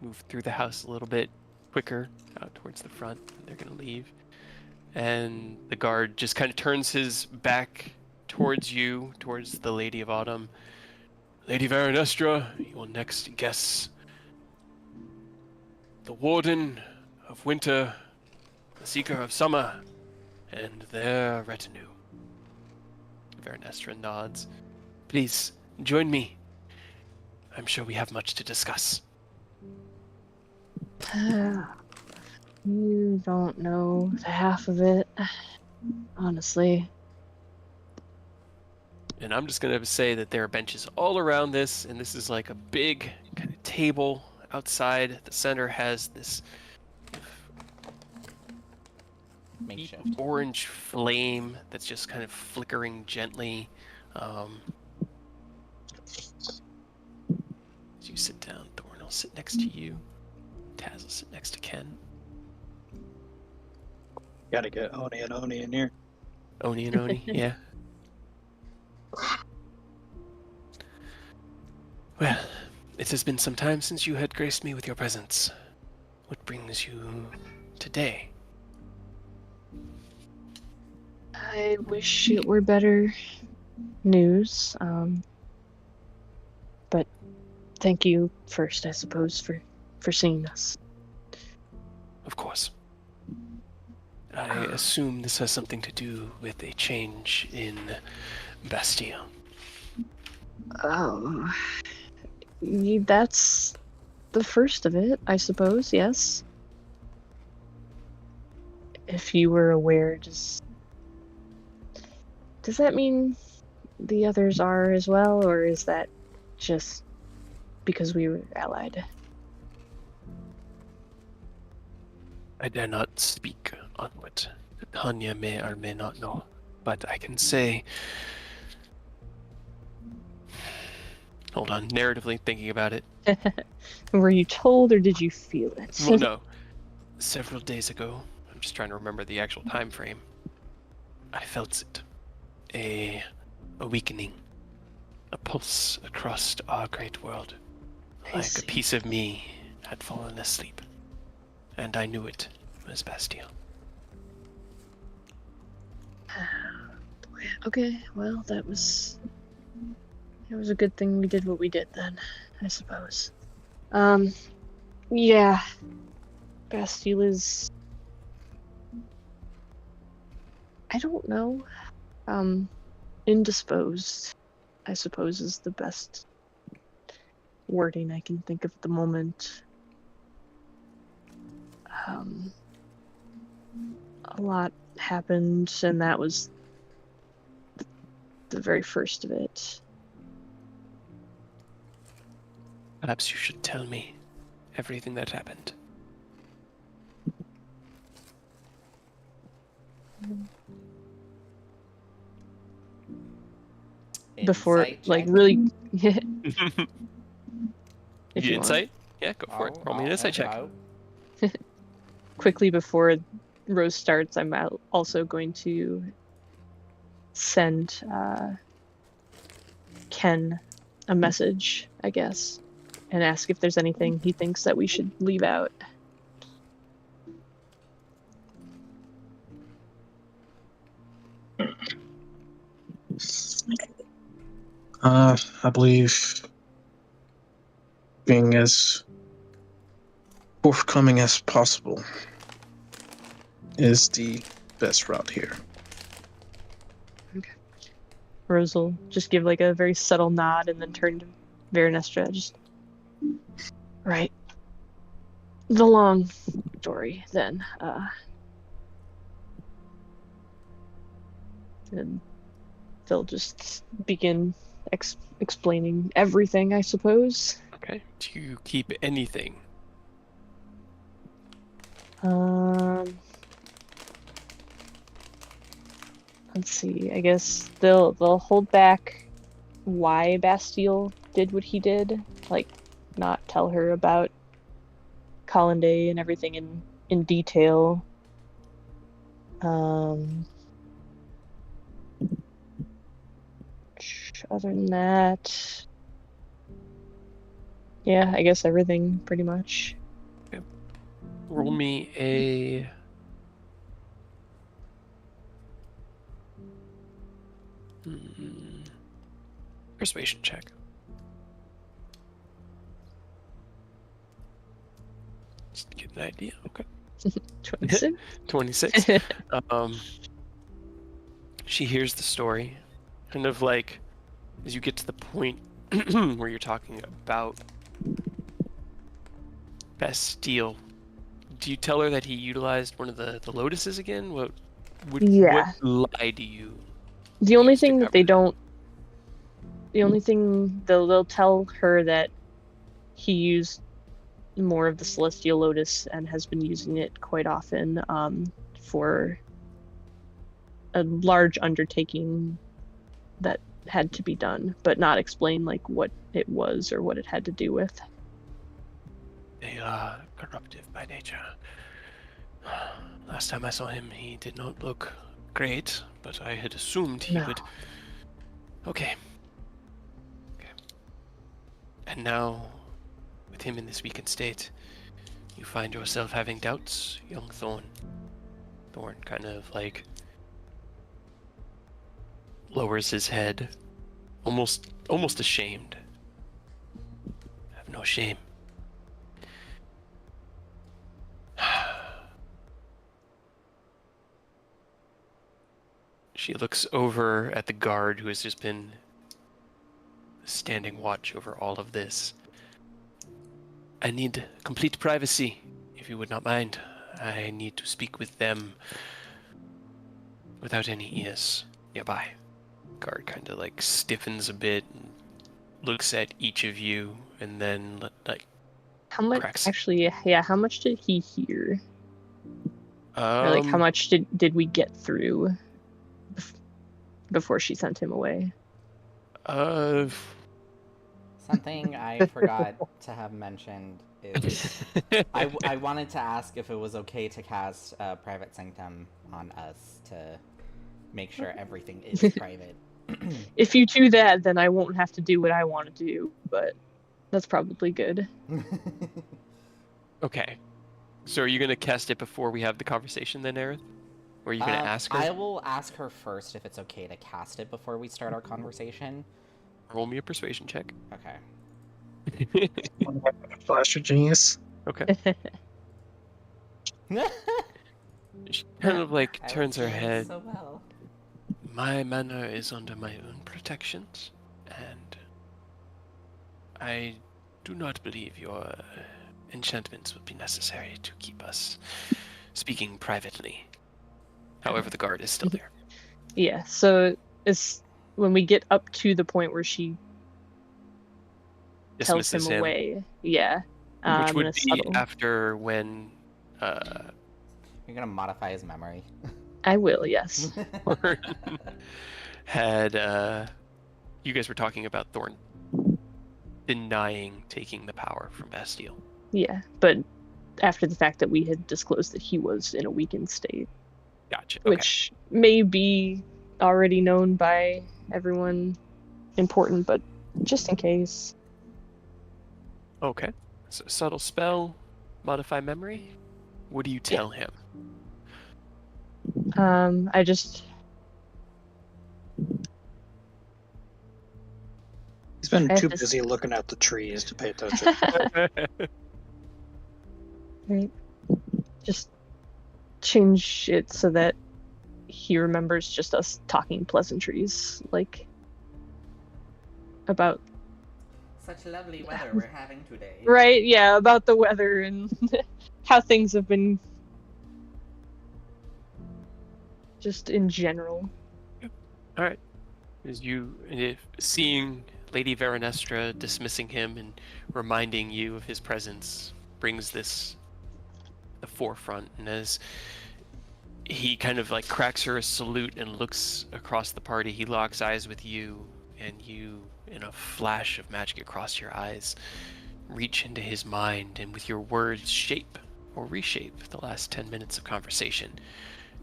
move through the house a little bit quicker out towards the front. They're gonna leave. And the guard just kind of turns his back towards you, towards the Lady of Autumn. Lady Varanestra, you will next guess the Warden of Winter, the Seeker of Summer, and their retinue. Varanestra nods. Please, join me. I'm sure we have much to discuss. You don't know the half of it, honestly. And I'm just going to say that there are benches all around this, and this is like a big kind of table outside. The center has this Makeshift. orange flame that's just kind of flickering gently. As you sit down, Thorn will sit next to you. Taz will sit next to Ken. Gotta get Oni and Oni in here. Oni and Oni, yeah. Well, it has been some time since you had graced me with your presence. What brings you today? I wish it were better news, but thank you first, I suppose, for seeing us. Of course. I assume this has something to do with a change in Bastille. Oh, that's the first of it, I suppose, yes. If you were aware, does that mean the others are as well, or is that just because we were allied? I dare not speak on what Tanya may or may not know, but I can say... Hold on, narratively thinking about it. Were you told, or did you feel it? Well, no. Several days ago, I'm just trying to remember the actual time frame. I felt it. A weakening. A pulse across our great world. I Like a see. piece of me had fallen asleep. And I knew it was Bastille. Okay, well, it was a good thing we did what we did then, I suppose. Yeah. Bastille is... I don't know. Indisposed, I suppose, is the best wording I can think of at the moment. A lot happened, and that was the very first of it. Perhaps you should tell me everything that happened. Before, Insight like, check? really. If You you want. insight? Yeah, go for it. Roll me an insight check. Quickly before Rose starts, I'm also going to send Ken a message, I guess, and ask if there's anything he thinks that we should leave out. I believe being as forthcoming as possible is the best route here. Rose will just give like a very subtle nod and then turn to Veranestra. Just right. The long story then. And they'll just begin explaining everything, I suppose. Okay. Do you keep anything? Let's see. I guess they'll hold back why Bastille did what he did, like not tell her about Colinde and everything in detail. Other than that, yeah, I guess everything pretty much. Roll me a persuasion check. Just to get an idea. Okay. 26. 26. She hears the story, kind of like as you get to the point where you're talking about Bastille. Do you tell her that he utilized one of the lotuses again? What Yeah. lie do you? The only use to thing that cover they that? don't. The only thing they'll tell her that he used more of the celestial lotus and has been using it quite often for a large undertaking that had to be done, but not explain like what it was or what it had to do with. They are corruptive by nature. Last time I saw him, he did not look great, but I had assumed he No. would. Okay. And now, with him in this weakened state, you find yourself having doubts, young Thorn. Thorn kind of like lowers his head, almost ashamed. Have no shame. She looks over at the guard who has just been standing watch over all of this. I need complete privacy, if you would not mind. I need to speak with them without any ears nearby. Guard kind of like stiffens a bit and looks at each of you and then like How much cracks. actually? Yeah. How much did he hear? Or like how much did we get through before she sent him away? Something I forgot to have mentioned is I wanted to ask if it was okay to cast Private Sanctum on us to make sure everything is private. If you do that, then I won't have to do what I want to do, but that's probably good. Okay. So are you going to cast it before we have the conversation then, Aerith? Or are you going to ask her? I will ask her first if it's okay to cast it before we start our conversation. Roll me a persuasion check. Okay. Flash of genius. Okay. She kind of like I was turns her doing head. so well. My manor is under my own protections, and I do not believe your enchantments would be necessary to keep us speaking privately. However, the guard is still there. Yeah, so as when we get up to the point where she tells him Dismisses him, away. Yeah. which In would a be subtle. after when You're gonna modify his memory. I will, yes. had you guys were talking about Thorn denying taking the power from Bastille. Yeah, but after the fact that we had disclosed that he was in a weakened state, Gotcha. Okay. which may be already known by everyone important, but just in case. Okay. So subtle spell, modify memory. What do you tell him? I just He's been I have too to busy looking at the trees to pay attention. right. Just change it so that he remembers just us talking pleasantries, like about Such lovely weather we're having today. right, yeah, about the weather and how things have been just in general. All right. If seeing Lady Veronestra dismissing him and reminding you of his presence brings this the forefront, and as he kind of like cracks her a salute and looks across the party, he locks eyes with you, and you, in a flash of magic across your eyes, reach into his mind and with your words shape or reshape the last 10 minutes of conversation.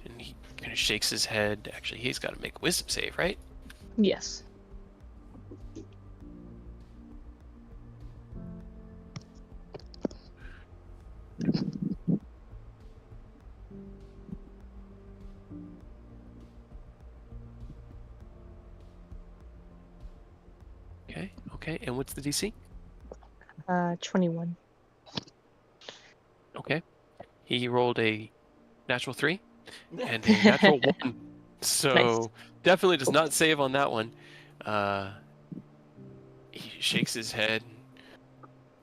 And he kind of shakes his head. Actually, he's got to make a wisdom save, right? Yes. Okay. And what's the DC? 21. Okay. He rolled a natural 3 and a natural 1. So Nice. definitely does not save on that one. He shakes his head.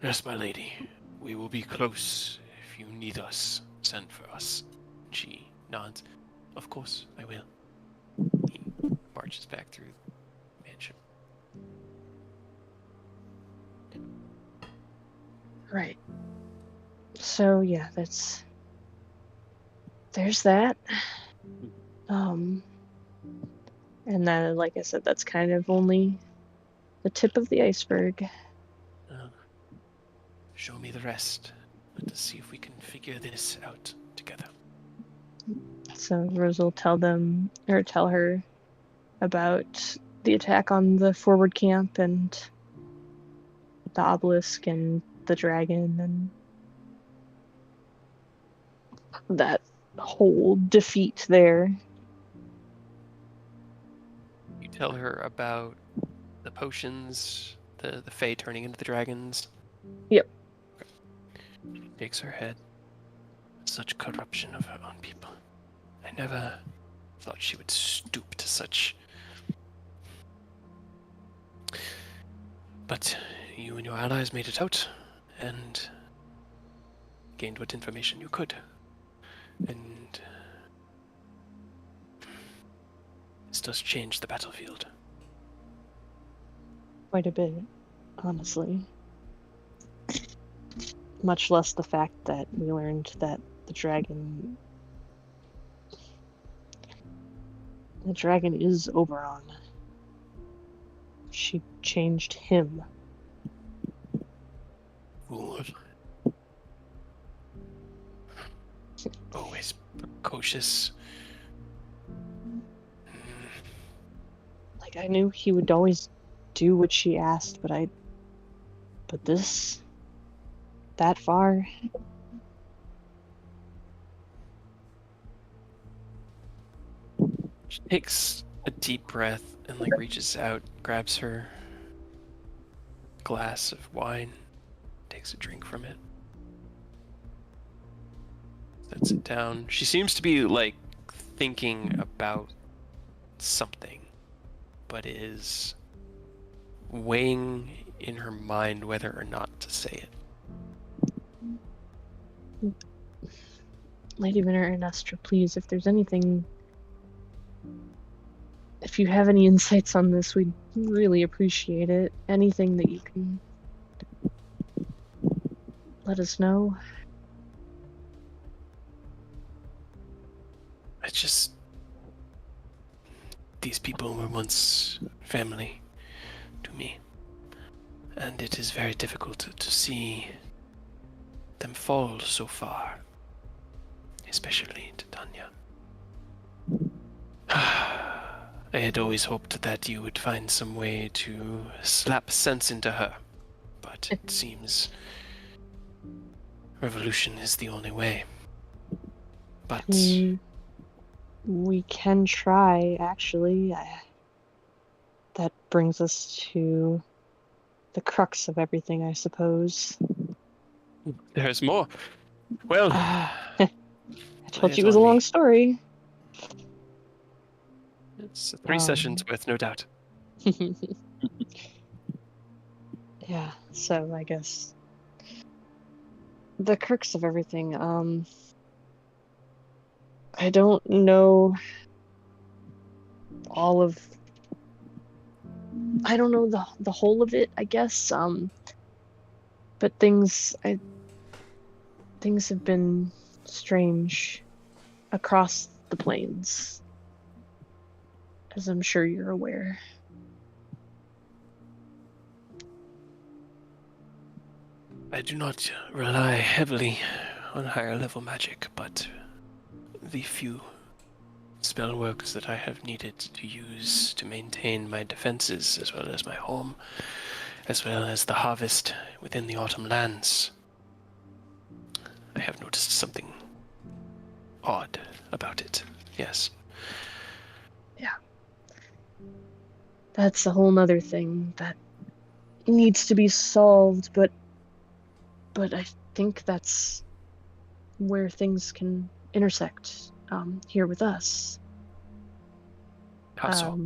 Yes, my lady. We will be close. If you need us, send for us. She nods. Of course, I will. He marches back through the mansion. Right. So yeah, there's that. And then, like I said, that's kind of only the tip of the iceberg. Show me the rest. Let us see if we can figure this out together. So Rose will tell her about the attack on the forward camp and the obelisk and the dragon and that whole defeat there. You tell her about the potions, the Fae turning into the dragons. Yep. She shakes her head. Such corruption of her own people. I never thought she would stoop to such. But you and your allies made it out, and gained what information you could. And this does change the battlefield. Quite a bit, honestly. Much less the fact that we learned that the dragon is Oberon. She changed him. Fool. Always precocious. Like, I knew he would always do what she asked, but this, that far. She takes a deep breath and reaches out, grabs her glass of wine, takes a drink from it, sets it down. She seems to be thinking about something, but is weighing in her mind whether or not to say it. Lady Veronestra, please, if there's anything, if if you have any insights on this, we'd really appreciate it. Anything that you can let us know. These people were once family to me, and it is very difficult to see them fall so far, especially to Tanya. I had always hoped that you would find some way to slap sense into her, but it seems revolution is the only way. But We can try, actually. That brings us to the crux of everything, I suppose. there's more. Well, I lay told you it it was a on long me. story. It's 3 sessions worth, no doubt. Yeah, so I guess the crux of everything, I don't know all of I don't know the whole of it, I guess. But things have been strange across the plains, as I'm sure you're aware. I do not rely heavily on higher level magic, but the few spell works that I have needed to use to maintain my defenses, as well as my home, as well as the harvest within the autumn lands, I have noticed something odd about it. Yes. Yeah. That's a whole nother thing that needs to be solved, but I think that's where things can intersect here with us. How so?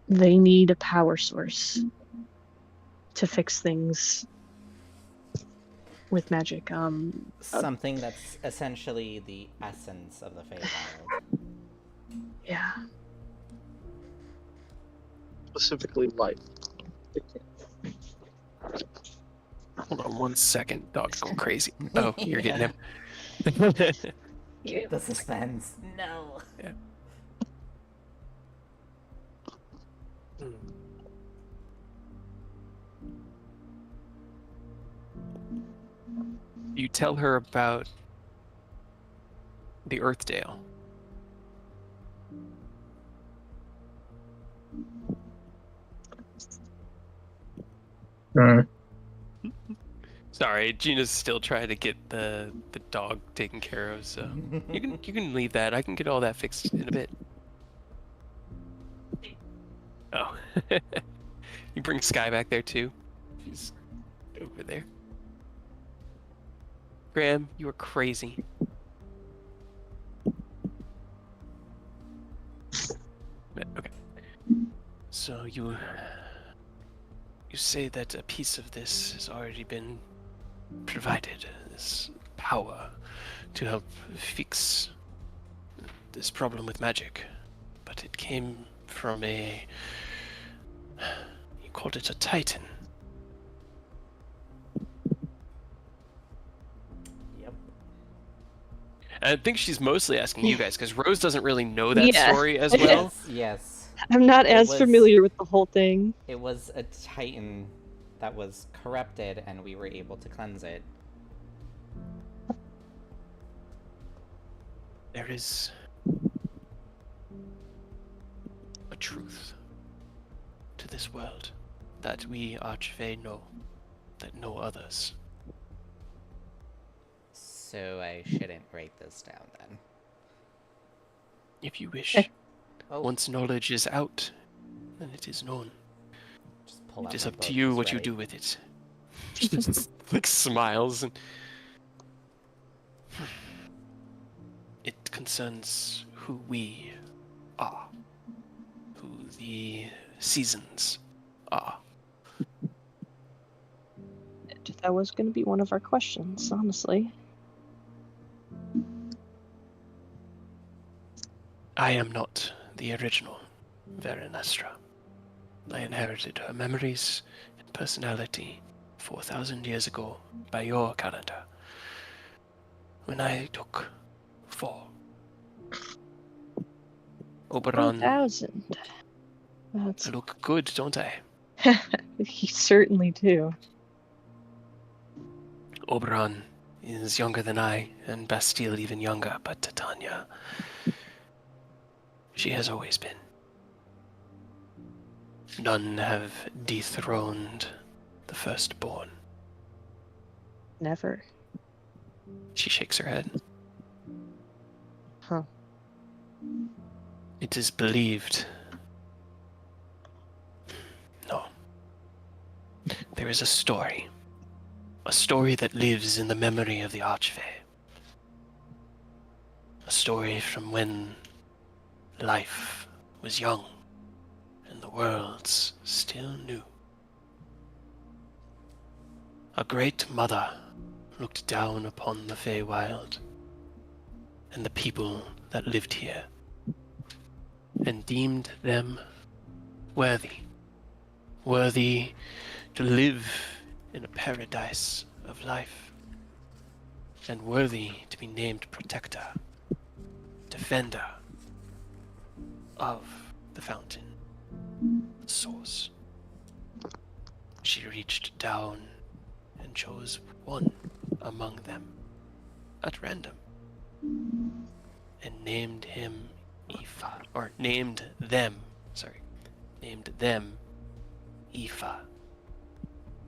They need a power source to fix things with magic. Something that's essentially the essence of the Feywild. Yeah. Specifically life. Hold on 1 second. Dog's going crazy. Oh, you're getting him. The suspense. No. Yeah. You tell her about the Earthdale. Sorry, Gina's still trying to get the dog taken care of, so you can leave that. I can get all that fixed in a bit. Oh. You bring Sky back there too. She's over there. Graham, you are crazy. Okay. So you say that a piece of this has already been provided, this power to help fix this problem with magic, but it came from you called it a Titan. Yep. And I think she's mostly asking you guys, because Rose doesn't really know that Yeah. story as well. Yes. I'm not It as was- familiar with the whole thing. It was a Titan that was corrupted, and we were able to cleanse it. There is a truth to this world that we Archfey know, that no others. So I shouldn't write this down then. If you wish. Oh, Once knowledge is out, then it is known. just pull out It is my up to book, you just what you write. do with it. She just like smiles, and it concerns who we are, who the seasons are. That was going to be one of our questions, honestly. I am not the original Verenestra. I inherited her memories and personality 4,000 years ago by your calendar, when I took 4. Oberon, 4,000. I That's look good, don't I? you certainly do. Oberon is younger than I, and Bastille even younger, but Titania, she has always been. None have dethroned the firstborn. Never. She shakes her head. Huh. It is believed. No. There is a story that lives in the memory of the Archfey. A story from when life was young and the worlds still new. A great mother looked down upon the Feywild and the people that lived here, and deemed them worthy to live in a paradise of life, and worthy to be named protector, defender of the fountain, the source. She reached down and chose one among them at random, and named him Aoife, or named them Aoife,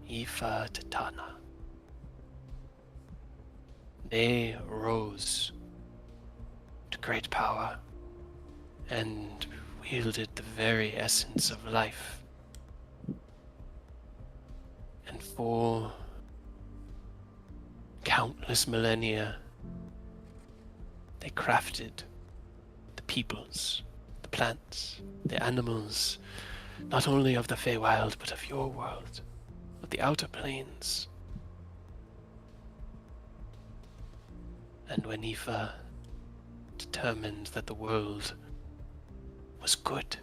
Aoife Titana. They rose to great power and wielded the very essence of life. And for countless millennia, they crafted the peoples, the plants, the animals, not only of the Feywild, but of your world, of the outer planes. And when Aoife determined that the world was good,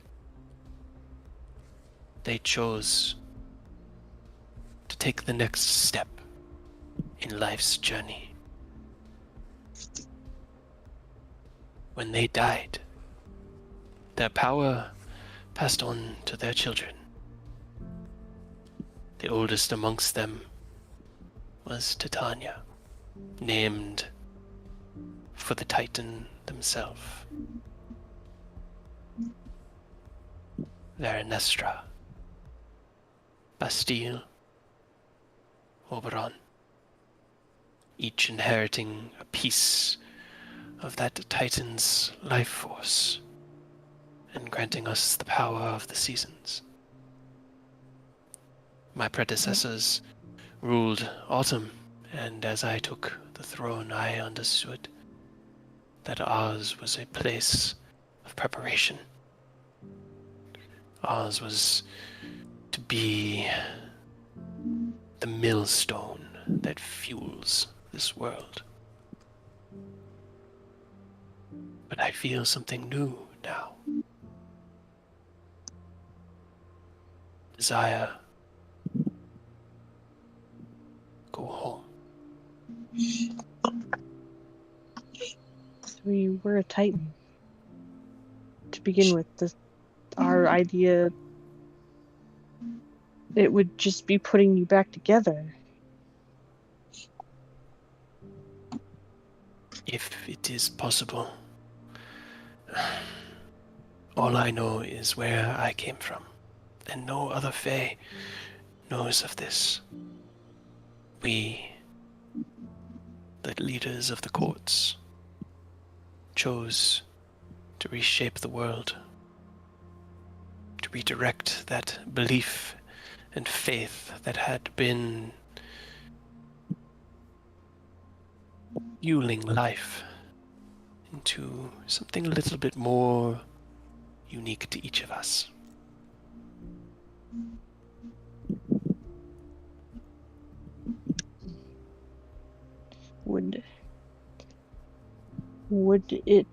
they chose to take the next step in life's journey. When they died, their power passed on to their children. The oldest amongst them was Titania, named for the Titan themselves, Verenestra, Bastille, Oberon, each inheriting a piece of that Titan's life force and granting us the power of the seasons. My predecessors ruled autumn, and as I took the throne, I understood that ours was a place of preparation. Ours was to be the millstone that fuels this world. But I feel something new now. Desire. Go home. We were a Titan. To begin with, our idea, it would just be putting you back together. If it is possible. All I know is where I came from, and no other Fae knows of this. We, the leaders of the courts, chose to reshape the world, to redirect that belief and faith that had been fueling life into something a little bit more unique to each of us. Would it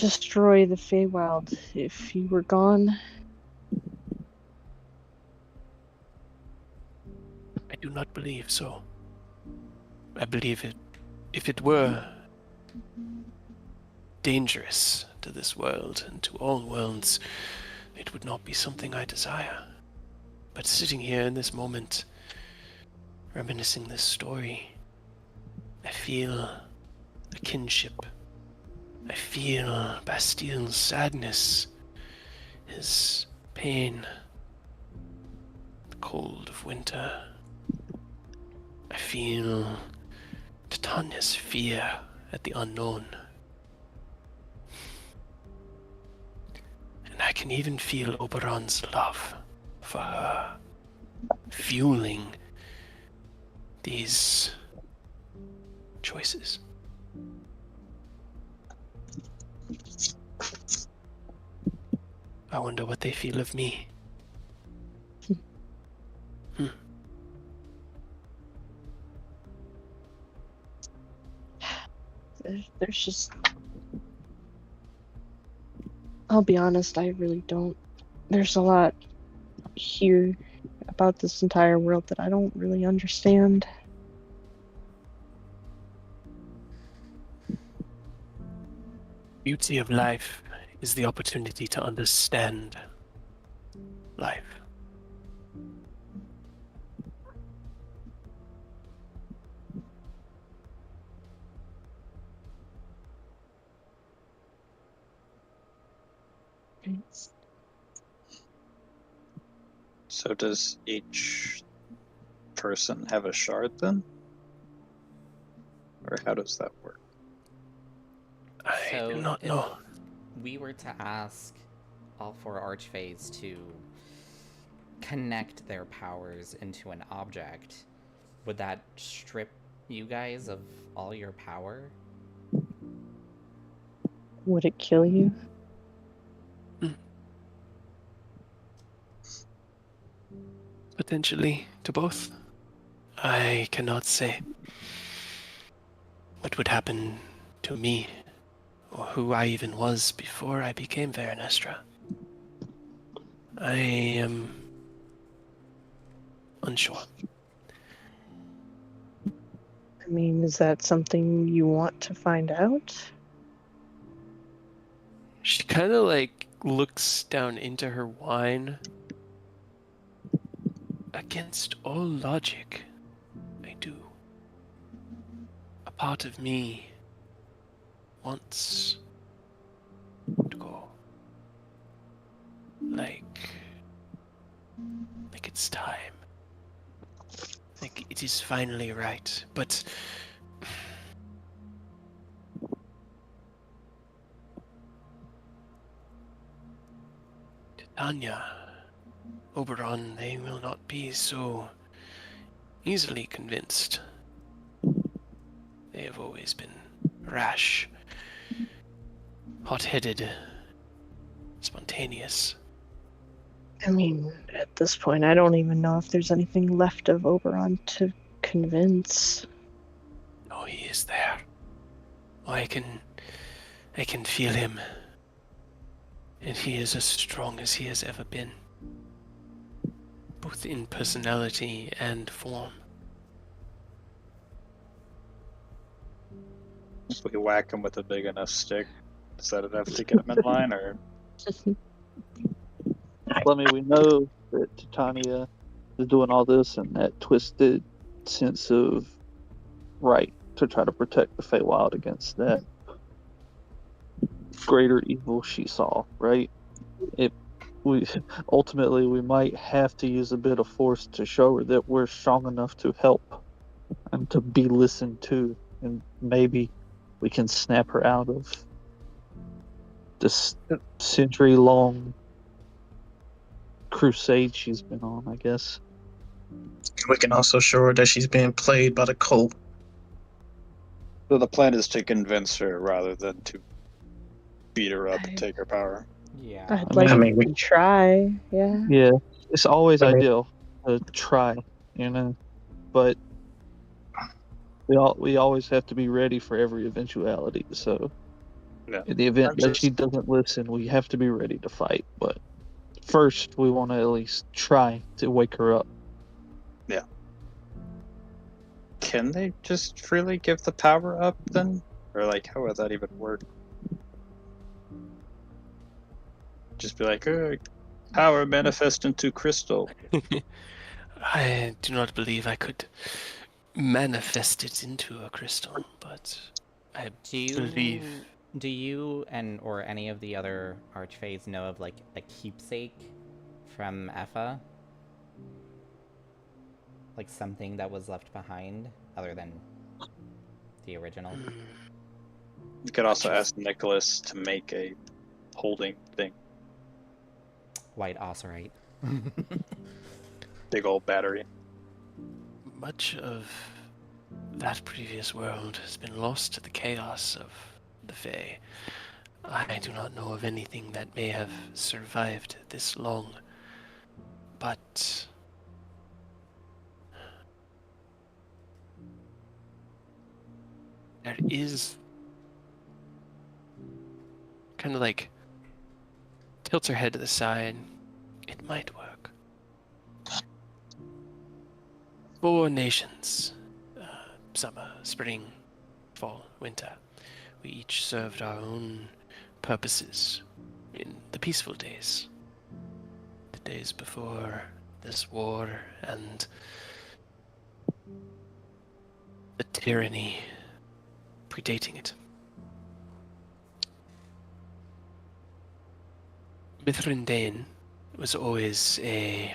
destroy the Feywild if you were gone? I do not believe so. I believe it. If it were dangerous to this world and to all worlds, it would not be something I desire. But sitting here in this moment, reminiscing this story, I feel a kinship. I feel Bastile's sadness, his pain, the cold of winter. I feel Titania's fear at the unknown. And I can even feel Oberon's love for her, fueling these choices. I wonder what they feel of me. There's just... I'll be honest, I really don't. There's a lot here about this entire world that I don't really understand. Beauty of life is the opportunity to understand life. So does each person have a shard then? Or how does that work? I do not if know. we were to ask all 4 archfays to connect their powers into an object, would that strip you guys of all your power? Would it kill you? Potentially to both. I cannot say what would happen to me or who I even was before I became Veranestra. I am unsure. I mean, is that something you want to find out? She kind of like looks down into her wine. Against all logic, I do. A part of me wants to go. Like it's time. Like it is finally right. But Titania, Oberon, they will not be so easily convinced. They have always been rash, hot-headed, spontaneous. I mean, at this point, I don't even know if there's anything left of Oberon to convince. Oh, he is there. Oh, I can feel him. And he is as strong as he has ever been. Both in personality and form. If we whack him with a big enough stick, is that enough to get him in line, or? Well, I mean, we know that Titania is doing all this in that twisted sense of right to try to protect the Feywild against that greater evil she saw, right? We ultimately we might have to use a bit of force to show her that we're strong enough to help and to be listened to, and maybe we can snap her out of this century-long crusade she's been on, I guess. We can also show her that she's being played by the cult. So the plan is to convince her rather than to beat her up and take her power. Yeah. I'd like to try, yeah. Yeah, it's always Okay. ideal to try, but we always have to be ready for every eventuality. So Yeah. In the event I'm that she just- doesn't listen, we have to be ready to fight. But first, we want to at least try to wake her up. Can they just freely give the power up then? Or like, how would that even work? Just be like, power manifest into crystal. I do not believe I could manifest it into a crystal, but I believe. Do you and or any of the other archfays know of like a keepsake from Effa? Like something that was left behind other than the original? You could also ask Nicholas to make a holding thing, White Osirite. big old battery. Much of that previous world has been lost to the chaos of the Fae. I do not know of anything that may have survived this long, but there is kind of like tilts her head to the side. It might work. 4 nations, summer, spring, fall, winter. We each served our own purposes in the peaceful days. The days before this war and the tyranny predating it. Mithrindain was always a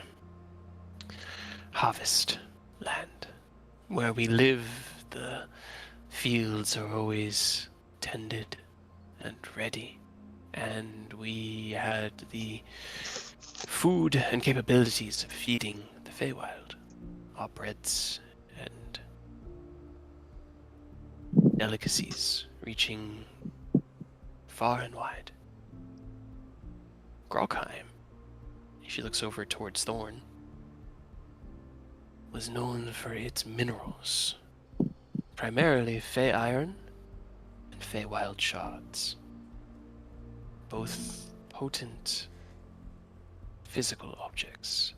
harvest land. Where we live, the fields are always tended and ready, and we had the food and capabilities of feeding the Feywild. Our breads and delicacies reaching far and wide. Grogheim, she looks over towards Thorn, was known for its minerals, primarily Fey iron and Feywild shards, both potent physical objects.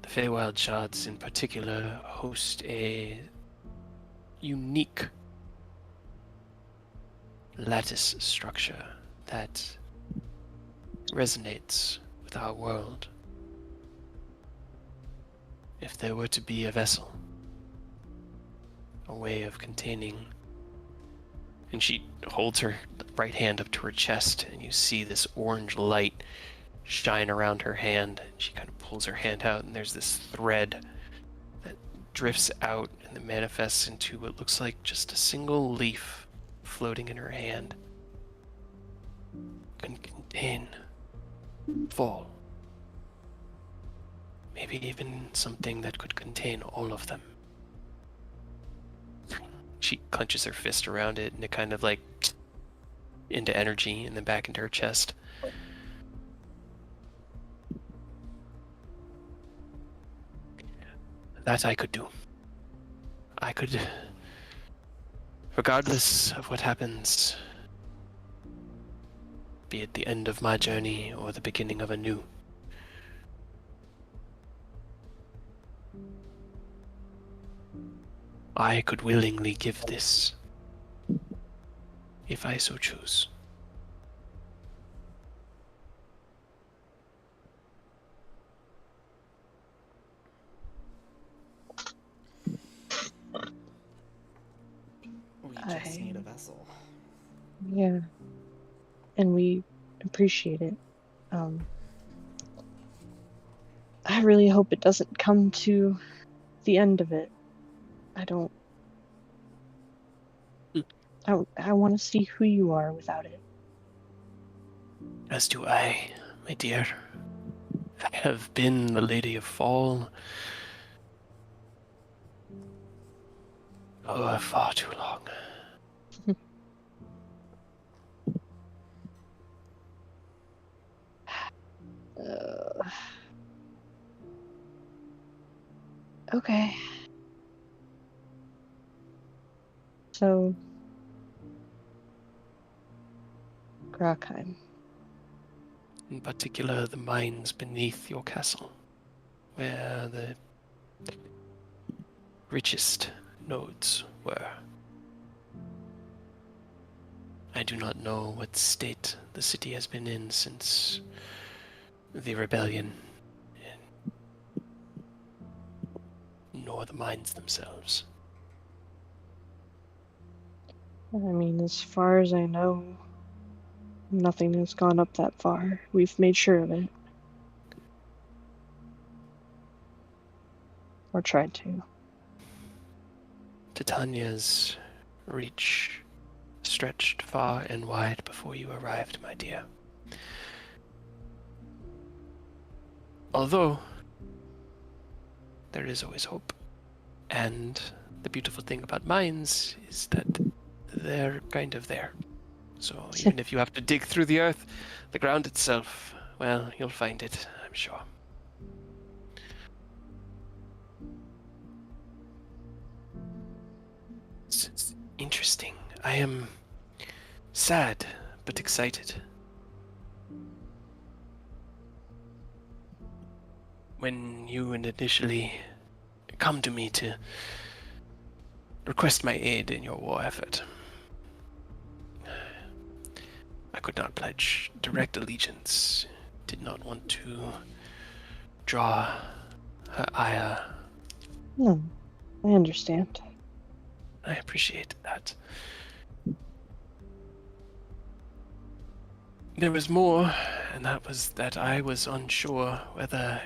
The Feywild shards in particular host a unique lattice structure that resonates with our world. If there were to be a vessel, a way of containing, and she holds her right hand up to her chest, and you see this orange light shine around her hand, and she kind of pulls her hand out, and there's this thread that drifts out and then manifests into what looks like just a single leaf floating in her hand. Can contain fall. Maybe even something that could contain all of them. She clenches her fist around it, and it kind of like into energy and then back into her chest. That I could do. I could, regardless of what happens, be it the end of my journey or the beginning of a new. I could willingly give this, if I so choose. We just need a vessel. Yeah. And we appreciate it. I really hope it doesn't come to the end of it. I don't. I want to see who you are without it. As do I, my dear. I have been the Lady of Fall far too long. Okay. So, Grackheim. In particular, the mines beneath your castle, where the richest nodes were. I do not know what state the city has been in since the rebellion, nor the mines themselves. I mean, as far as I know, nothing has gone up that far. We've made sure of it. Or tried to. Titania's reach stretched far and wide before you arrived, my dear. Although, there is always hope. And the beautiful thing about mines is that they're kind of there. So even if you have to dig through the earth, the ground itself, well, you'll find it, I'm sure. It's interesting. I am sad, but excited. When you had initially come to me to request my aid in your war effort, I could not pledge direct allegiance, did not want to draw her ire. No, I understand. I appreciate that. There was more, and that was that I was unsure whether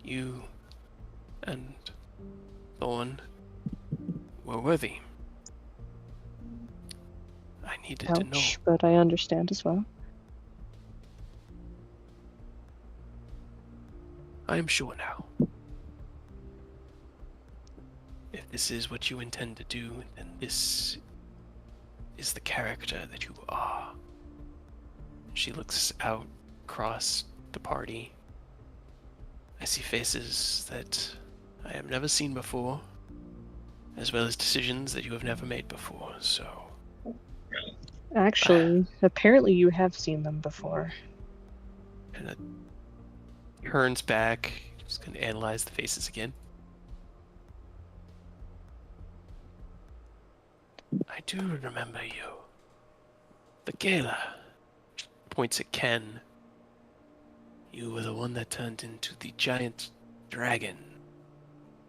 you and Thorn were worthy. I needed to know. Ouch, but I understand as well. I am sure now. If this is what you intend to do, then this is the character that you are. She looks out across the party. I see faces that I have never seen before, as well as decisions that you have never made before, so... Actually, apparently you have seen them before. And it turns back, just gonna analyze the faces again. I do remember you. The Gala. Points at Ken. You were the one that turned into the giant dragon,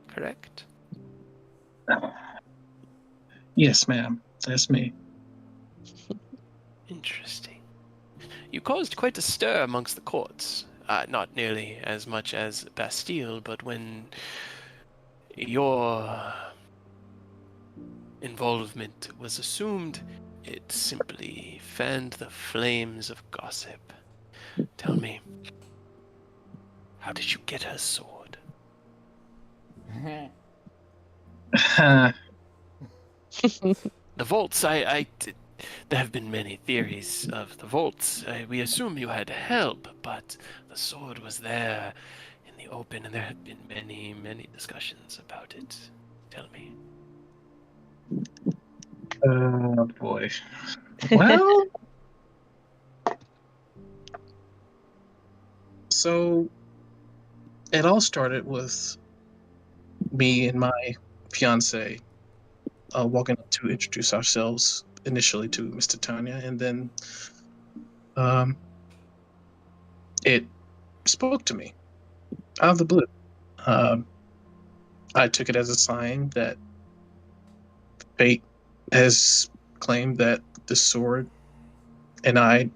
correct? Yes, ma'am. That's me. Interesting. You caused quite a stir amongst the courts. Not nearly as much as Bastille, but when your involvement was assumed, it simply fanned the flames of gossip. Tell me, how did you get her sword? Uh, The vaults, there have been many theories of the vaults. We assume you had help, but the sword was there in the open, and there have been many, many discussions about it. Tell me. oh boy. Well, so it all started with me and my fiance walking up to introduce ourselves initially to Mr. Tanya, and then it spoke to me out of the blue. I took it as a sign that fate has claimed that the sword and I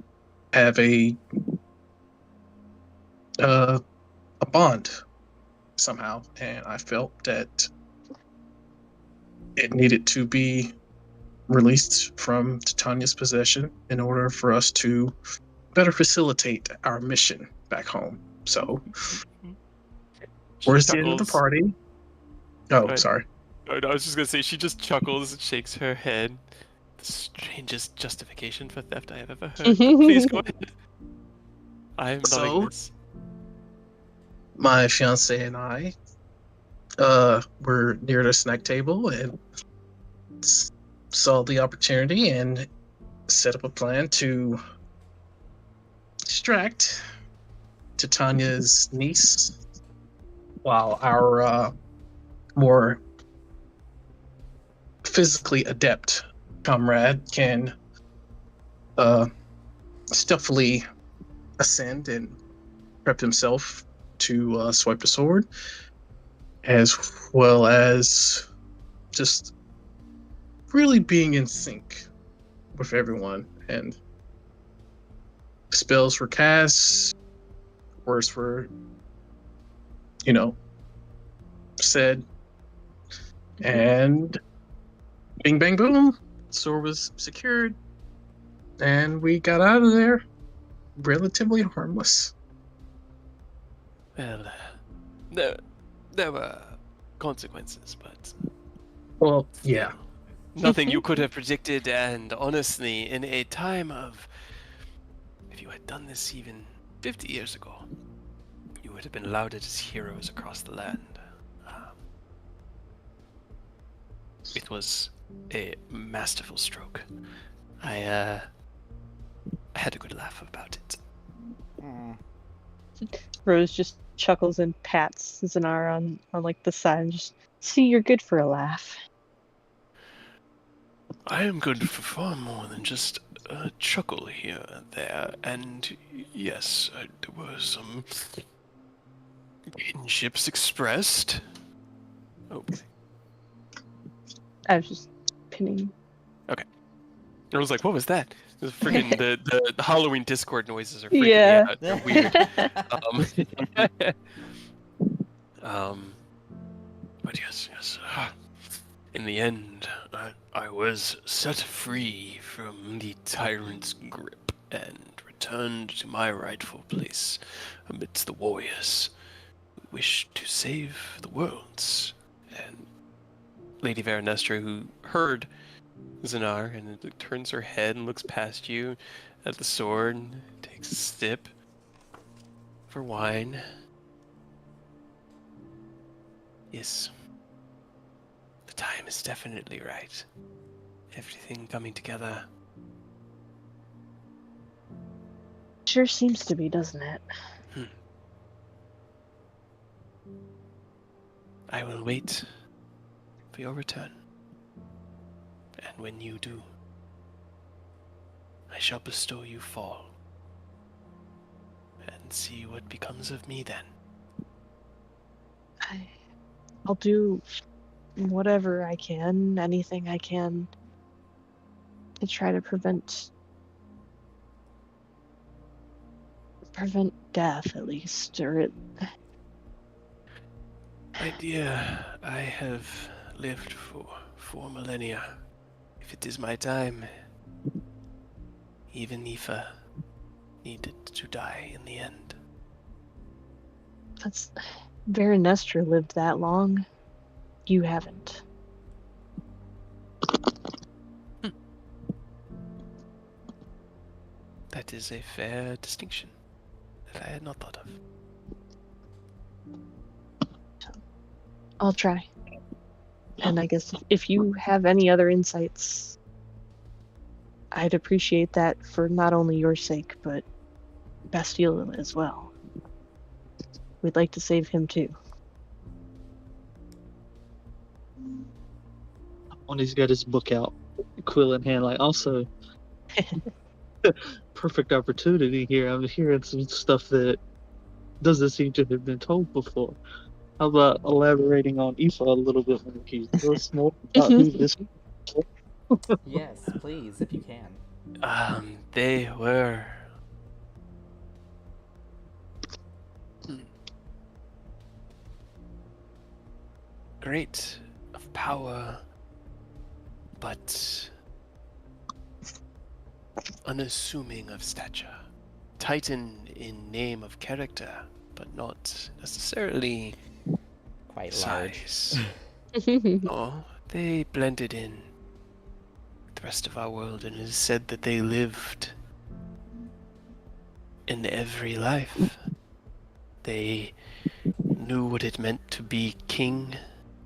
have a bond somehow, and I felt that it needed to be released from Titania's possession in order for us to better facilitate our mission back home. So, where's the end of the party? Oh, Right. sorry. Oh, no, I was just gonna say, she just chuckles and shakes her head. The strangest justification for theft I have ever heard. But please go ahead. I am So- loving this. My fiance and I were near the snack table and saw the opportunity and set up a plan to distract Titania's niece while our more physically adept comrade can stealthily ascend and prep himself to swipe the sword, as well as just really being in sync with everyone. And spells were cast, words were, said, and bing bang boom, sword was secured, and we got out of there relatively harmless. Well, there were consequences, but Well, yeah. nothing you could have predicted, and honestly, in a time of... If you had done this even 50 years ago, you would have been lauded as heroes across the land. It was a masterful stroke. I had a good laugh about it. Rose just chuckles and pats Zanar on like the side and just, see, you're good for a laugh. I am good for far more than just a chuckle here and there, and yes, there were some kinships expressed. Okay. I was just pinning. I was like, what was that? It was freaking the Halloween Discord noises are freaking me out. They're weird. But yes. In the end, I was set free from the tyrant's grip and returned to my rightful place amidst the warriors who wished to save the worlds. And Lady Veranestra, who heard Zanar, and it turns her head and looks past you at the sword, takes a sip for wine. Yes. The time is definitely right. Everything coming together. Sure seems to be, doesn't it? I will wait for your return. And when you do, I shall bestow you fall. And see what becomes of me then. I'll do whatever I can, anything I can, to try to prevent death, at least, or it. My dear, I have lived for 4 millennia. If it is my time, even Aoife needed to die in the end. That's Veranestra lived that long. You haven't. That is a fair distinction that I had not thought of. I'll try. And I guess if you have any other insights, I'd appreciate that for not only your sake, but Bastille as well. We'd like to save him too. When he's got his book out, quill in hand, like, also, perfect opportunity here. I'm hearing some stuff that doesn't seem to have been told before. How about elaborating on Aoife a little bit when he knows more about who this is? Yes, please, if you can. They were... great of power, but unassuming of stature. Titan in name of character, but not necessarily Quite large. size. No, they blended in with the rest of our world, and it is said that they lived in every life. They knew what it meant to be king.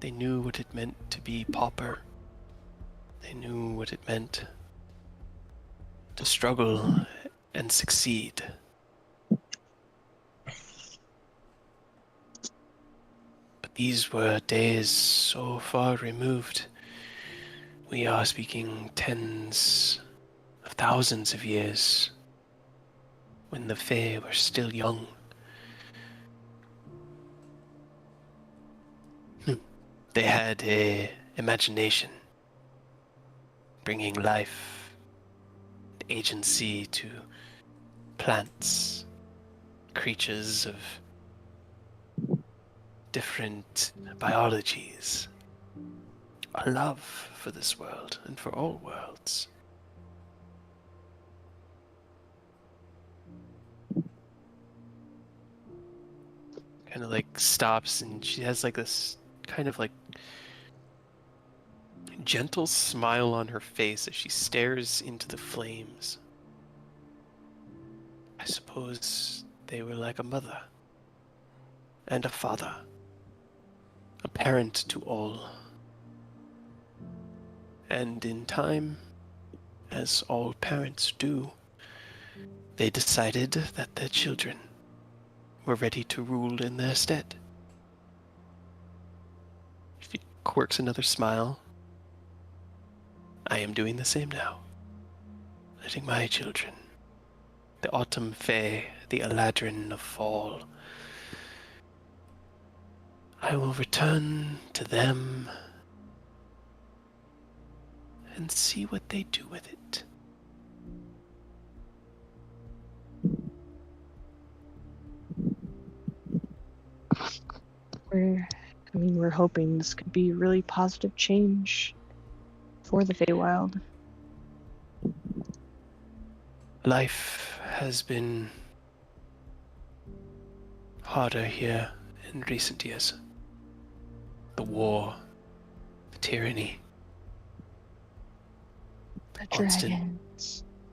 They knew what it meant to be pauper. They knew what it meant to struggle and succeed. But these were days so far removed. We are speaking tens of thousands of years, when the Fae were still young. They had a imagination, bringing life, agency to plants, creatures of different biologies, a love for this world and for all worlds. Kind of like stops, and she has like this kind of like gentle smile on her face as she stares into the flames. I suppose they were like a mother and a father, a parent to all. And in time, as all parents do, they decided that their children were ready to rule in their stead. She quirks another smile. I am doing the same now, letting my children, the Autumn Fae, the Eladrin of Fall, I will return to them and see what they do with it. We're hoping this could be a really positive change for the Feywild. Life has been harder here in recent years. The war, the tyranny, The constant,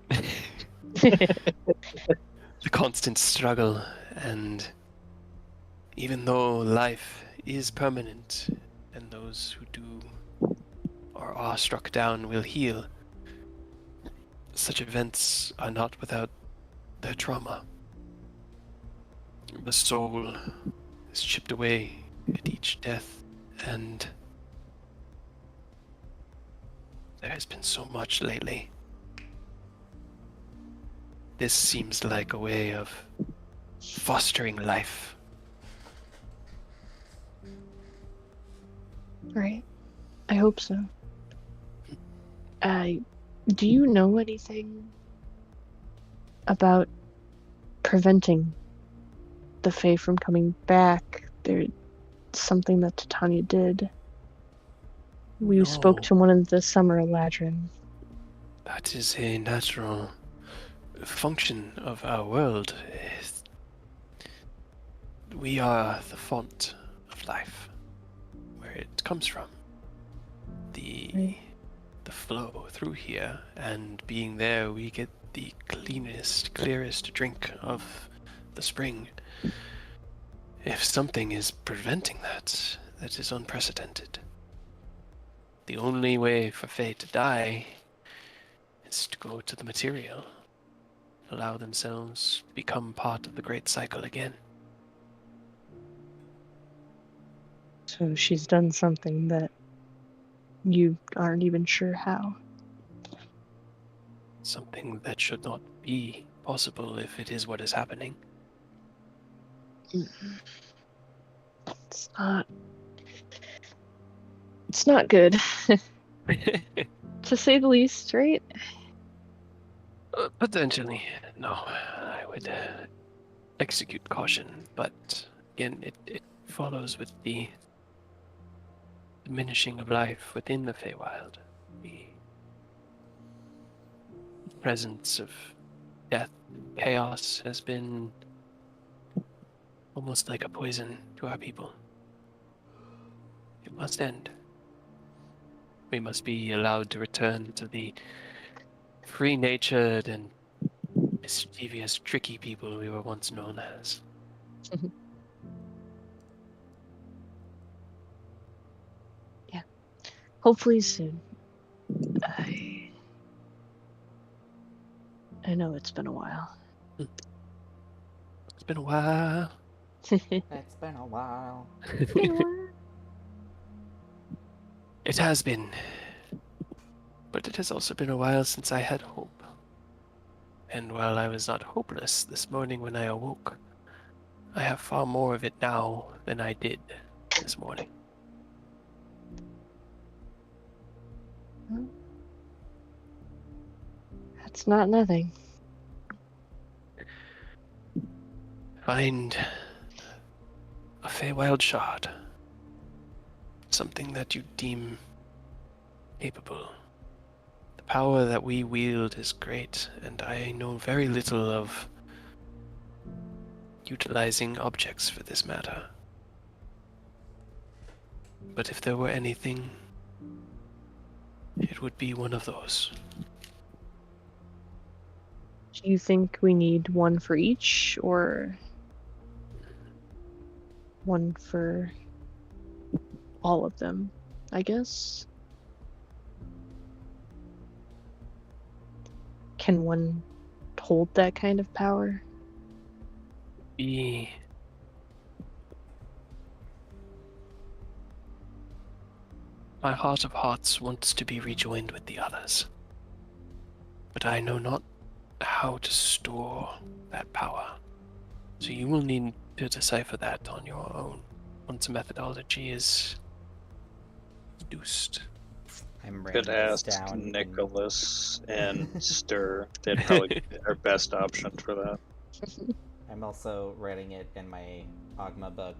dragons. the constant struggle, and even though life is permanent and those who do or are struck down will heal, such events are not without their trauma. The soul is chipped away at each death, and there has been so much lately. This seems like a way of fostering life. Right. I hope so. Do you know anything about preventing the Fae from coming back? There's something that Titania did. We spoke No. to one of the summer Eladrin. That is a natural function of our world. We are the font of life, where it comes from. The flow through here, and being there, we get the cleanest, clearest drink of the spring. If something is preventing that, that is unprecedented. The only way for Fae to die is to go to the material, allow themselves to become part of the great cycle again. So she's done something that you aren't even sure how. Something that should not be possible if it is what is happening. It's not good, to say the least, right? Potentially, no. I would execute caution, but again, it follows with the diminishing of life within the Feywild. The presence of death, chaos has been almost like a poison to our people. It must end. We must be allowed to return to the free-natured and mischievous, tricky people we were once known as. Yeah. Hopefully soon. I know it's been a while. It's been a while. It's been a while. Been a while. It has been. But it has also been a while since I had hope. And while I was not hopeless this morning when I awoke, I have far more of it now than I did this morning. That's not nothing. Find a Feywild shard. Something that you deem capable. The power that we wield is great, and I know very little of utilizing objects for this matter. But if there were anything, it would be one of those. Do you think we need one for each, or one for all of them, I guess? Can one hold that kind of power? Be my heart of hearts wants to be rejoined with the others, but I know not how to store that power. So you will need to decipher that on your own once a methodology is deduced. I'm Could writing this ask down. Nicholas and Stir. They'd probably be our best option for that. I'm also writing it in my Ogma book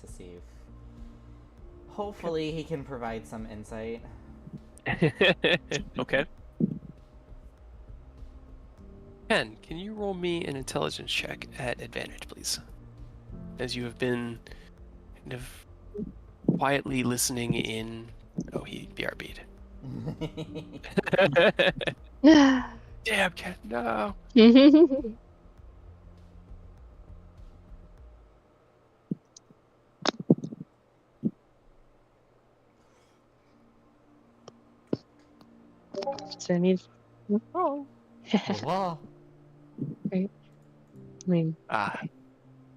to see if hopefully he can provide some insight. Okay. Ken, can you roll me an intelligence check at advantage, please? As you have been kind of quietly listening in. Oh, he BRB'd. Damn, Ken, no. So I need. Oh. Whoa. I mean, Ah,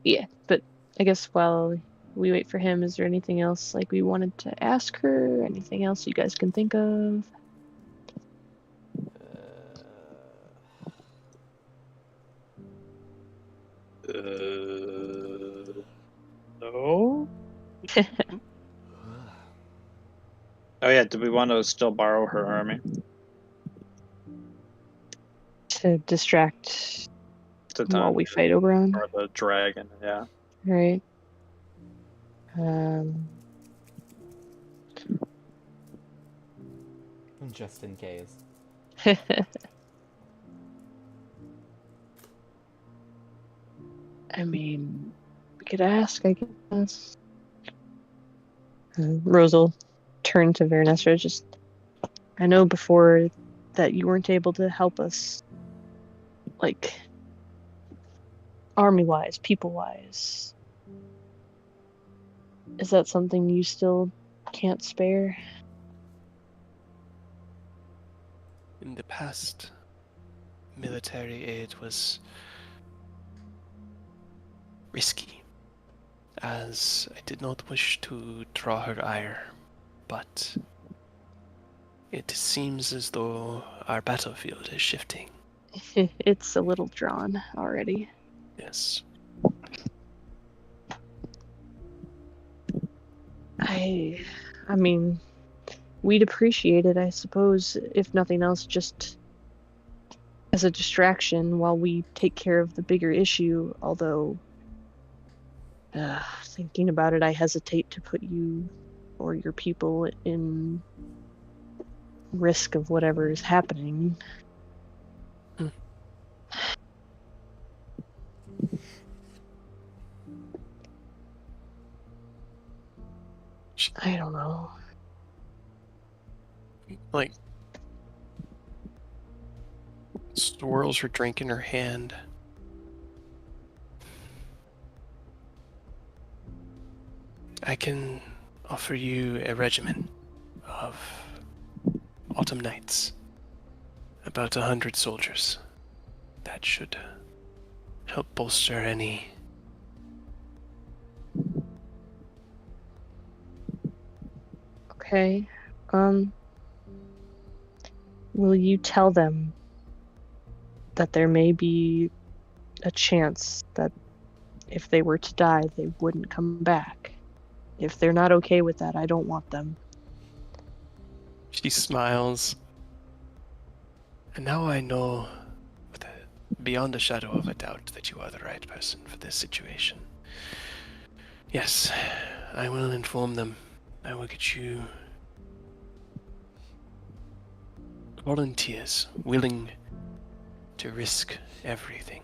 yeah, but I guess while we wait for him, is there anything else like we wanted to ask her? Anything else you guys can think of? No. Oh yeah, do we want to still borrow her army? To distract To while we Tanjiro fight Oberon, or the dragon, yeah. right? Just in case. I mean, we could ask, I guess. Rose will turn to Vernestra. Just, I know before that you weren't able to help us, like, army-wise, people-wise. Is that something you still can't spare? in the past, military aid was risky, as I did not wish to draw her ire, but it seems as though our battlefield is shifting. It's a little drawn already. Yes. I mean, we'd appreciate it, I suppose, if nothing else, just as a distraction while we take care of the bigger issue. Although, thinking about it, I hesitate to put you or your people in risk of whatever is happening. I don't know. Like, swirls her drink in her hand. I can offer you a regiment of autumn knights, about 100 soldiers. that should help bolster any. Okay. Will you tell them that there may be a chance that if they were to die, they wouldn't come back? If they're not okay with that, I don't want them. She smiles. And now I know, beyond a shadow of a doubt, that you are the right person for this situation. Yes, I will inform them. I will get you volunteers willing to risk everything.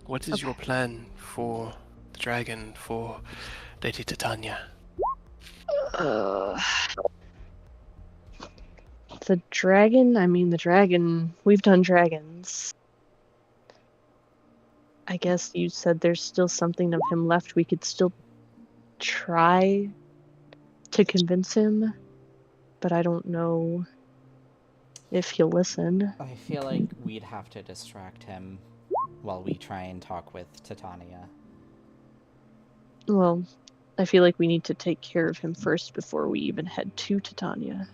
What is your plan for the dragon, for Lady Titania? The dragon, we've done dragons. I guess you said there's still something of him left. We could still try to convince him, but I don't know if he'll listen. I feel like we'd have to distract him while we try and talk with Titania. Well, I feel like we need to take care of him first before we even head to Titania.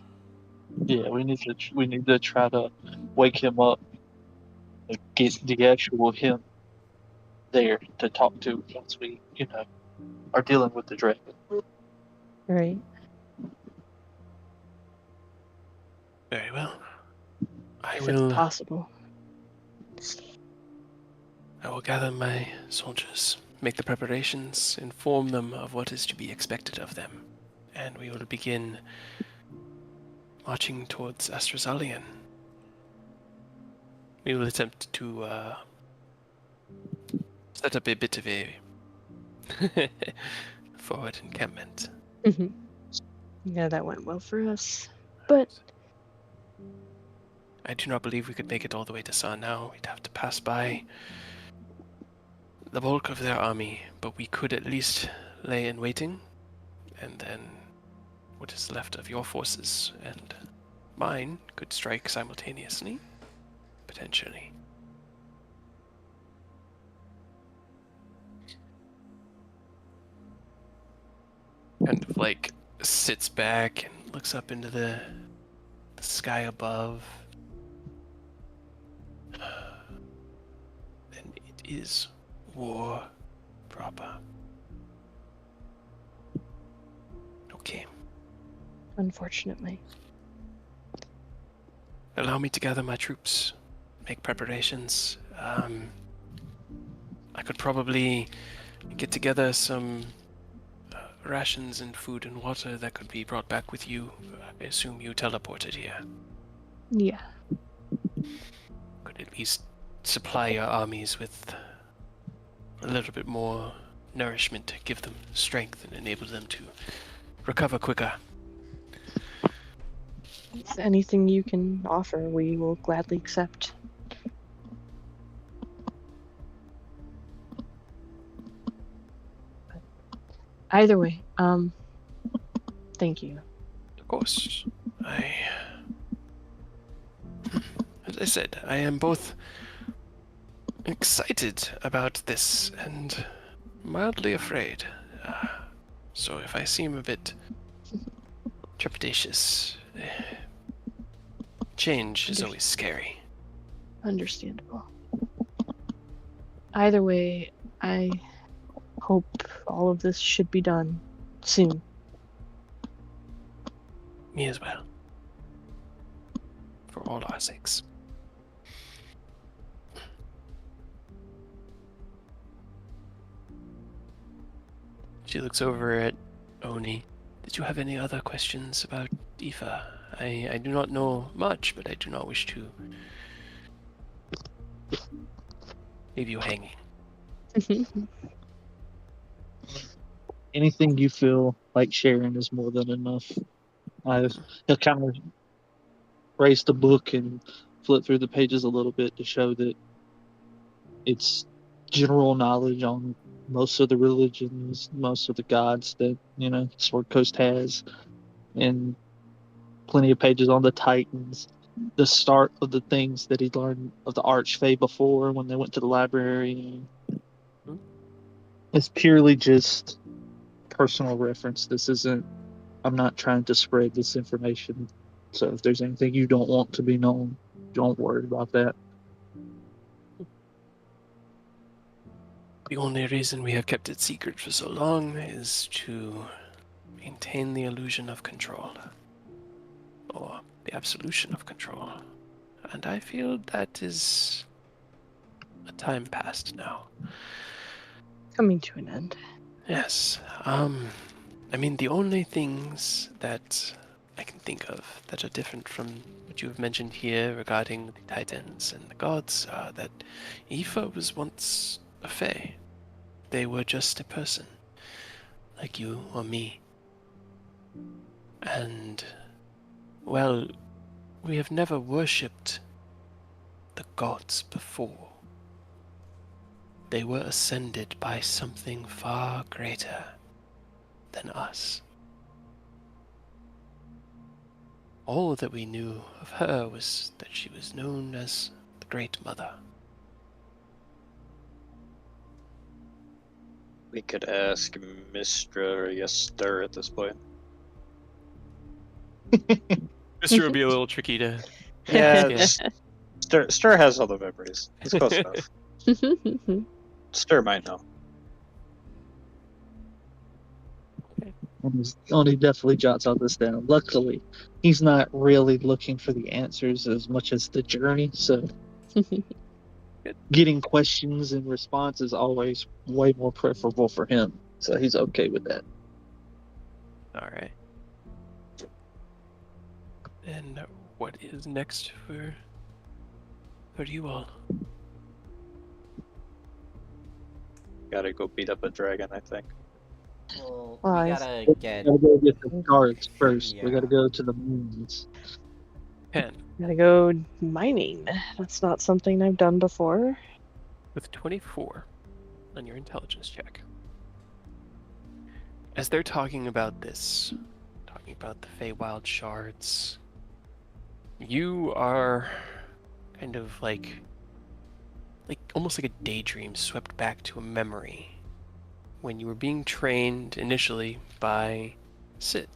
Yeah, we need to try to wake him up and get the actual him there to talk to once we, are dealing with the dragon. Right. Very well. If it's possible. I will gather my soldiers, make the preparations, inform them of what is to be expected of them, and we will begin marching towards Astrazalian. We will attempt to set up a bit of a forward encampment. Yeah, that went well for us. But I do not believe we could make it all the way to San now. We'd have to pass by the bulk of their army, but we could at least lay in waiting, and then what is left of your forces and mine could strike simultaneously, potentially. Kind of like sits back and looks up into the sky above. And it is war proper. Okay. unfortunately. Allow me to gather my troops, make preparations. I could probably get together some rations and food and water that could be brought back with you. I assume you teleported here. Yeah. Could at least supply your armies with a little bit more nourishment to give them strength and enable them to recover quicker. Anything you can offer, we will gladly accept. But either way, thank you. Of course, as I said, I am both excited about this and mildly afraid. So if I seem a bit trepidatious, change is always scary. Understandable. Either way, I hope all of this should be done soon. Me as well. For all our sakes. She looks over at Oni. Did you have any other questions about Aoife? I do not know much, but I do not wish to leave you hanging. Anything you feel like sharing is more than enough. He'll kind of raise the book and flip through the pages a little bit to show that it's general knowledge on most of the religions, most of the gods that, Sword Coast has, and plenty of pages on the Titans. the start of the things that he learned of the Archfey before when they went to the library. It's purely just personal reference. This isn't. I'm not trying to spread this information. So if there's anything you don't want to be known, don't worry about that. The only reason we have kept it secret for so long is to maintain the illusion of control, or the absolution of control. And I feel that is a time past now. Coming to an end. Yes. I mean, the only things that I can think of that are different from what you have mentioned here regarding the Titans and the gods are that Aoife was once a fae. They were just a person, like you or me. And, well, we have never worshipped the gods before. They were ascended by something far greater than us. All that we knew of her was that she was known as the Great Mother. We could ask Mistra or Yester at this point. Mr. would be a little tricky to... Yeah, Yeah. Stir has all the memories. It's close enough. Stir might know. Oni definitely jots all this down. Luckily, he's not really looking for the answers as much as the journey, so getting questions and response is always way more preferable for him. So he's okay with that. All right. And what is next for you all? Gotta go beat up a dragon, I think. Well, Well, we I- gotta We get. gotta go get the cards first. We Yeah. gotta go to the moons. 10. Gotta go mining. That's not something I've done before. With 24 on your intelligence check. As they're talking about this, talking about the Feywild shards, you are kind of like almost like a daydream swept back to a memory when you were being trained initially by Sid,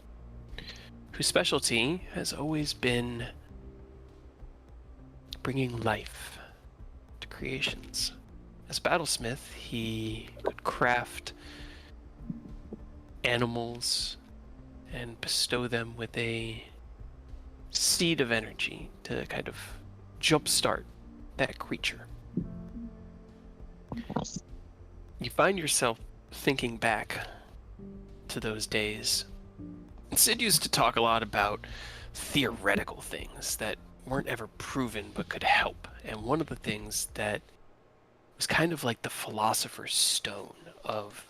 whose specialty has always been bringing life to creations. As Battlesmith, he could craft animals and bestow them with a seed of energy to kind of jumpstart that creature. You find yourself thinking back to those days. Sid used to talk a lot about theoretical things that weren't ever proven but could help. And one of the things that was kind of like the philosopher's stone of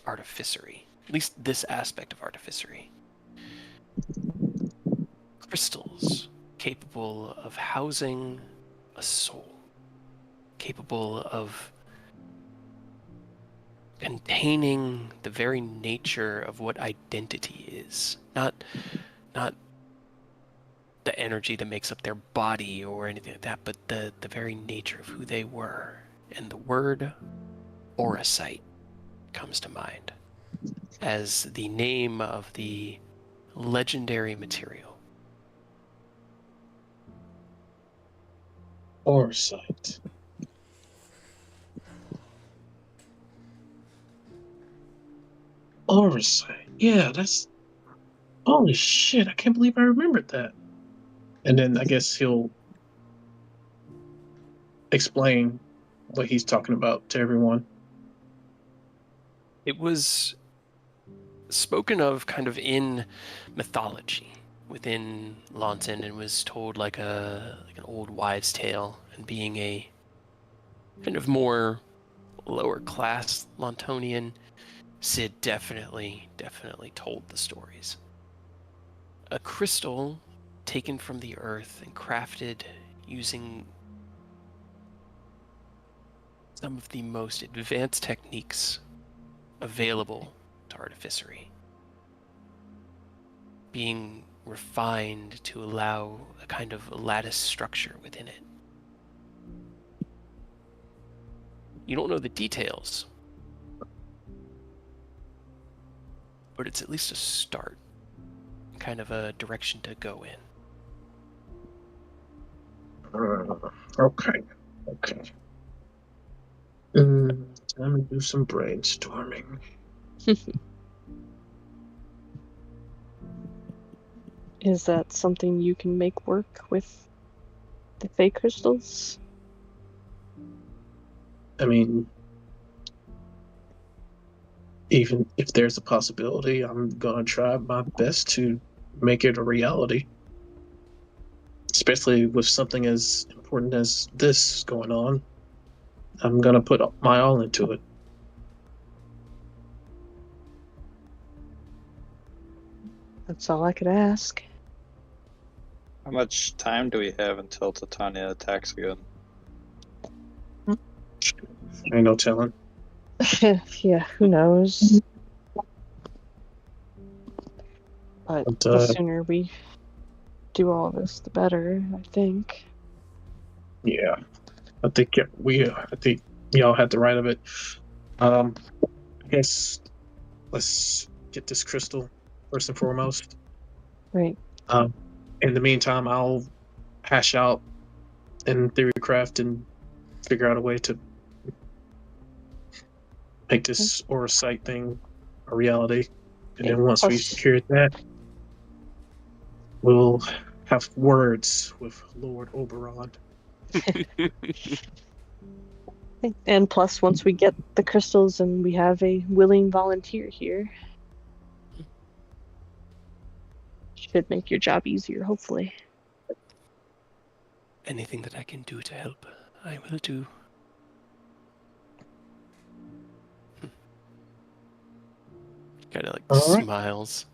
artificery, at least this aspect of artificery. Crystals capable of housing a soul, capable of containing the very nature of what identity is. Not the energy that makes up their body or anything like that, but the very nature of who they were. And the word Orosite comes to mind as the name of the legendary material. Orsight. Oversight. Yeah, that's. Holy shit, I can't believe I remembered that. And then I guess he'll explain what he's talking about to everyone. It was spoken of kind of in mythology within Launton and was told like an old wives' tale, and being a kind of more lower class Launtonian, Sid definitely told the stories. A crystal taken from the earth and crafted using some of the most advanced techniques available to artificery. Being refined to allow a kind of lattice structure within it. You don't know the details, but it's at least a start, kind of a direction to go in. Okay. Time to do some brainstorming. Is that something you can make work with the Fey crystals? I mean, even if there's a possibility, I'm gonna try my best to make it a reality. Especially with something as important as this going on, I'm gonna put my all into it. That's all I could ask. How much time do we have until Titania attacks again? Ain't no telling. Yeah, who knows? But But, the sooner we do all this, the better, I think. Yeah, I think y'all had the right of it. I guess let's get this crystal first and foremost. Right. In the meantime, I'll hash out in Theorycraft and figure out a way to make this aura sight thing a reality. And then once we secure that, we'll have words with Lord Oberon. And plus, once we get the crystals and we have a willing volunteer here, should make your job easier, hopefully. Anything that I can do to help, I will do. Kind of like All right. smiles.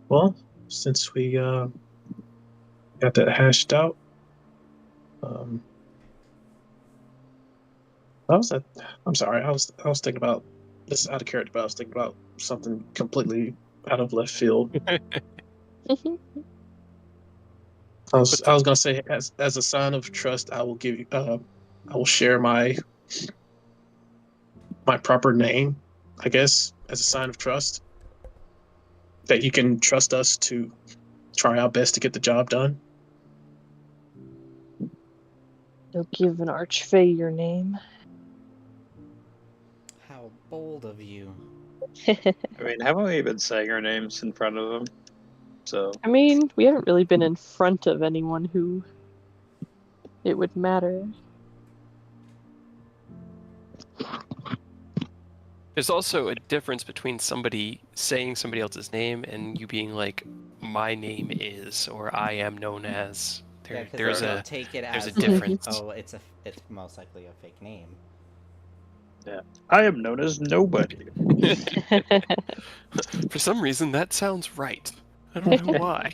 Well, since we got that hashed out, I'm sorry. I was thinking about this out of character, but I was thinking about something completely out of left field. I was gonna say, as a sign of trust, I will give you. I will share my proper name, I guess, as a sign of trust, that you can trust us to try our best to get the job done. You'll give an archfey your name. How bold of you. I mean, haven't we been saying our names in front of him? So I mean, we haven't really been in front of anyone who it would matter. There's also a difference between somebody saying somebody else's name and you being like, my name is, or I am known as. Yeah, 'cause There's they a don't take it there's a as difference. Like, oh, it's most likely a fake name. I am known as nobody. For some reason, that sounds right. I don't know why.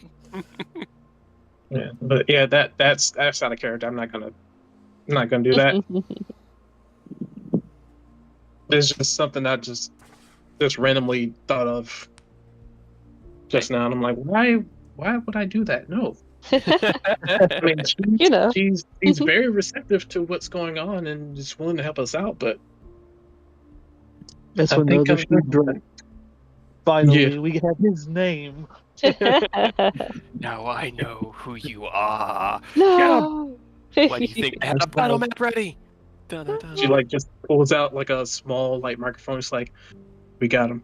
Yeah, but yeah, that's out of character. I'm not gonna do that. It's just something I just randomly thought of just now, and I'm like, why would I do that? No. I mean, she's very receptive to what's going on and just willing to help us out, but That's I when the think other shoe dropped. Finally, we have his name. Now I know who you are. No! What do you think? I have a battle map ready. Dun-dun-dun. she like just pulls out like a small like microphone. It's like, we got him.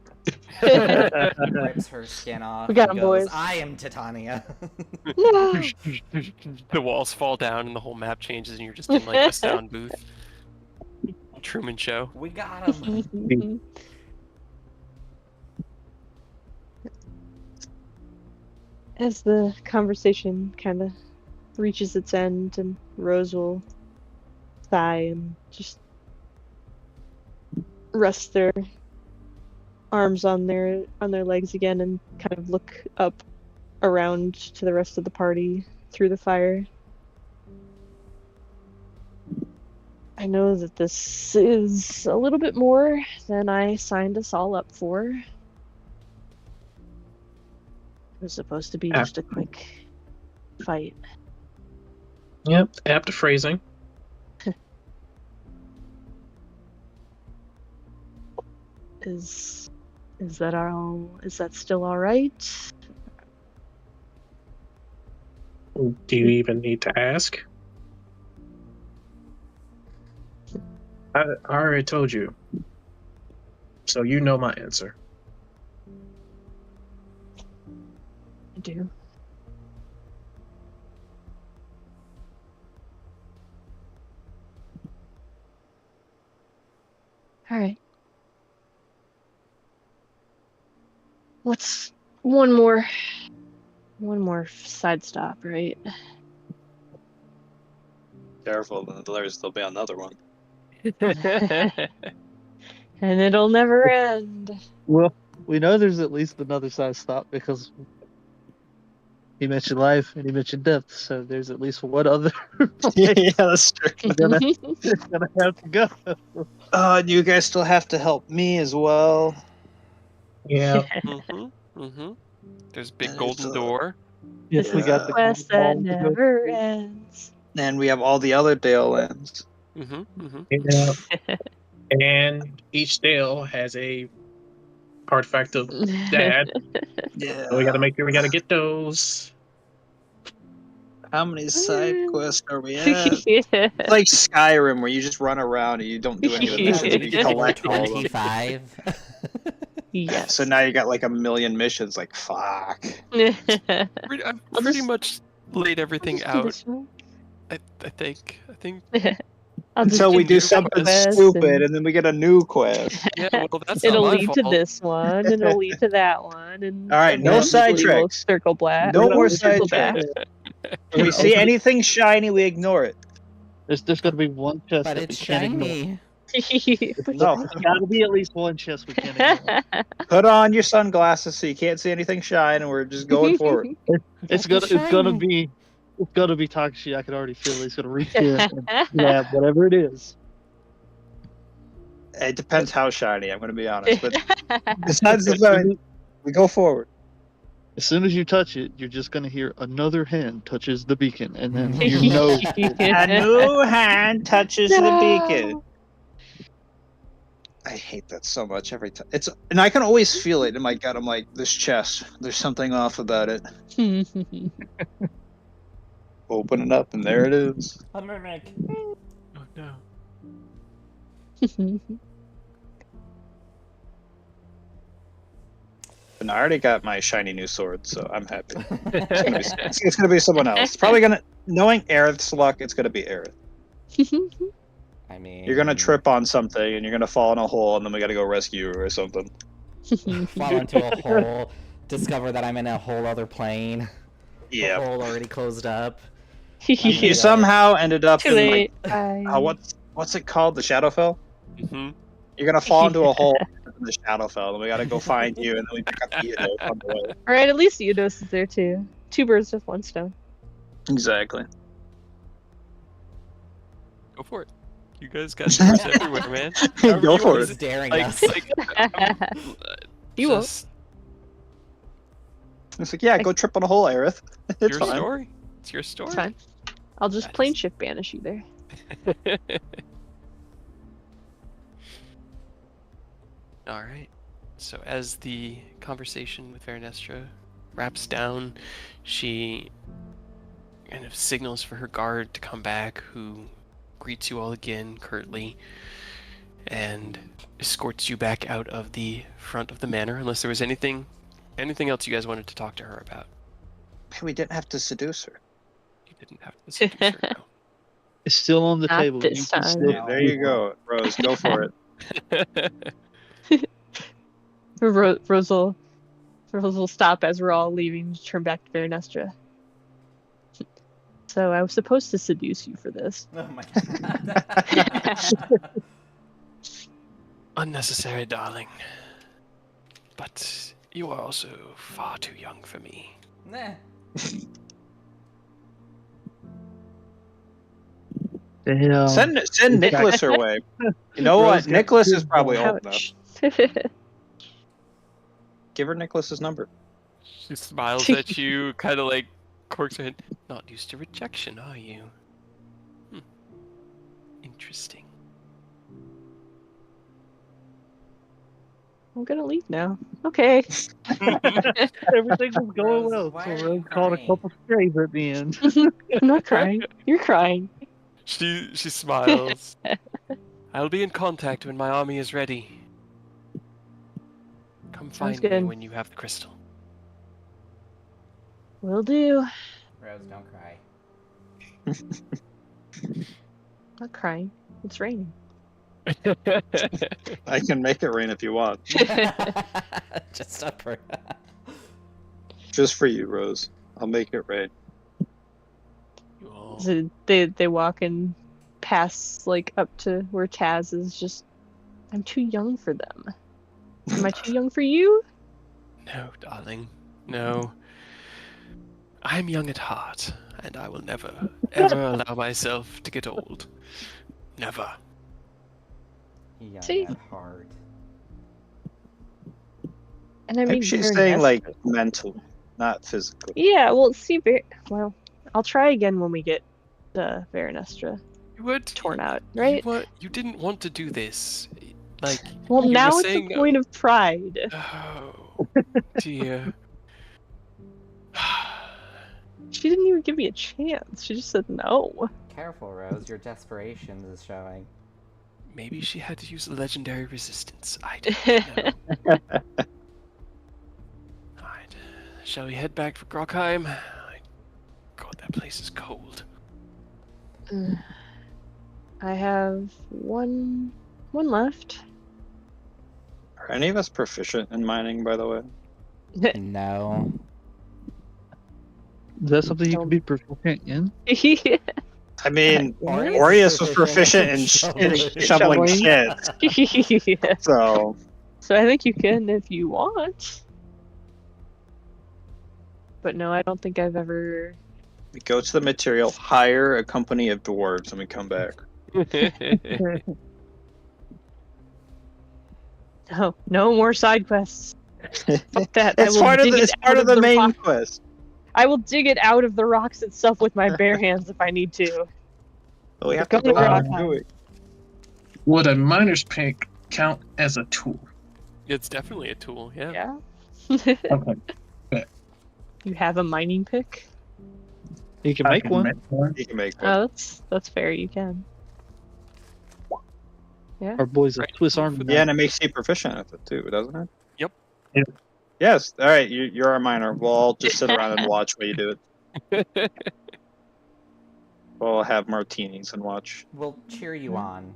Rips her skin off. We got and him, goes, boys. I am Titania. No! The walls fall down and the whole map changes, and you're just in like a sound booth. Truman Show. We got him. As the conversation kind of reaches its end, and Rose will sigh and just rest their arms on their legs again and kind of look up around to the rest of the party through the fire. I know that this is a little bit more than I signed us all up for, was supposed to be Yeah. just a quick fight. Yep, apt phrasing. Is that still all right? Do you even need to ask? I already told you. So you know my answer. I do. All right. What's one more side stop, right? Careful, there'll be another one. And it'll never end. Well, we know there's at least another side stop because he mentioned life and he mentioned death, so there's at least one other Yeah, place that's true. we're gonna have to go. And you guys still have to help me as well. Yeah. There's a big And golden it's, door. This we is got a the quest that ball to go. never ends. And we have all the other Dale lands. Yeah. And each Dale has a artifact of dad. Yeah. So we gotta make sure we gotta get those. How many side quests are we at? Yeah. It's like Skyrim, where you just run around and you don't do any of the Yeah, missions, but you collect all of them. 25. Yes. So now you got like a million missions. Like, fuck. I've I'll pretty just- much laid everything Just do out. this one. I think. I'll just Until we do this something quest stupid, and then we get a new quest. Yeah, well, that's not it'll my lead to fault. this one, and it'll lead to that one, and All right, no eventually side we'll tricks. Circle back. No we'll more circle side back. When we see anything shiny, we ignore it. There's gonna be one chest But that it's we can't ignore. shiny. No, There's gotta be at least one chest we can't ignore. put on your sunglasses so you can't see anything shine, and we're just going forward. It's Just gonna shiny. be Takashi. I can already feel it. He's gonna reach in and grab whatever it is. It depends how shiny. I'm going to be honest, but besides the point, we go forward. As soon as you touch it, you're just gonna hear another hand touches the beacon, and then you know. A new hand touches the beacon. No. I hate that so much every time. And I can always feel it in my gut. I'm like, this chest. There's something off about it. Open it up, and there it is. Oh no. And I already got my shiny new sword, so I'm happy. It's gonna be someone else. It's probably gonna, knowing Aerith's luck, it's gonna be Aerith. I mean, You're gonna trip on something, and you're gonna fall in a hole, and then we gotta go rescue you or something. fall into a hole, discover that I'm in a whole other plane. The Yeah. hole already closed up. You Yeah. somehow ended up Too in late. like, what's it called? The Shadowfell. Mm-hmm. You're gonna fall into a hole in the Shadowfell, and we gotta go find you, and then we pick up the Eidos on the way. All right, at least Eidos is there too. 2 birds with 1 stone. Exactly. Go for it. You guys got doors everywhere, man. Go for He's it. daring Like, us. You won't. just It's like, yeah, go trip on a hole, Aerith. It's your fine. story. It's your story. It's fine. I'll just Nice. plane shift banish you there. All right. So as the conversation with Vernestra wraps down, she kind of signals for her guard to come back, who greets you all again curtly and escorts you back out of the front of the manor, unless there was anything else you guys wanted to talk to her about. We didn't have to seduce her. You didn't have to seduce her, no. It's still on the Not table. this You can time. still Yeah, there you go, Rose. Go for it. Rose will stop as we're all leaving to turn back to Vernestra. So I was supposed to seduce you for this. Oh my god. Unnecessary, darling. But you are also far too young for me. Nah. Damn. Send Nicholas her way. You know Rose what? got Nicholas two is probably old enough. Ouch. Give her Nicholas's number. She smiles at you, kind of like corks her head. Not used to rejection, are you? Interesting. I'm gonna leave now. Okay. Everything was going Rose, well. why So are you Rose caught a crying? couple strays at the end. I'm not crying. You're crying. She smiles. I'll be in contact when my army is ready. Come Sounds find me good. when you have the crystal. Will do. Rose, don't cry. Not crying. It's raining. I can make it rain if you want. Just up her. Just for you, Rose. I'll make it rain. Oh, So they walk and pass like up to where Taz is. Just, I'm too young for them. Am I too young for you? no, darling. No. I'm young at heart, and I will never, ever allow myself to get old. Never. Young See? at heart. And I Maybe mean, she's very saying like nasty. mental, not physical. Yeah, well, see, well, I'll try again when we get the Veronestra You would. torn out, right? You didn't want to do this. Like, Well, you were now it's saying, a point of pride. Oh, dear. She didn't even give me a chance. She just said no. Careful, Rose. Your desperation is showing. Maybe she had to use the legendary resistance. I don't know. Alright. Shall we head back for Grockheim? God, that place is cold. I have one left. Are any of us proficient in mining, by the way? No. Is that something you Don't- can be proficient in? I mean, Aureus Aureus is was proficient in shoveling. shoveling Shoveling. shit. So So I think you can if you want. But no, I don't think I've ever. we go to the material, hire a company of dwarves, and we come back. Oh, no more side quests. Fuck that. I It's will part of dig the, it it's out part of the main rock. quest. I will dig it out of the rocks itself with my bare hands if I need to. But we have Go to go to out and Grockheim. do it. Would a miner's pick count as a tool? It's definitely a tool, yeah. Yeah. Okay. You have a mining pick? You can I make can one. make one. You can make one. Oh, that's fair. You can. Yeah. Our boys are Right. Swiss Army. Yeah, and it makes you proficient at it too, doesn't it? Yep. Yep. Yes. All right, you're our miner. We'll all just sit around and watch while you do it. We'll have martinis and watch. We'll cheer you on.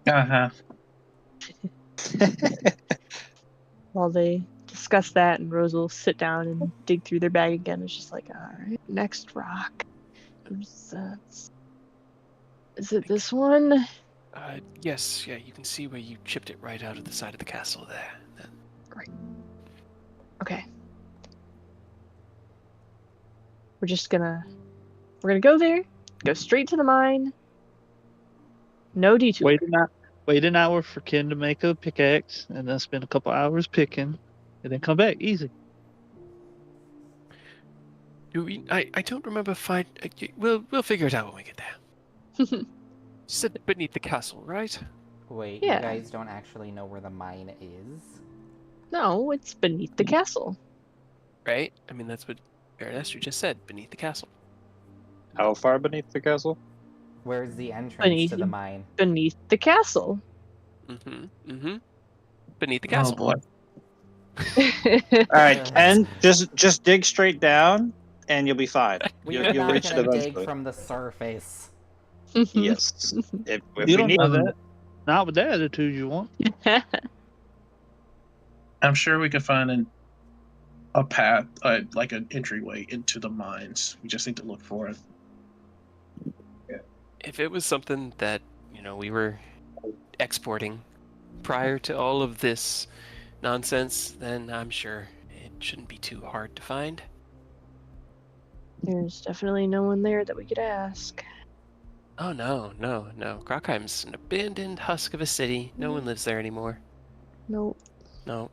Uh-huh. While they discuss that, and Rose will sit down and dig through their bag again. It's just like, all right, next rock. Is it this one? Yes, yeah, you can see where you chipped it right out of the side of the castle there. Okay. We're gonna go there, go straight to the mine. No detour. Wait an hour for Ken to make a pickaxe, and then spend a couple hours picking, and then come back. Easy. I don't remember we'll figure it out when we get there. You said beneath the castle, right? Wait, Yeah. you guys don't actually know where the mine is? No, it's beneath the castle. Right? I mean, that's what Baroness just said, beneath the castle. How far beneath the castle? Where's the entrance Beneath to the you. mine? Beneath the castle. Mm-hmm. Beneath the Oh castle. boy. All right, Ken, just dig straight down, and you'll be fine. We're You'll not reach it gonna dig eventually. from the surface. Yes. If You we don't need know that. Not with the attitude you want. I'm sure we could find a path, like an entryway into the mines. We just need to look for it. If it was something that, we were exporting prior to all of this nonsense, then I'm sure it shouldn't be too hard to find. There's definitely no one there that we could ask. Oh, no. Grockheim's an abandoned husk of a city. No one lives there anymore. Nope. No.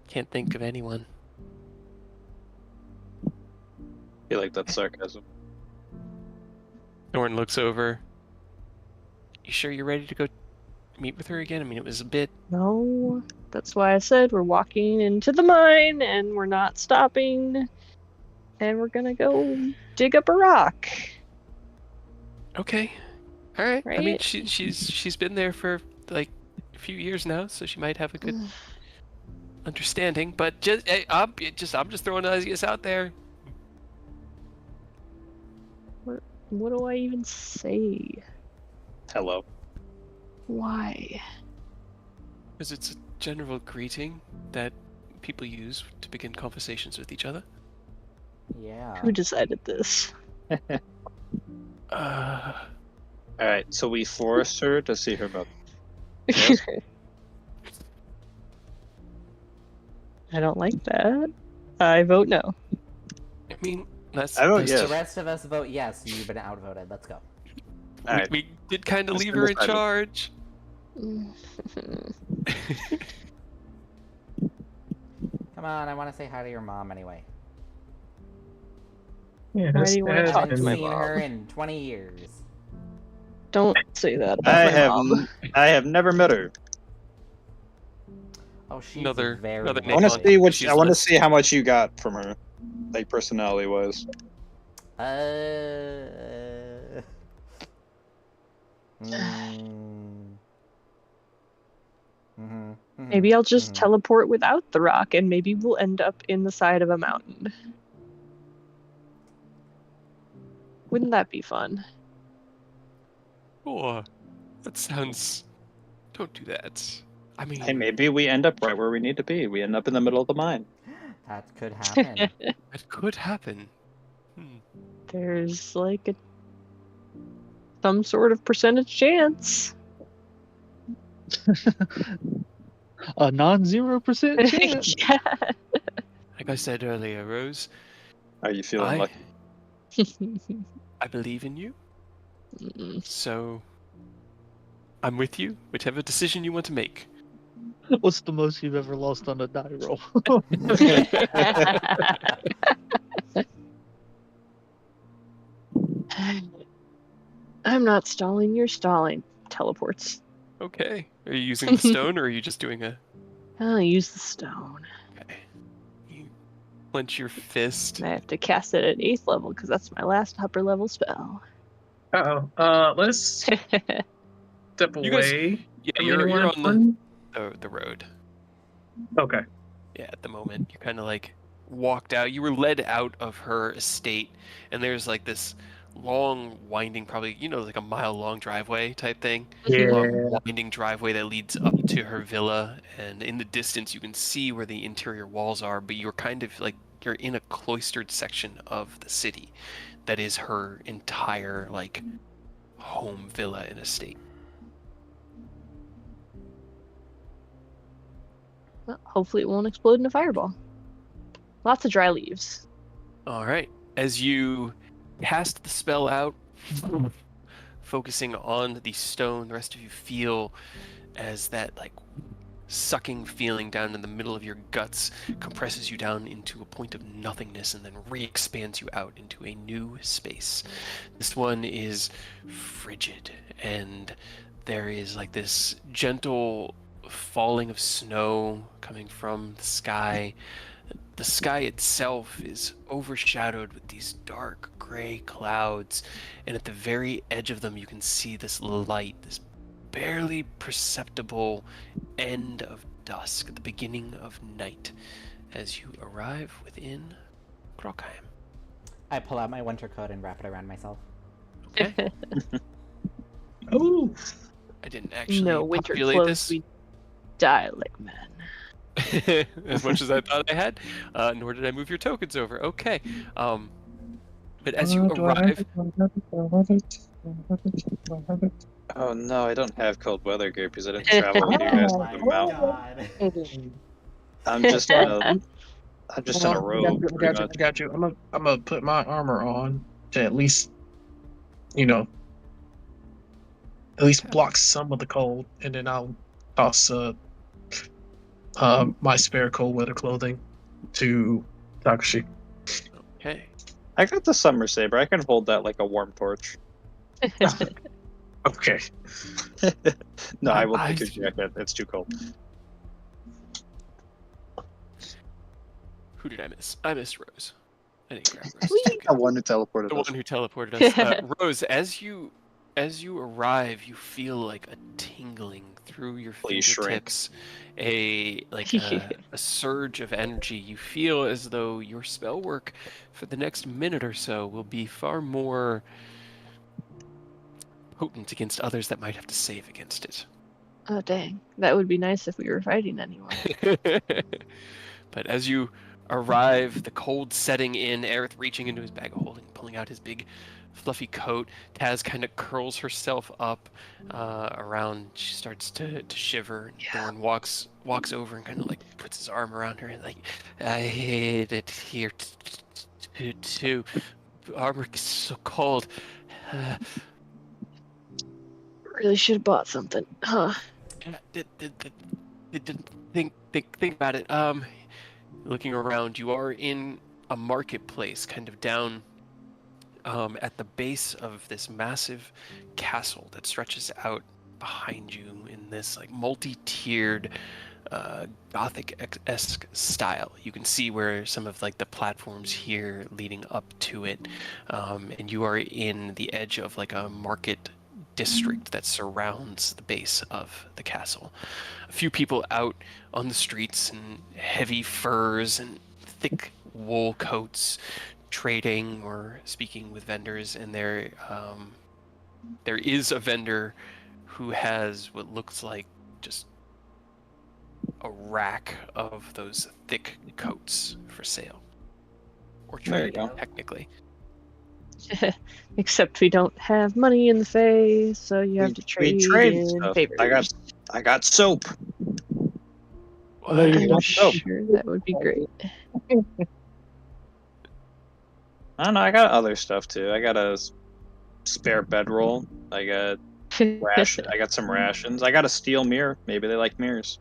Can't think of anyone. feel like that's sarcasm. Norn looks over. You sure you're ready to go meet with her again? I mean, it was a bit. No, that's why I said we're walking into the mine and we're not stopping. And we're gonna go dig up a rock. Okay. All right. I mean, Right? she's been there for like a few years now, so she might have a good understanding. But I'm just throwing ideas out there. What do I even say? Hello. Why? Because it's a general greeting that people use to begin conversations with each other. Yeah. Who decided this? Alright, so we forced her to see her mother. Yes. I don't like that. I vote no. I mean, that's. I vote that's yes. The rest of us vote yes. You've been outvoted. Let's go. Alright. We did kind of Let's leave been her in decided. charge. Come on, I want to say hi to your mom anyway. Yeah, Why do you want to I talk haven't to my seen mom? her in 20 years. Don't say that about my mom. I have never met her. Oh, she's Another very name I want to on lovely. see what She's I want to list. see how much you got from her, like personality wise. Maybe I'll just teleport without the rock and maybe we'll end up in the side of a mountain. Wouldn't that be fun? Oh, that sounds. Don't do that. I mean, Hey, maybe we end up right where we need to be. We end up in the middle of the mine. That could happen. it could happen. Hmm. There's like some sort of percentage chance. A non-0% chance. Yeah. Like I said earlier, Rose, Are you feeling lucky? I believe in you, Mm. so I'm with you. Whichever decision you want to make. What's the most you've ever lost on a die roll? I'm not stalling, you're stalling. Teleports. Okay. Are you using the stone, or are you just doing a? I'll use the stone. Okay. You clench your fist. I have to cast it at 8th level because that's my last upper level spell. Let's step You guys- away. Yeah, from you're anyone. on the road. Okay. Yeah, at the moment you're kind of like walked out. You were led out of her estate, and there's like this long, winding, probably like a mile-long driveway type thing. Yeah. Long, winding driveway that leads up to her villa, and in the distance you can see where the interior walls are. But you're kind of like you're in a cloistered section of the city that is her entire like home villa and estate. Well, hopefully it won't explode in a fireball. Lots of dry leaves. All right. As you cast the spell out, focusing on the stone, the rest of you feel as that like sucking feeling down in the middle of your guts compresses you down into a point of nothingness and then re-expands you out into a new space. This one is frigid, and there is like this gentle falling of snow coming from the sky. The sky itself is overshadowed with these dark gray clouds, and at the very edge of them you can see this light, this barely perceptible end of dusk, the beginning of night, as you arrive within Krokheim. I pull out my winter coat and wrap it around myself. Okay. Oh. I didn't actually No winter populate clothes, this we die like men. as much as I thought I had, nor did I move your tokens over. Okay. But as you arrive, Oh no, I don't have cold weather gear because I didn't travel with you guys Oh to my the mountain. god. I'm just in a robe. I pretty got you. much. I got you. I'm gonna put my armor on to at least, block some of the cold, and then I'll toss my spare cold weather clothing to Takashi. okay. I got the summer saber. I can hold that like a warm torch. Okay. No, I will I- take your jacket. It's too cold. Who did I miss? I missed Rose. I didn't grab Rose. Whee! The one who teleported The us. one who teleported us. Rose, as you arrive, you feel like a tingling through your Please shrink. fingertips, a surge of energy. You feel as though your spell work for the next minute or so will be far more potent against others that might have to save against it. Oh dang, that would be nice if we were fighting anyone. But as you arrive, the cold setting in, Aerith reaching into his bag of holding, pulling out his big fluffy coat. Taz kind of curls herself up around. She starts to shiver. And Thorn walks over and kind of like puts his arm around her and like, I hate it here too. Armor is so cold. Really should have bought something, huh? Think about it. Looking around, you are in a marketplace, kind of down at the base of this massive castle that stretches out behind you in this like multi-tiered Gothic-esque style. You can see where some of like the platforms here leading up to it, and you are in the edge of like a market district that surrounds the base of the castle. A few people out on the streets in heavy furs and thick wool coats, trading or speaking with vendors, and there is a vendor who has what looks like just a rack of those thick coats for sale or There you trade, go. technically. Except we don't have money in the face, so you have to trade in stuff. favors. I got soap. Although you I'm don't know. sure that would be great. I don't know. I got other stuff too. I got a spare bedroll. I got ration. I got some rations. I got a steel mirror. Maybe they like mirrors.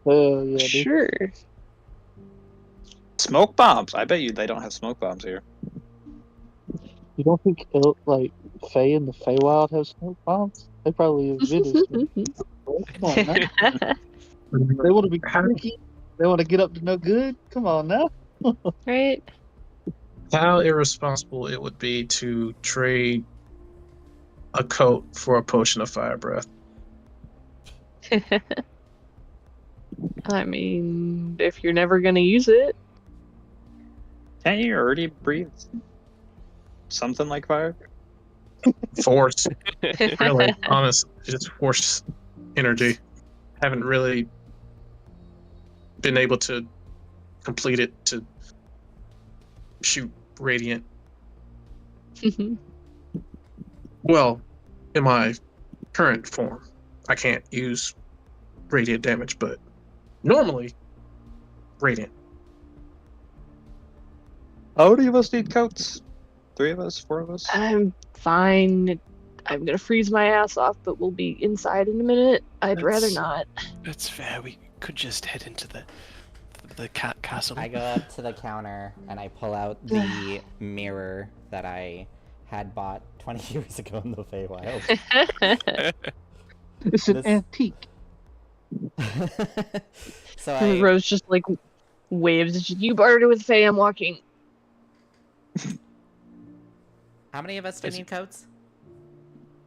Yeah, dude. Sure. Smoke bombs. I bet you they don't have smoke bombs here. You don't think like Faye and the Feywild have smoke bombs? They probably have videos. Come on, now. They want to be sneaky. They want to get up to no good. Come on now. Right? How irresponsible it would be to trade a coat for a potion of fire breath. I mean, if you're never gonna use it. Can't you already breathe something like fire? Force. Really, honestly, just force energy. Haven't really been able to complete it to shoot radiant. Well, in my current form, I can't use radiant damage, but normally, radiant. How many of us need coats? 3 of us? 4 of us? I'm fine. I'm gonna freeze my ass off, but we'll be inside in a minute. I'd rather That's- not. That's fair. We could just head into the castle. I go up to the counter and I pull out the mirror that I had bought 20 years ago in the Feywild. It's an This- antique. So And Rose just like waves. You bartered it with Faye. I'm walking. how many of us do Is- need coats?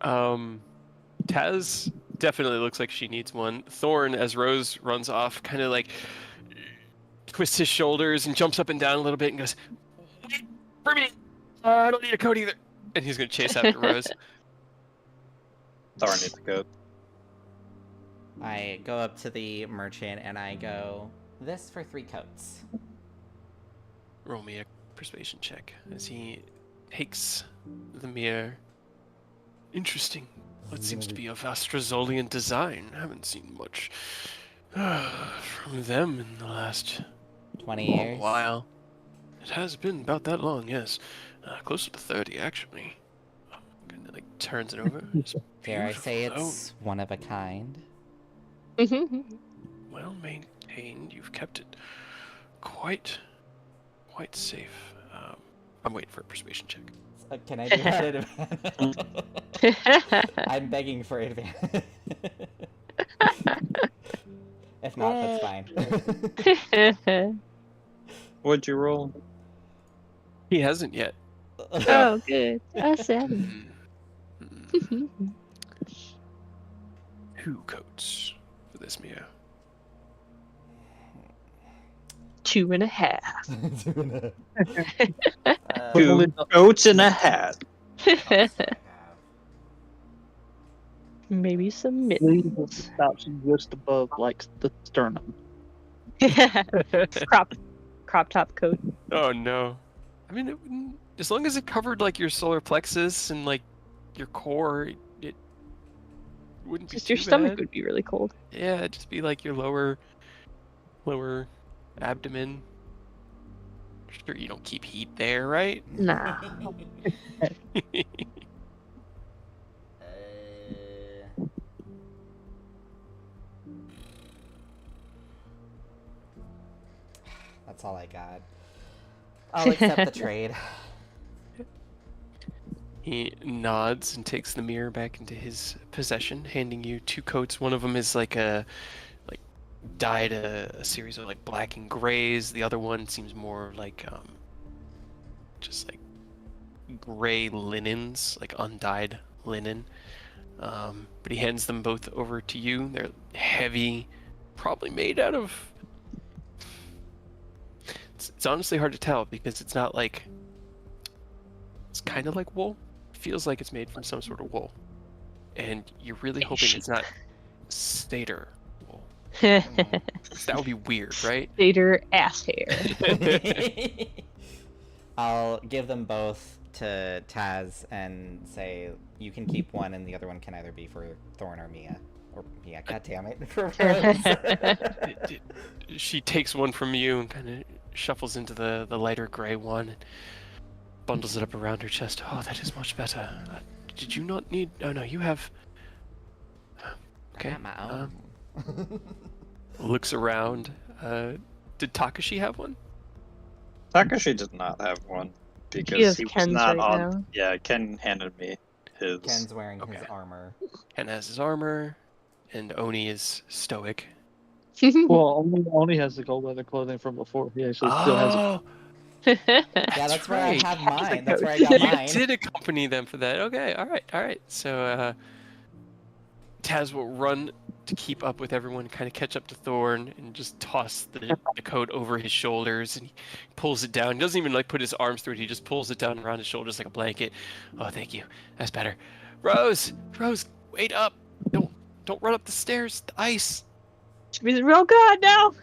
Taz definitely looks like she needs one. Thorn, as Rose runs off, kind of like twists his shoulders and jumps up and down a little bit and goes, "Wait for me! I don't need a coat either." And he's gonna chase after Rose. Thorn needs a coat. I go up to the merchant and I go, this for 3 coats. Roll me a persuasion check as he takes the mirror. Interesting. What seems to be of Astrazolian design. I haven't seen much from them in the last 20 years. while. It has been about that long, yes. Closer to 30, actually. Kind of like turns it over. It's Dare I say beautiful. it's one of a kind? Well maintained. You've kept it quite safe. I'm waiting for a persuasion check. Can I do that at advantage? I'm begging for advantage. If not, that's fine. What'd you roll? He hasn't yet. Oh, good. A 7. Hmm. 2 coats for this Mia. 2.5. Two coats and a hat. Maybe some Sleeve mittens. stops just above like the sternum. crop top coat. Oh no. I mean, it wouldn't, as long as it covered like your solar plexus and like your core, it wouldn't be Just too your stomach bad. would be really cold. Yeah, it'd just be like your lower abdomen. Sure, you don't keep heat there, right? Nah. That's all I got. I'll accept the trade. He nods and takes the mirror back into his possession, handing you 2 coats. One of them is like dyed a series of like black and grays. The other one seems more like just like gray linens, like undyed linen. But he hands them both over to you. They're heavy, probably made out of. It's honestly hard to tell because it's not like. It's kind of like wool. It feels like it's made from some sort of wool, and you're really hoping it's not Stater wool. That would be weird, right? Stater ass hair. I'll give them both to Taz and say you can keep one, and the other one can either be for Thorn or Mia. Or Mia, goddammit. For Rose. She takes one from you and kind of shuffles into the lighter gray one and bundles it up around her chest. Oh, that is much better. Did you not need... Oh, no, you have... Okay. I got my own. Looks around. Did Takashi have one? Takashi did not have one He because has he was Ken's not right on. now. Yeah, Ken handed me his. Ken's wearing his Okay. armor. Ken has his armor, and Oni is stoic. Well, only has the gold leather clothing from before. He actually still has it. Oh, Yeah, that's where I right. have He has a mine. That's coat. where I got You mine. did accompany them for that. Okay, all right. So, Taz will run to keep up with everyone, kind of catch up to Thorn, and just toss the coat over his shoulders, and he pulls it down. He doesn't even like put his arms through it. He just pulls it down around his shoulders like a blanket. Oh, thank you. That's better. Rose, wait up! Don't run up the stairs. The ice. Oh god, no!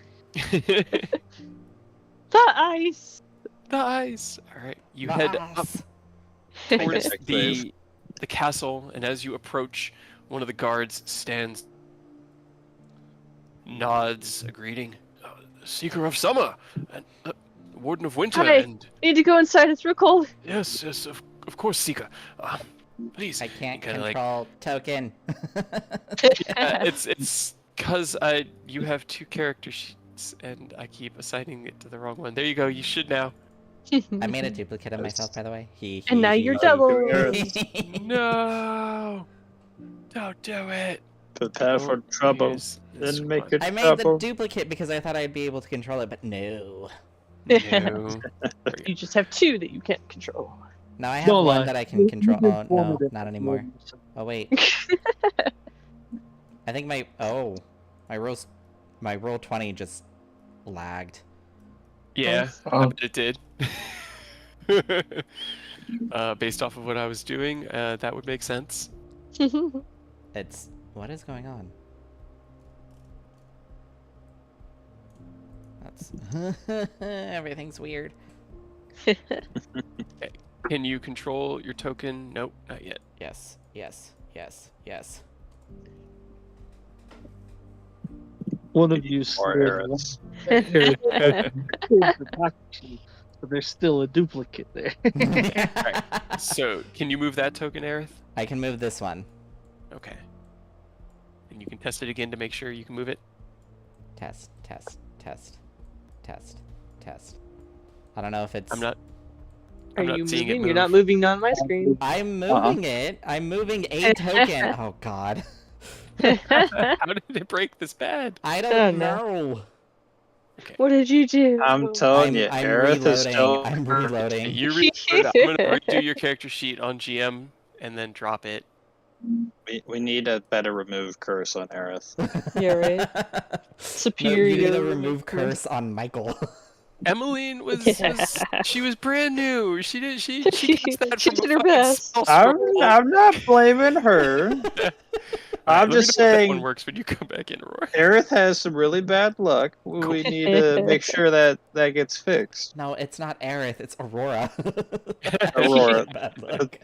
The ice! The ice. All right, you head up Nice. towards Check save. the castle, and as you approach, one of the guards stands, nods a greeting. Seeker of summer, and warden of winter, Hi. and Need to go inside, it's real cold. yes, of course, Seeker. Please. I can't Kinda like- control token. It's because you have 2 character sheets, and I keep assigning it to the wrong one. There you go. You should now. I made a duplicate of myself, by the way. And now you're double. No, don't do it. Prepare for Don't trouble. use this Then make one. it I made the trouble. duplicate because I thought I'd be able to control it, but no. No. You just have 2 that you can't control. Now I have Don't one lie. that I can control. You Oh, just wanted no, it. not anymore. Oh, wait. I think my roll 20 just lagged. Yeah, I Oh. bet it did. Based off of what I was doing, that would make sense. It's... What is going on? That's... Everything's weird. Can you control your token? Nope, not yet. Yes, yes, yes, yes. One of you More slid arrows. but there's still a duplicate there. So, can you move that token, Aerith? I can move this one. Okay. And you can test it again to make sure you can move it. Test, test, test, test, test. I don't know if it's... I'm not. Are I'm not you seeing it moving? You're not move. moving on my screen. I'm moving it. I'm moving a token. Oh god. How did it break this bad? I Oh, don't no. know. What did you do? I'm telling you, I'm Aerith is reloading. still. I'm reloading. You reload. I'm gonna redo your character sheet on GM and then drop it. We need a better remove curse on Aerith. Yeah, right. No, Superior. you need to remove curse on Michael. Emmeline was she was brand new. She did she cast that She from did a her fucking best. spell I'm scroll. not blaming her. All right, I'm let me just know if that saying one works when you come back in, Aurora. Aerith has some really bad luck. We need to make sure that gets fixed. No, it's not Aerith, it's Aurora. Aurora. Bad luck.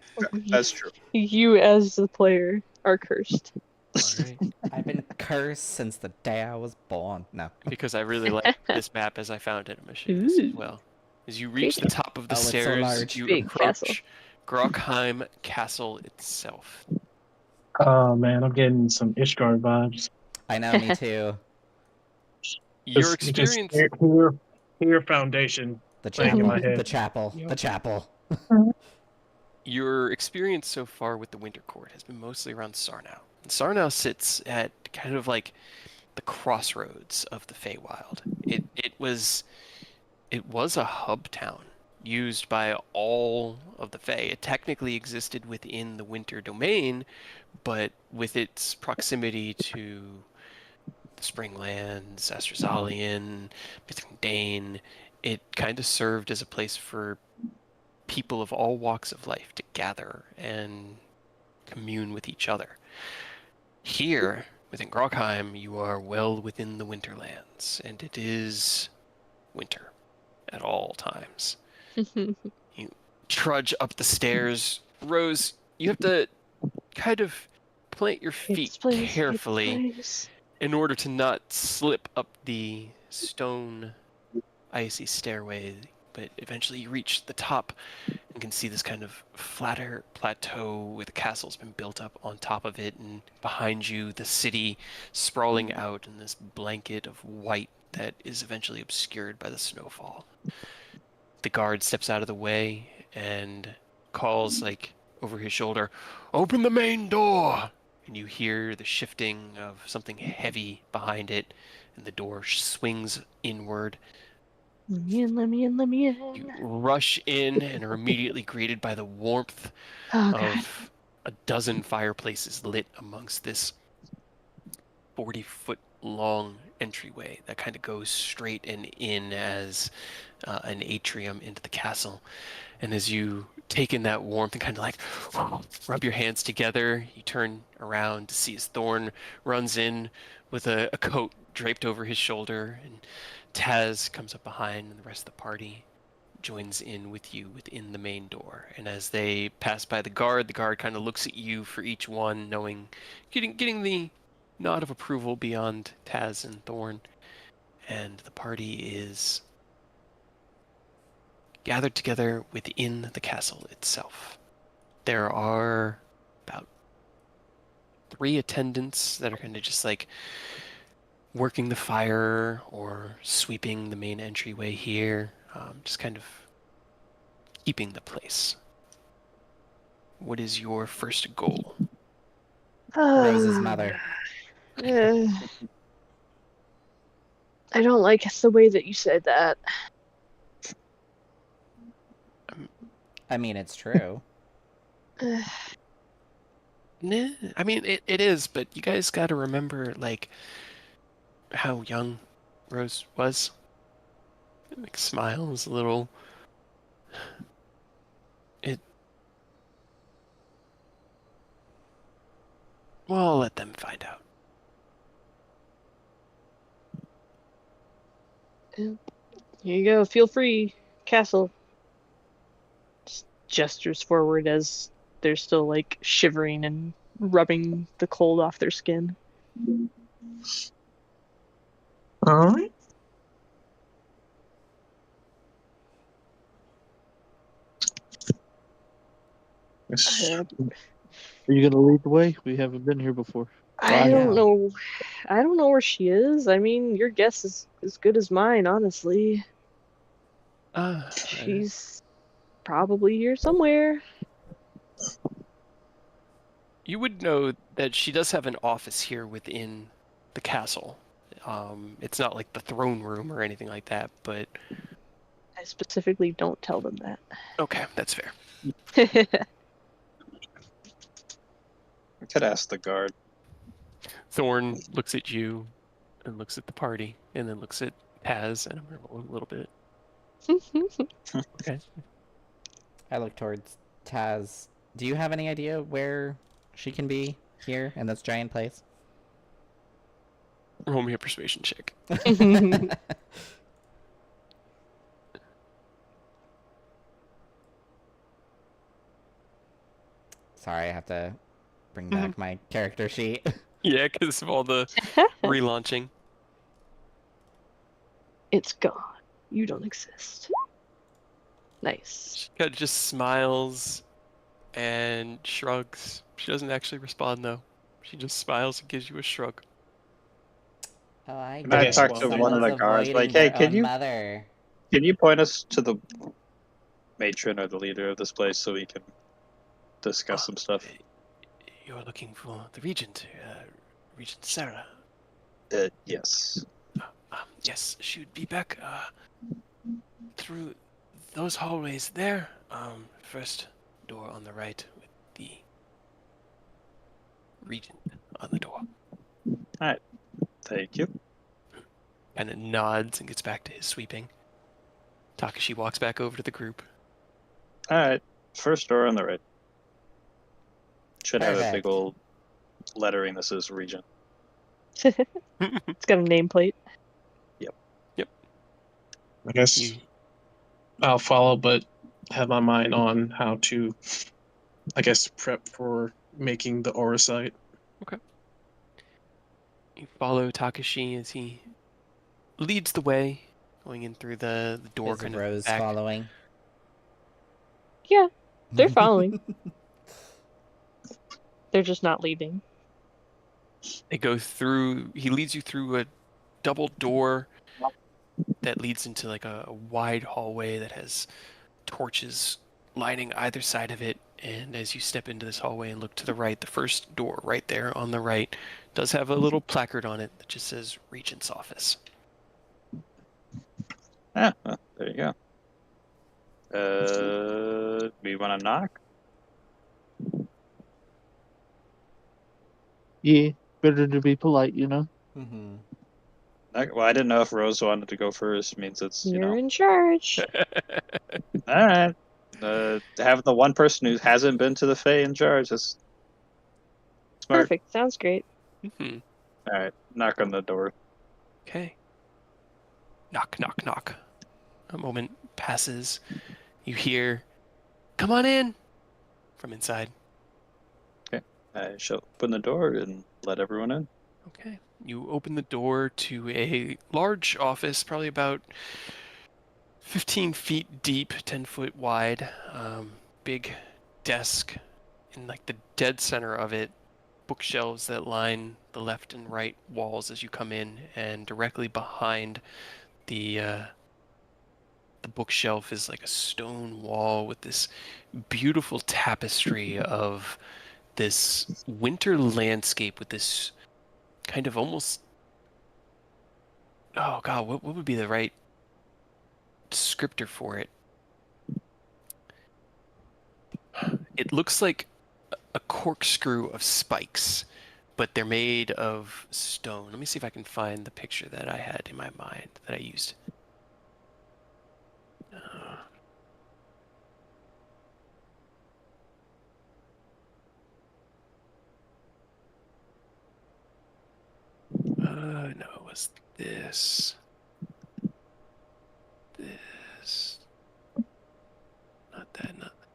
That's true. You, as the player, are cursed. All right. I've been cursed since the day I was born. No. Because I really like this map as I found it. I'm gonna show you this as well. As you reach the top of the Oh, it's so stairs, large. you Big approach Grockheim Castle itself. Oh man, I'm getting some Ishgard vibes. I know, me too. Your Just experience here foundation. The Playing in my chapel. head. The chapel. Yep. The chapel. Your experience so far with the Winter Court has been mostly around Sarnau. And Sarnau sits at kind of like the crossroads of the Feywild. It was a hub town used by all of the Fey. It technically existed within the Winter Domain, but with its proximity to the Springlands, Astrozalian, Mithrin Dane, it kind of served as a place for people of all walks of life to gather and commune with each other. Here, within Grockheim, you are well within the Winterlands, and it is winter at all times. You trudge up the stairs. Rose, you have to kind of plant your feet carefully in order to not slip up the stone icy stairway, but eventually you reach the top and can see this kind of flatter plateau where the castle's been built up on top of it, and behind you the city sprawling out in this blanket of white that is eventually obscured by the snowfall. The guard steps out of the way and calls, like, over his shoulder, "Open the main door!" And you hear the shifting of something heavy behind it, and the door swings inward. Let me in, let me in, let me in. You rush in and are immediately greeted by the warmth Oh, God. of a dozen fireplaces lit amongst this 40-foot long entryway that kind of goes straight and in as an atrium into the castle. And as you take in that warmth and kind of like rub your hands together, you turn around to see as Thorn runs in with a coat draped over his shoulder, and Taz comes up behind, and the rest of the party joins in with you within the main door. And as they pass by the guard kind of looks at you for each one, knowing, getting the nod of approval beyond Taz and Thorn. And the party is gathered together within the castle itself. There are about 3 attendants that are kind of just like working the fire or sweeping the main entryway here, just kind of keeping the place. What is your first goal? Rose's mother. I don't like the way that you said that. I mean, it's true. Nah, I mean, it is, but you guys got to remember, like, how young Rose was. Like, smiles a little. Well, I'll let them find out. Here you go. Feel free, castle. Just gestures forward as they're still like shivering and rubbing the cold off their skin. All right. Yes. Uh, Are you gonna lead the way? We haven't been here before. I Wow. don't know. I don't know where she is. I mean, your guess is as good as mine, honestly. She's probably here somewhere. You would know that she does have an office here within the castle. It's not like the throne room or anything like that, but I specifically don't tell them that. okay, that's fair. I could ask the guard. Thorn looks at you and looks at the party and then looks at Taz and I'm gonna roll a little bit. Okay. I look towards Taz. Do you have any idea where she can be here in this giant place? Roll me a persuasion check. Sorry, I have to bring back my character sheet. Yeah, because of all the relaunching. It's gone. You don't exist. Nice. She kind of just smiles and shrugs. She doesn't actually respond though. She just smiles and gives you a shrug. Oh, I And I get talk it. to one of the Someone's guards, avoiding like, "Hey, their can own you- mother. Can you point us to the matron or the leader of this place so we can discuss some stuff? You're looking for the regent, Regent Sarah. Yes. Yes, she would be back through those hallways there. First door on the right with the regent on the door. Thank you. And it nods and gets back to his sweeping. Takashi walks back over to the group. All right. First door on the right. Should have a Perfect. big old lettering that says Regent. It's got a nameplate. I guess You, I'll follow, but have my mind on how to, I guess, prep for making the aura site. you follow Takashi as he leads the way, going in through the door. Is kind of Rose back. following? Yeah, they're following. They're just not leaving. They go through. He leads you through a double door that leads into like a wide hallway that has torches lining either side of it. And as you step into this hallway and look to the right, the first door right there on the right does have a little placard on it that just says Regent's Office. Ah, well, there you go. We want to knock? Yeah, better to be polite, you know. Mm-hmm. Well, I didn't know if Rose wanted to go first. Means it's, You're in charge. All right. Have the one person who hasn't been to the Fae in charge. That's smart. Perfect. Sounds great. Mhm. All right. Knock on the door. Okay. Knock, knock, knock. A moment passes. You hear, "Come on in," from inside. I shall open the door and let everyone in. Okay. You open the door to a large office, probably about 15 feet deep, 10 foot wide. Big desk in like the dead center of it. Bookshelves that line the left and right walls as you come in, and directly behind the bookshelf is like a stone wall with this beautiful tapestry of this winter landscape with this kind of almost, oh god, what would be the right descriptor for it? It looks like a corkscrew of spikes, but they're made of stone. Let me see if I can find the picture that I had in my mind that I used. No, it was this. This. Not that, not that.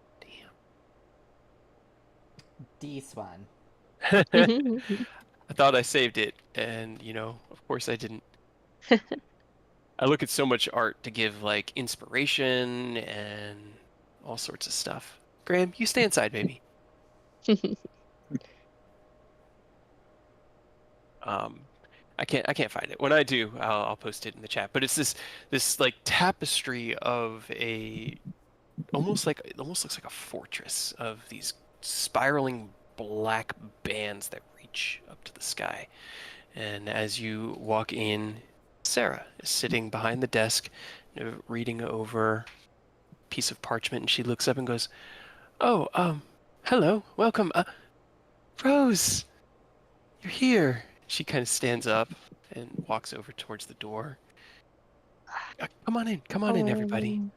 This one. Damn. I thought I saved it, and, of course I didn't. I look at so much art to give, like, inspiration and all sorts of stuff. Graham, you stay inside, baby. I can't find it. When I do, I'll post it in the chat. But it's this like tapestry of a it almost looks like a fortress of these spiraling black bands that reach up to the sky. And as you walk in, Sarah is sitting behind the desk, reading over a piece of parchment, and she looks up and goes, "Oh, hello, welcome, Rose, you're here." She kind of stands up and walks over towards the door. Come on in, everybody. Um,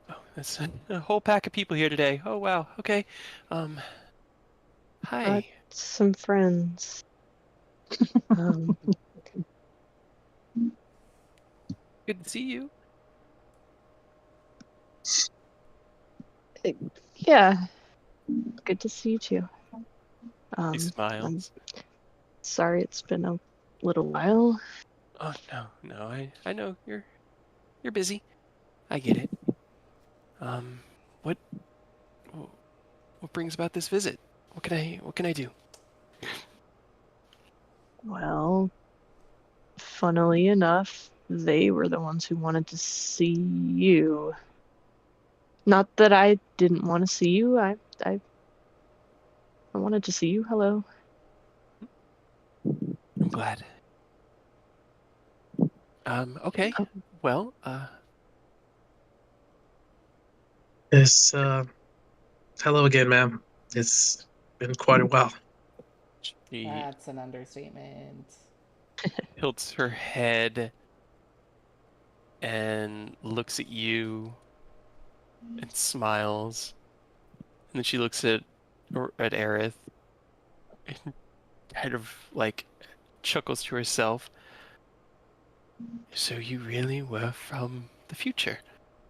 Oh, that's a whole pack of people here today. Oh, wow. Okay. Um, hi. some friends. Um, Good to see you. yeah, good to see you too. He I'm smiles. sorry it's been a little while. Oh, no. I know you're busy. I get it. Um, what what brings about this visit? What can I do? Well, funnily enough, they were the ones who wanted to see you. Not that I didn't want to see you. I wanted to see you. Hello. I'm glad. Okay. Oh, Well, It's hello again, ma'am. It's been quite a while. she That's an understatement. tilts her head and looks at you and smiles. And then she looks at Aerith and kind of like chuckles to herself. So you really were from the future.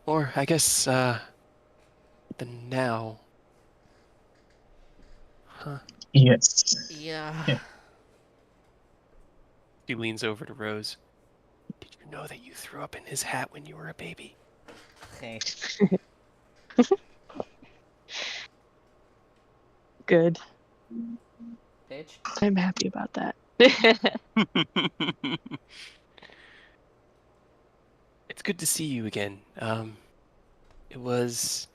Or I guess the now. Huh. Yes. Yeah. Yeah. She leans over to Rose. Did you know that you threw up in his hat when you were a baby? Hey. good. Bitch. I'm happy about that. It's good to see you again. It was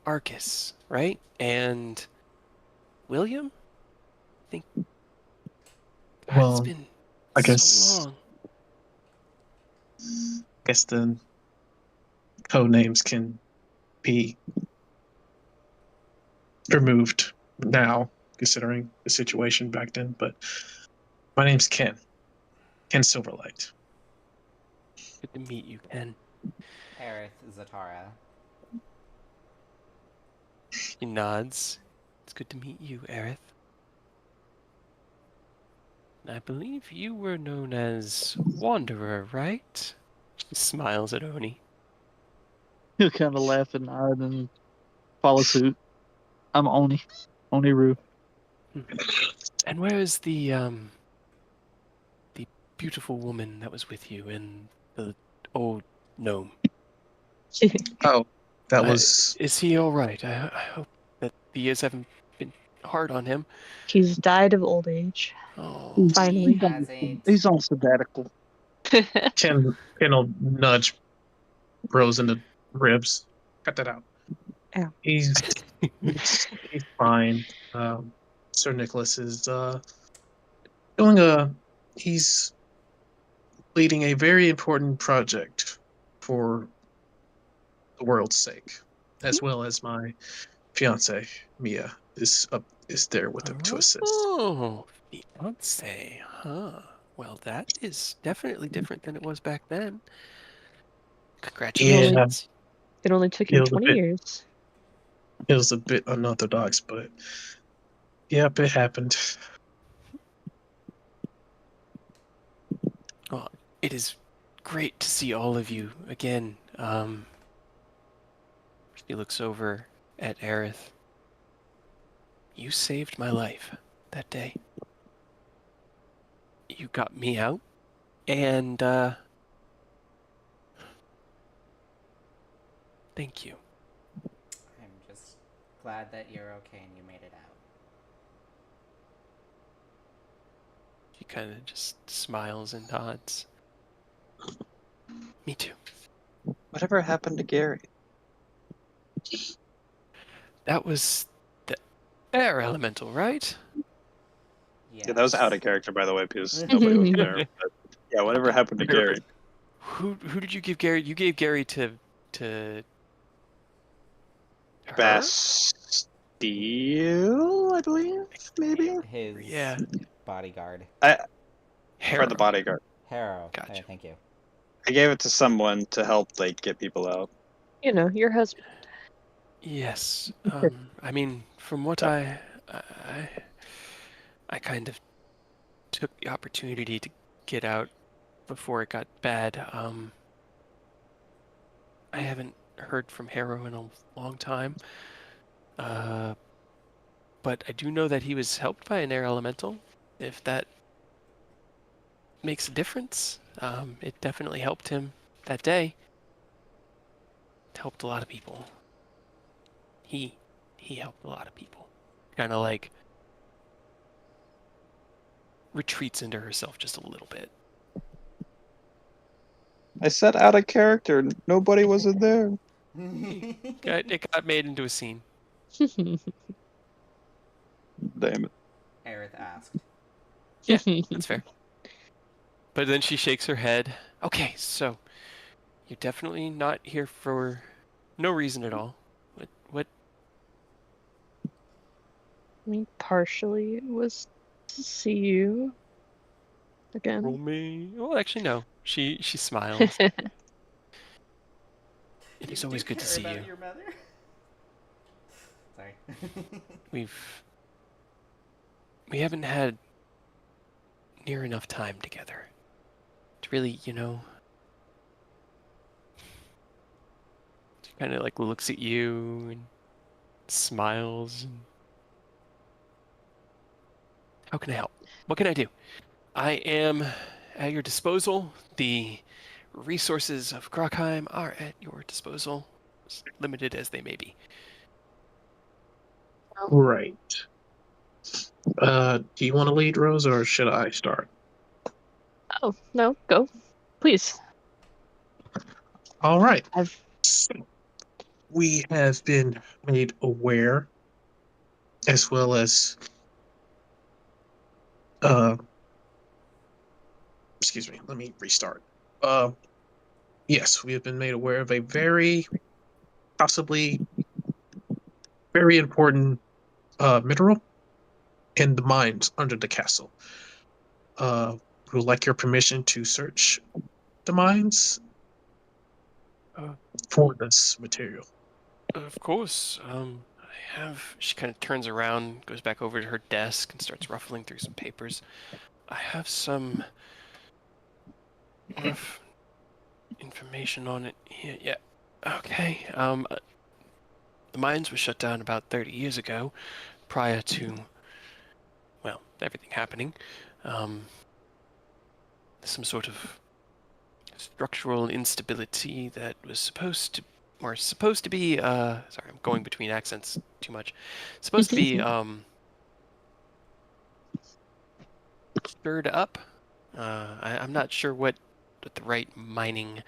Arcus, right? And William? I think God, it's Well, been I so long. guess the code names can be removed now, considering the situation back then. But my name's Ken. Ken Silverlight. Good to meet you, Ken. Aerith Zatara. He nods. It's good to meet you, Aerith. I believe you were known as Wanderer, right? He smiles at Oni. He'll kind of laugh and nod and follow suit. I'm Oniru. And where is the beautiful woman that was with you and the old gnome? Oh, that was Is he all right? I hope that the years haven't been hard on him. He's died of old age. Oh, Finally. He's on sabbatical. Ken. Ken will nudge Rose in the ribs. Cut that out. Ow. He's fine. Sir Nicholas is doing a. He's leading a very important project for the world's sake, as well as my fiance Mia is there with him to assist. oh, fiance, huh? Well, that is definitely different than it was back then. Yeah, Congratulations. It only took it him was a 20 bit years. it was a bit unorthodox, but yep, it happened. Well, it is great to see all of you again. She looks over at Aerith. You saved my life that day. You got me out, and thank you. I'm just glad that you're okay and you made it out. She kind of just smiles and nods. Me too. Whatever happened to Gary? That was the air elemental, right? Yeah. Yeah, that was out of character, by the way, because nobody was there. But yeah, whatever happened to Gary? Who did you give Gary? You gave Gary to her? Bastille, I believe, maybe. His Yeah. bodyguard. Or Harrow. the bodyguard. Harrow. Gotcha. Thank you. I gave it to someone to help like get people out. You know, your husband. Yes. I mean, from what I kind of took the opportunity to get out before it got bad. I haven't heard from Harrow in a long time. But I do know that he was helped by an air elemental. If that makes a difference, it definitely helped him that day. It helped a lot of people. He helped a lot of people. Kind of like retreats into herself just a little bit. I said out of character. Nobody was in there. It got made into a scene. Damn it. Aerith asked. Yeah, that's fair. But then she shakes her head. Okay, so you're definitely not here for no reason at all. What? I mean, partially it was to see you again. Roll me. Well, actually, no. She smiles. It is always good to see you. Your mother? Sorry. We haven't had near enough time together to really, She kind of like looks at you and smiles. And... How can I help? What can I do? I am at your disposal. The resources of Crockheim are at your disposal, as limited as they may be. Right. Do you want to lead, Rose, or should I start? Oh, no, go. Please. All right. I've We have been made aware, as well as, excuse me, let me restart. Yes, we have been made aware of a possibly very important mineral in the mines under the castle. We would like your permission to search the mines for this material. Of course. She kind of turns around, goes back over to her desk, and starts ruffling through some papers. I have some rough information on it here. Yeah. Okay. The mines were shut down about 30 years ago, prior to, well, everything happening. Some sort of structural instability that was supposed to be, sorry, I'm going between accents too much. Supposed to be, stirred up. I'm not sure what the right mining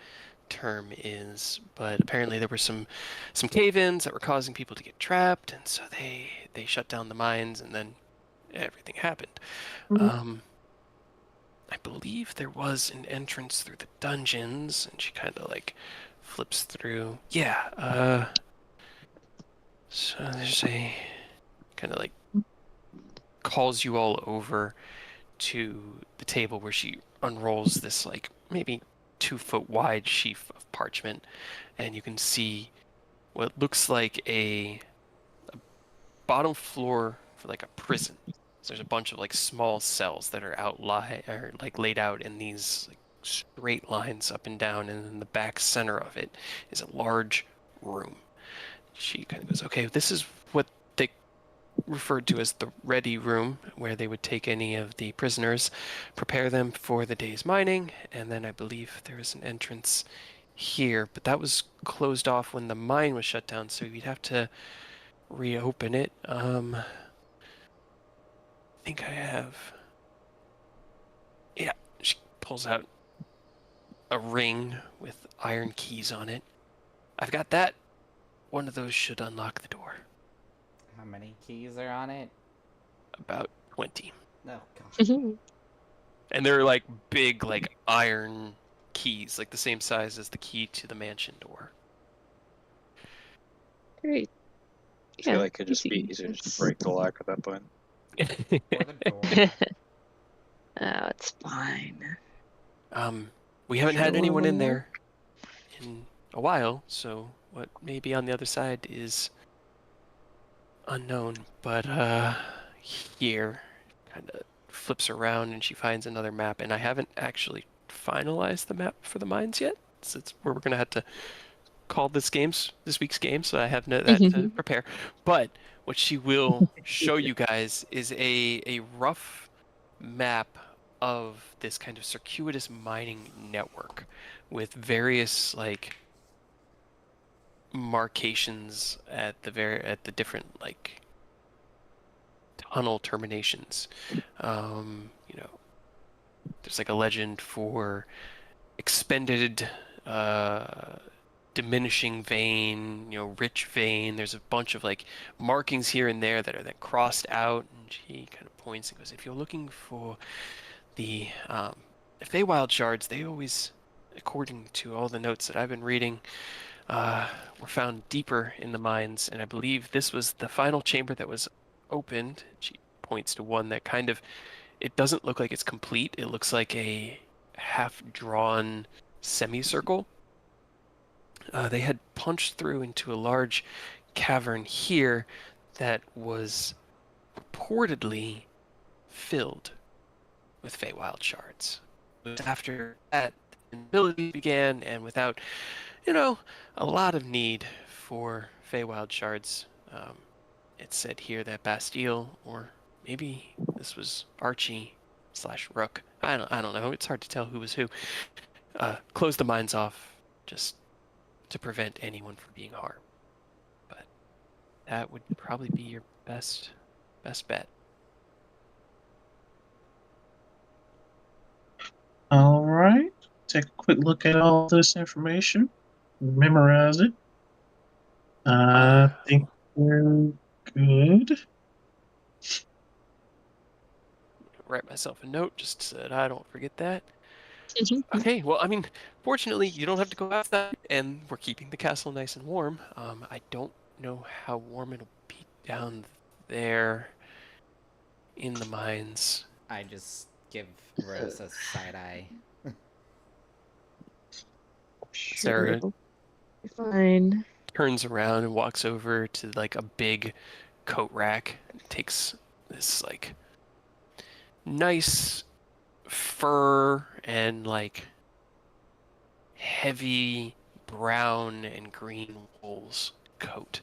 term is, but apparently there were some cave-ins that were causing people to get trapped, and so they shut down the mines, and then everything happened. I believe there was an entrance through the dungeons, and she kind of like flips through. Yeah, so there's a kind of like calls you all over to the table where she unrolls this like maybe 2-foot wide sheaf of parchment, and you can see what looks like a bottom floor for like a prison. So there's a bunch of like small cells that are laid out in these like straight lines up and down, and in the back center of it is a large room. She kind of goes, okay, this is what they referred to as the ready room, where they would take any of the prisoners, prepare them for the day's mining, and then I believe there is an entrance here, but that was closed off when the mine was shut down, so you'd have to reopen it. I think I have. Yeah, she pulls out a ring with iron keys on it. I've got that. One of those should unlock the door. How many keys are on it? About 20. Oh, God. And they're like big, like iron keys, like the same size as the key to the mansion door. Great. I feel Yeah, like it'd just be easy. easier just to It's- break the lock at that point. Or the door. Oh, it's fine. We haven't Sure, had anyone in one there in a while, so what may be on the other side is unknown. But here, kind of flips around and she finds another map, and I haven't actually finalized the map for the mines yet. So it's where we're gonna have to call this week's game, so I have that to prepare. But what she will show you guys is a rough map of this kind of circuitous mining network with various like markations at the different like tunnel terminations. You know, there's like a legend for expended diminishing vein, you know, rich vein. There's a bunch of like markings here and there that are then crossed out, and she kind of points and goes, if you're looking for the Feywild shards, they always, according to all the notes that I've been reading, were found deeper in the mines, and I believe this was the final chamber that was opened. She points to one that kind of, it doesn't look like it's complete. It looks like a half-drawn semicircle. They had punched through into a large cavern here that was reportedly filled with Feywild shards. It was after that the ability began, and without, you know, a lot of need for Feywild shards, it said here that Bastille, or maybe this was Archie/Rook, I don't know, it's hard to tell who was who, closed the mines off just to prevent anyone from being harmed. But that would probably be your best bet. All right. Take a quick look at all this information. Memorize it. I think we're good. Write myself a note just so that I don't forget that. Okay, well, I mean, fortunately, you don't have to go outside, and we're keeping the castle nice and warm. I don't know how warm it'll be down there in the mines. I just give Rose a side eye. Sarah Sure. Fine. turns around and walks over to like a big coat rack and takes this like nice fur and like heavy brown and green wool's coat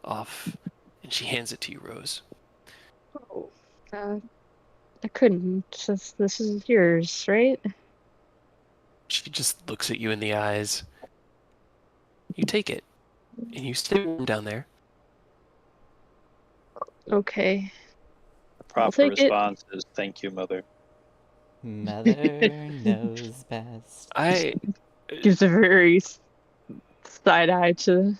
off, and she hands it to you, Rose. Oh, I couldn't. This is yours, right? She just looks at you in the eyes. You take it, and you stay warm down there. Okay. The proper take it. response is thank you, mother. Mother knows best. I Gives a very side eye to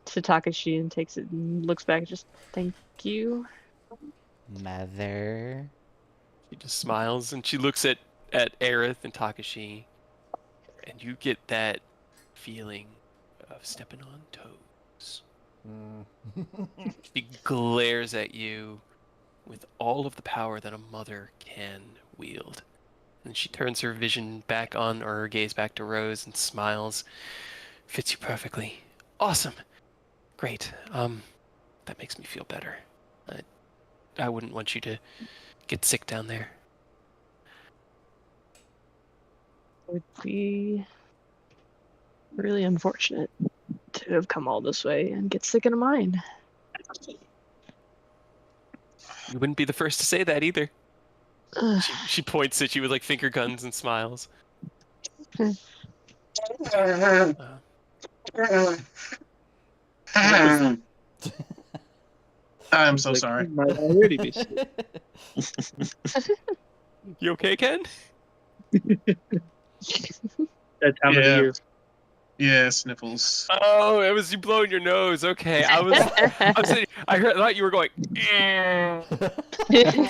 Takashi and takes it and looks back. Just thank you. Mother. She just smiles and she looks at Aerith and Takashi, and you get that feeling of stepping on toes. She glares at you with all of the power that a mother can wield. And she turns her vision back on, or her gaze back to Rose, and smiles. Fits you perfectly. Awesome. Great. That makes me feel better. I wouldn't want you to get sick down there. It would be really unfortunate to have come all this way and get sick in a mine. You wouldn't be the first to say that either. She points at you with like finger guns and smiles. I'm so sorry. You might already be sick. You okay, Ken? That time of the Yeah. year. Yeah, sniffles. Oh, it was you blowing your nose. Okay, I thought you were going. "Eh," and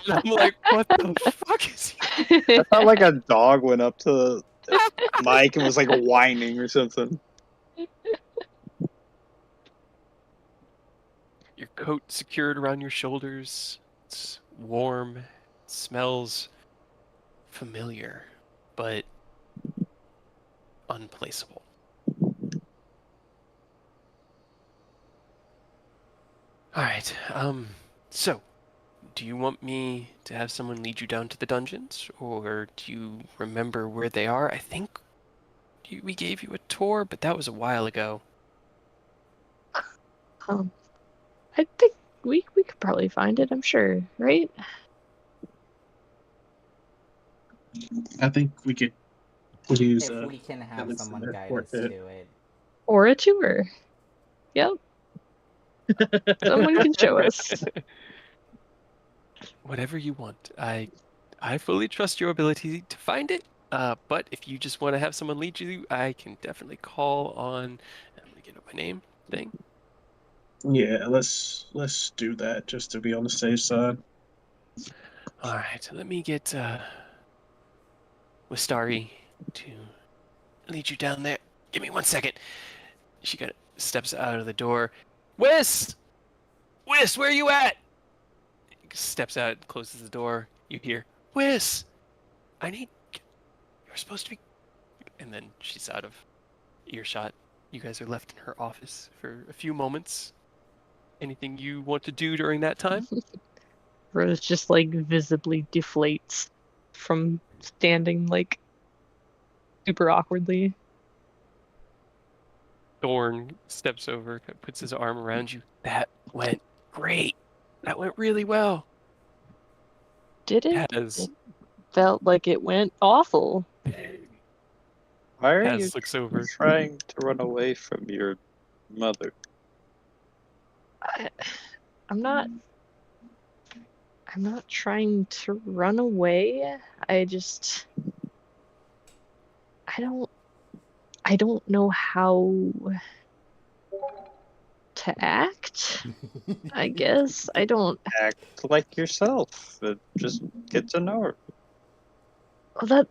I'm like, what the fuck is he? I thought like a dog went up to Mike and was like whining or something. Your coat secured around your shoulders. It's warm. It smells familiar, but unplaceable. All right. So, do you want me to have someone lead you down to the dungeons, or do you remember where they are? I think we gave you a tour, but that was a while ago. I think we could probably find it, I'm sure, right? I think we could use If we can at have least an someone guide airport us to to it. Or a tour. Yep. Someone can show us. Whatever you want. I fully trust your ability to find it. But if you just want to have someone lead you, I can definitely call on. I'm gonna get up my name thing. Yeah, let's do that just to be on the safe side. All right, let me get Wistari to lead you down there. Give me 1 second. She kind of steps out of the door. Wis, where you at? Steps out, closes the door. You hear, Wis, I need. You're supposed to be. And then she's out of earshot. You guys are left in her office for a few moments. Anything you want to do during that time? Rose just like visibly deflates from standing like super awkwardly. Thorn steps over, puts his arm around you. That went great. That went really well. Did it? Taz, It felt like it went awful. Why are you Taz looks over. trying to run away from your mother? I'm not trying to run away. I don't know how to act. I guess I don't. Act like yourself. Just get to know her. Well,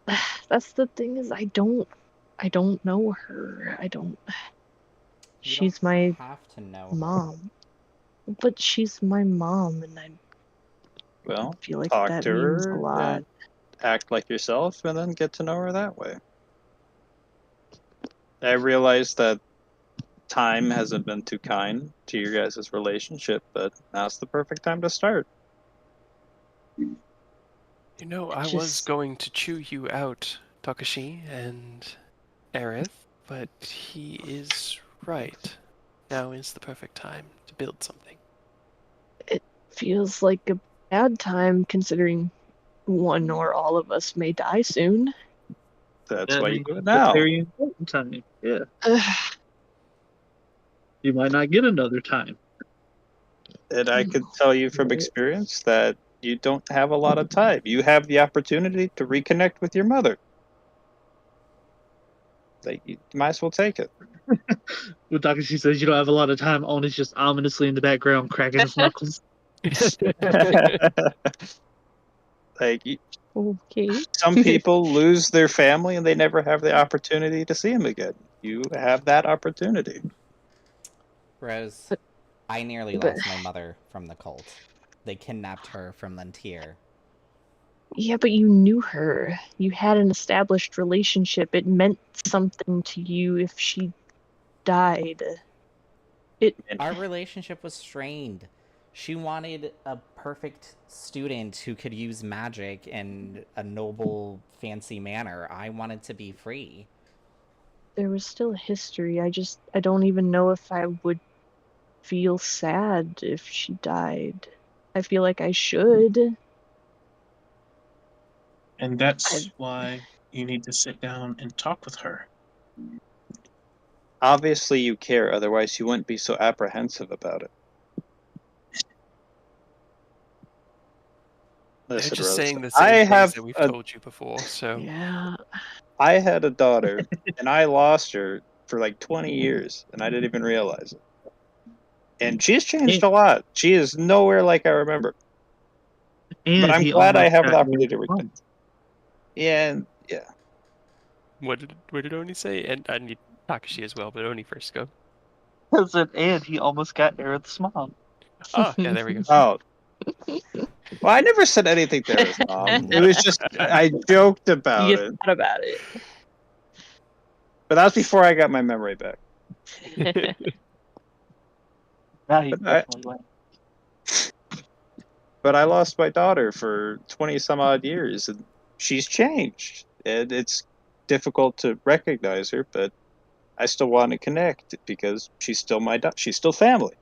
that's the thing is I don't know her. I don't. You She's don't my have to know her. mom, but she's my mom, and I Well, feel like talk that to means a her lot. and act like yourself, and then get to know her that way. I realize that time hasn't been too kind to your guys' relationship, but now's the perfect time to start. You know, I was going to chew you out, Takashi and Aerith, but he is right. Now is the perfect time to build something. It feels like a bad time considering one or all of us may die soon. That's Yeah, why I you mean, do it it's now. a very important time. Yeah, you might not get another time. And I could tell you from experience that you don't have a lot of time. You have the opportunity to reconnect with your mother. Like, you might as well take it. When Takashi says you don't have a lot of time, On is just ominously in the background cracking his knuckles. Like, Okay. some people lose their family and they never have the opportunity to see them again. You have that opportunity. Rose, I nearly But- lost my mother from the cult. They kidnapped her from Lantier. Yeah, but you knew her. You had an established relationship. It meant something to you if she died. Our relationship was strained. She wanted a perfect student who could use magic in a noble, fancy manner. I wanted to be free. There was still a history. I don't even know if I would feel sad if she died. I feel like I should. And that's why you need to sit down and talk with her. Obviously, you care, otherwise, you wouldn't be so apprehensive about it. They're Listen, just Rose, saying the I same things have that we've a, told you before. So Yeah. I had a daughter, and I lost her for like 20 years, and I didn't even realize it. And she's changed a lot. She is nowhere like I remember. But And I'm he glad I almost have got the Aaron's opportunity to reconnect. mom. Yeah, and yeah. what did Oni say? And I need Takashi as well, but Oni first go. I said, and he almost got Aaron's mom. Oh, yeah, there we go. Oh. Well, I never said anything to Aerith's mom. It was just, I joked about You it. thought about it. But that was before I got my memory back. Now he But I, definitely went. but I lost my daughter for 20 some odd years, and she's changed. And it's difficult to recognize her, but I still want to connect because she's still she's still family.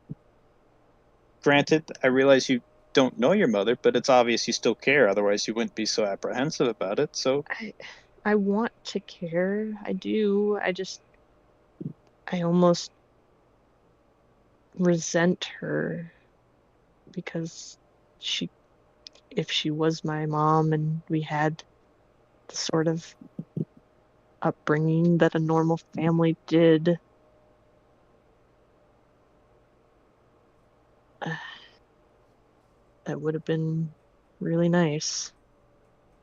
Granted, I realize you don't know your mother, but it's obvious you still care. Otherwise, you wouldn't be so apprehensive about it. So, I want to care. I do. I almost resent her because if she was my mom and we had the sort of upbringing that a normal family did, that would have been really nice.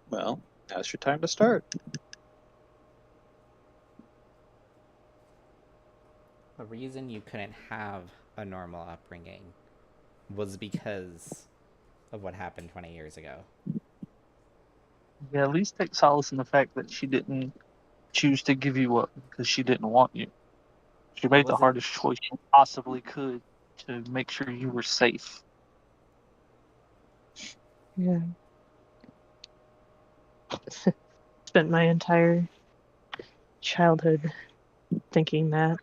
well, now's your time to start. The reason you couldn't have a normal upbringing was because of what happened 20 years ago. Yeah, at least take solace in the fact that she didn't choose to give you up because she didn't want you. She made the Was it- hardest choice she possibly could to make sure you were safe. Yeah. Spent my entire childhood thinking that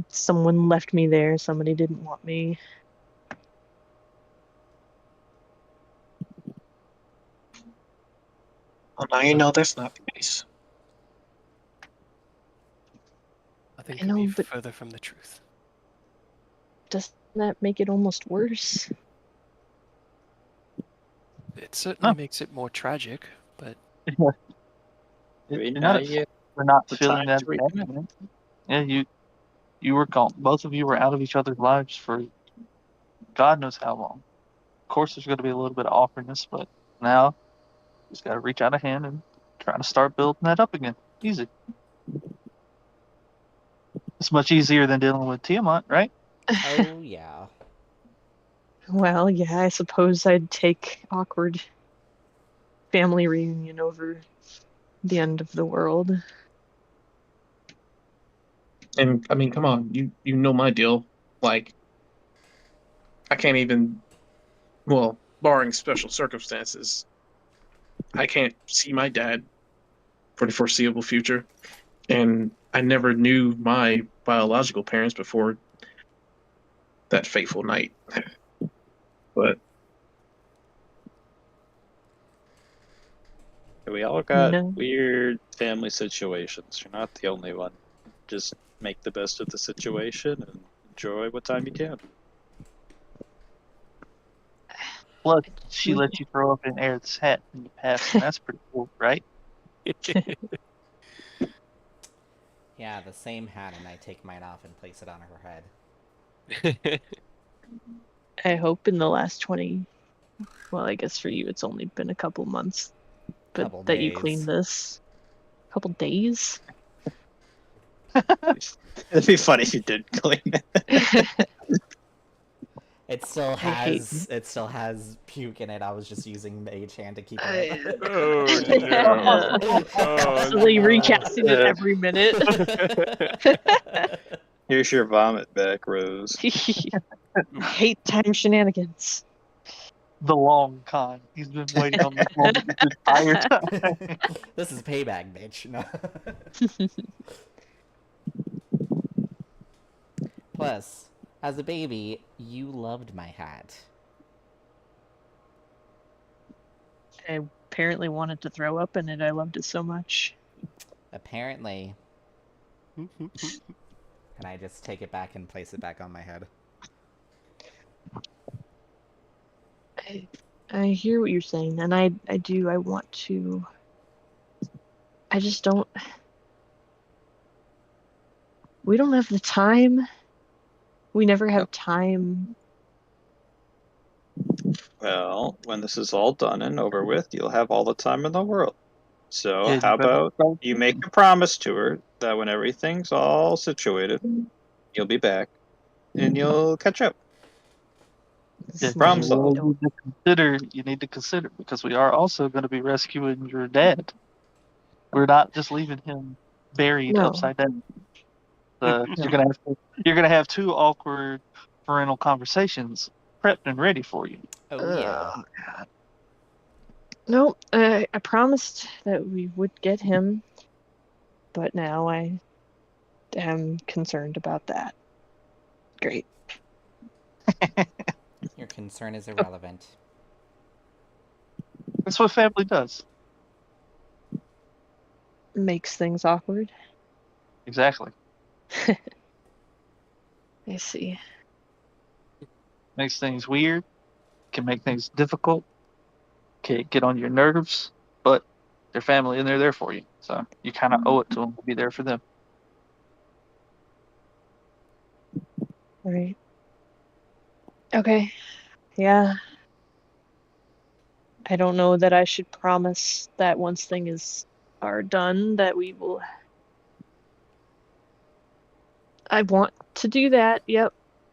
someone left me there, somebody didn't want me. Well, now you know that's not the case. Nothing I could be know, but further from the truth. doesn't that make it almost worse? It certainly No. makes it more tragic, but Right You're now, not at yeah, fault for not the feeling time that to bad. reconnect. Man. Yeah, you were gone. Both of you were out of each other's lives for God knows how long. Of course, there's going to be a little bit of awkwardness, but now you just got to reach out a hand and try to start building that up again. Easy. It's much easier than dealing with Tiamat, right? Oh, yeah. Well, yeah, I suppose I'd take awkward family reunion over the end of the world. And I mean, come on, you know my deal. Like, I can't even, well, barring special circumstances, I can't see my dad for the foreseeable future. And I never knew my biological parents before that fateful night. But We all got No. weird family situations. You're not the only one. Just make the best of the situation and enjoy what time you can. Plus, she let you throw up in Eric's hat in the past, and that's pretty cool, right? Yeah, the same hat, and I take mine off and place it on her head. I hope in the last 20, well, I guess for you it's only been a couple months, but Couple that you days. cleaned this. Couple days? It'd be funny if you did clean it. It still I hate- has puke in it. I was just using Mage Hand to keep I- it up. Oh no! Constantly no. recasting it every minute. Here's your vomit back, Rose. I hate time shenanigans. The long con. He's been waiting on this moment this entire time. This is payback, bitch. No. Plus, as a baby, you loved my hat. I apparently wanted to throw up in it. I loved it so much. Apparently. And I just take it back and place it back on my head. I hear what you're saying, and I do. I want to. I just don't. We don't have the time. We never have time. Well, when this is all done and over with, you'll have all the time in the world. So Yeah, you how better about start you make a promise to her that when everything's all situated, you'll be back and you'll catch up. Yeah, Problem you solved. really need to consider. You need to consider because we are also going to be rescuing your dad. We're not just leaving him buried No. upside down. No. You're gonna have two awkward parental conversations prepped and ready for you. Oh yeah. God. No, I promised that we would get him, but now I am concerned about that. Great. Your concern is irrelevant. That's what family does. Makes things awkward. Exactly. I see. Makes things weird. Can make things difficult. Can get on your nerves. But they're family and they're there for you. So you kind of owe it to them to be there for them. Right. Okay. Yeah. I don't know that I should promise that once things are done that we will. I want to do that, yep.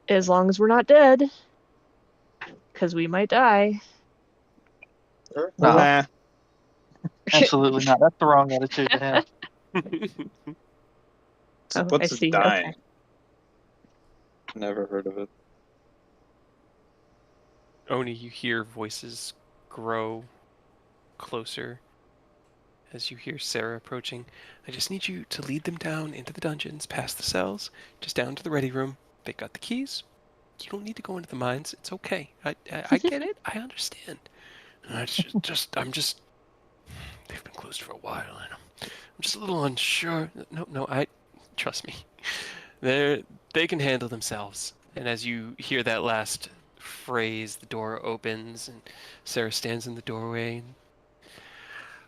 As long as we're not dead. Because we might die. No, Nah. absolutely not. That's the wrong attitude to have. Oh, I What's see. dying? Okay. Never heard of it. Oni, you hear voices grow closer as you hear Sarah approaching. I just need you to lead them down into the dungeons, past the cells, just down to the ready room. They got the keys. You don't need to go into the mines. It's okay. I get it. I understand. It's I'm just. They've been closed for a while, and I'm just a little unsure. No, trust me. They can handle themselves. And as you hear that last phrase, the door opens, and Sarah stands in the doorway.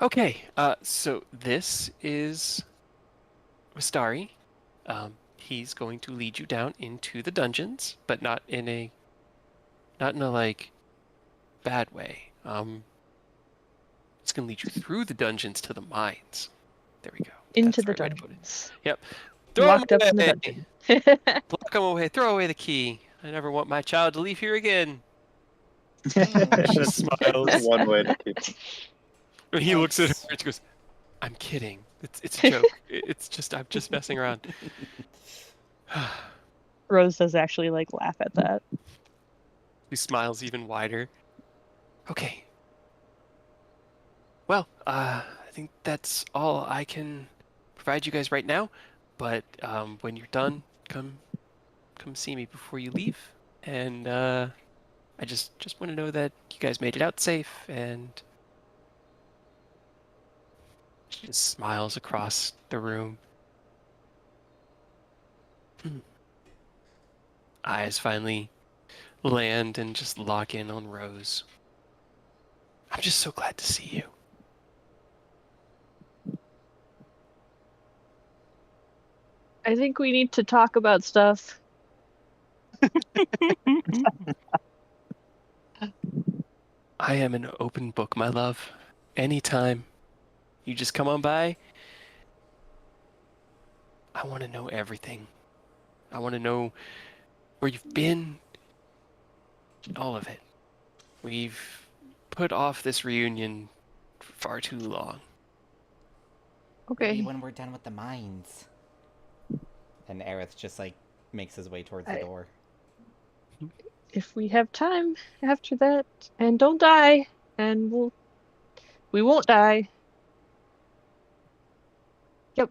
Okay, so this is Wastari. He's going to lead you down into the dungeons, but not in a like bad way. It's gonna lead you through the dungeons to the mines. There we go. Into That's the the right way to put it. dungeons. Yep. Throw Locked him up in the away. dungeon. Lock him away. Throw away the key. I never want my child to leave here again. She That's smiles. one way to keep them. And he looks at her That's- and she goes, "I'm kidding. It's a joke. It's just I'm just messing around." Rose does actually like laugh at that. He smiles even wider. Okay. Well, I think that's all I can provide you guys right now. But when you're done, come see me before you leave. And I just want to know that you guys made it out safe. And she just smiles across the room. Eyes finally land and just lock in on Rose. I'm just so glad to see you. I think we need to talk about stuff. I am an open book, my love. Anytime. You just come on by. I want to know everything. I want to know where you've been. All of it. We've put off this reunion for far too long. Okay. Maybe when we're done with the mines. And Aerith just like makes his way towards the door. If we have time after that, and don't die, and we won't die. Yep.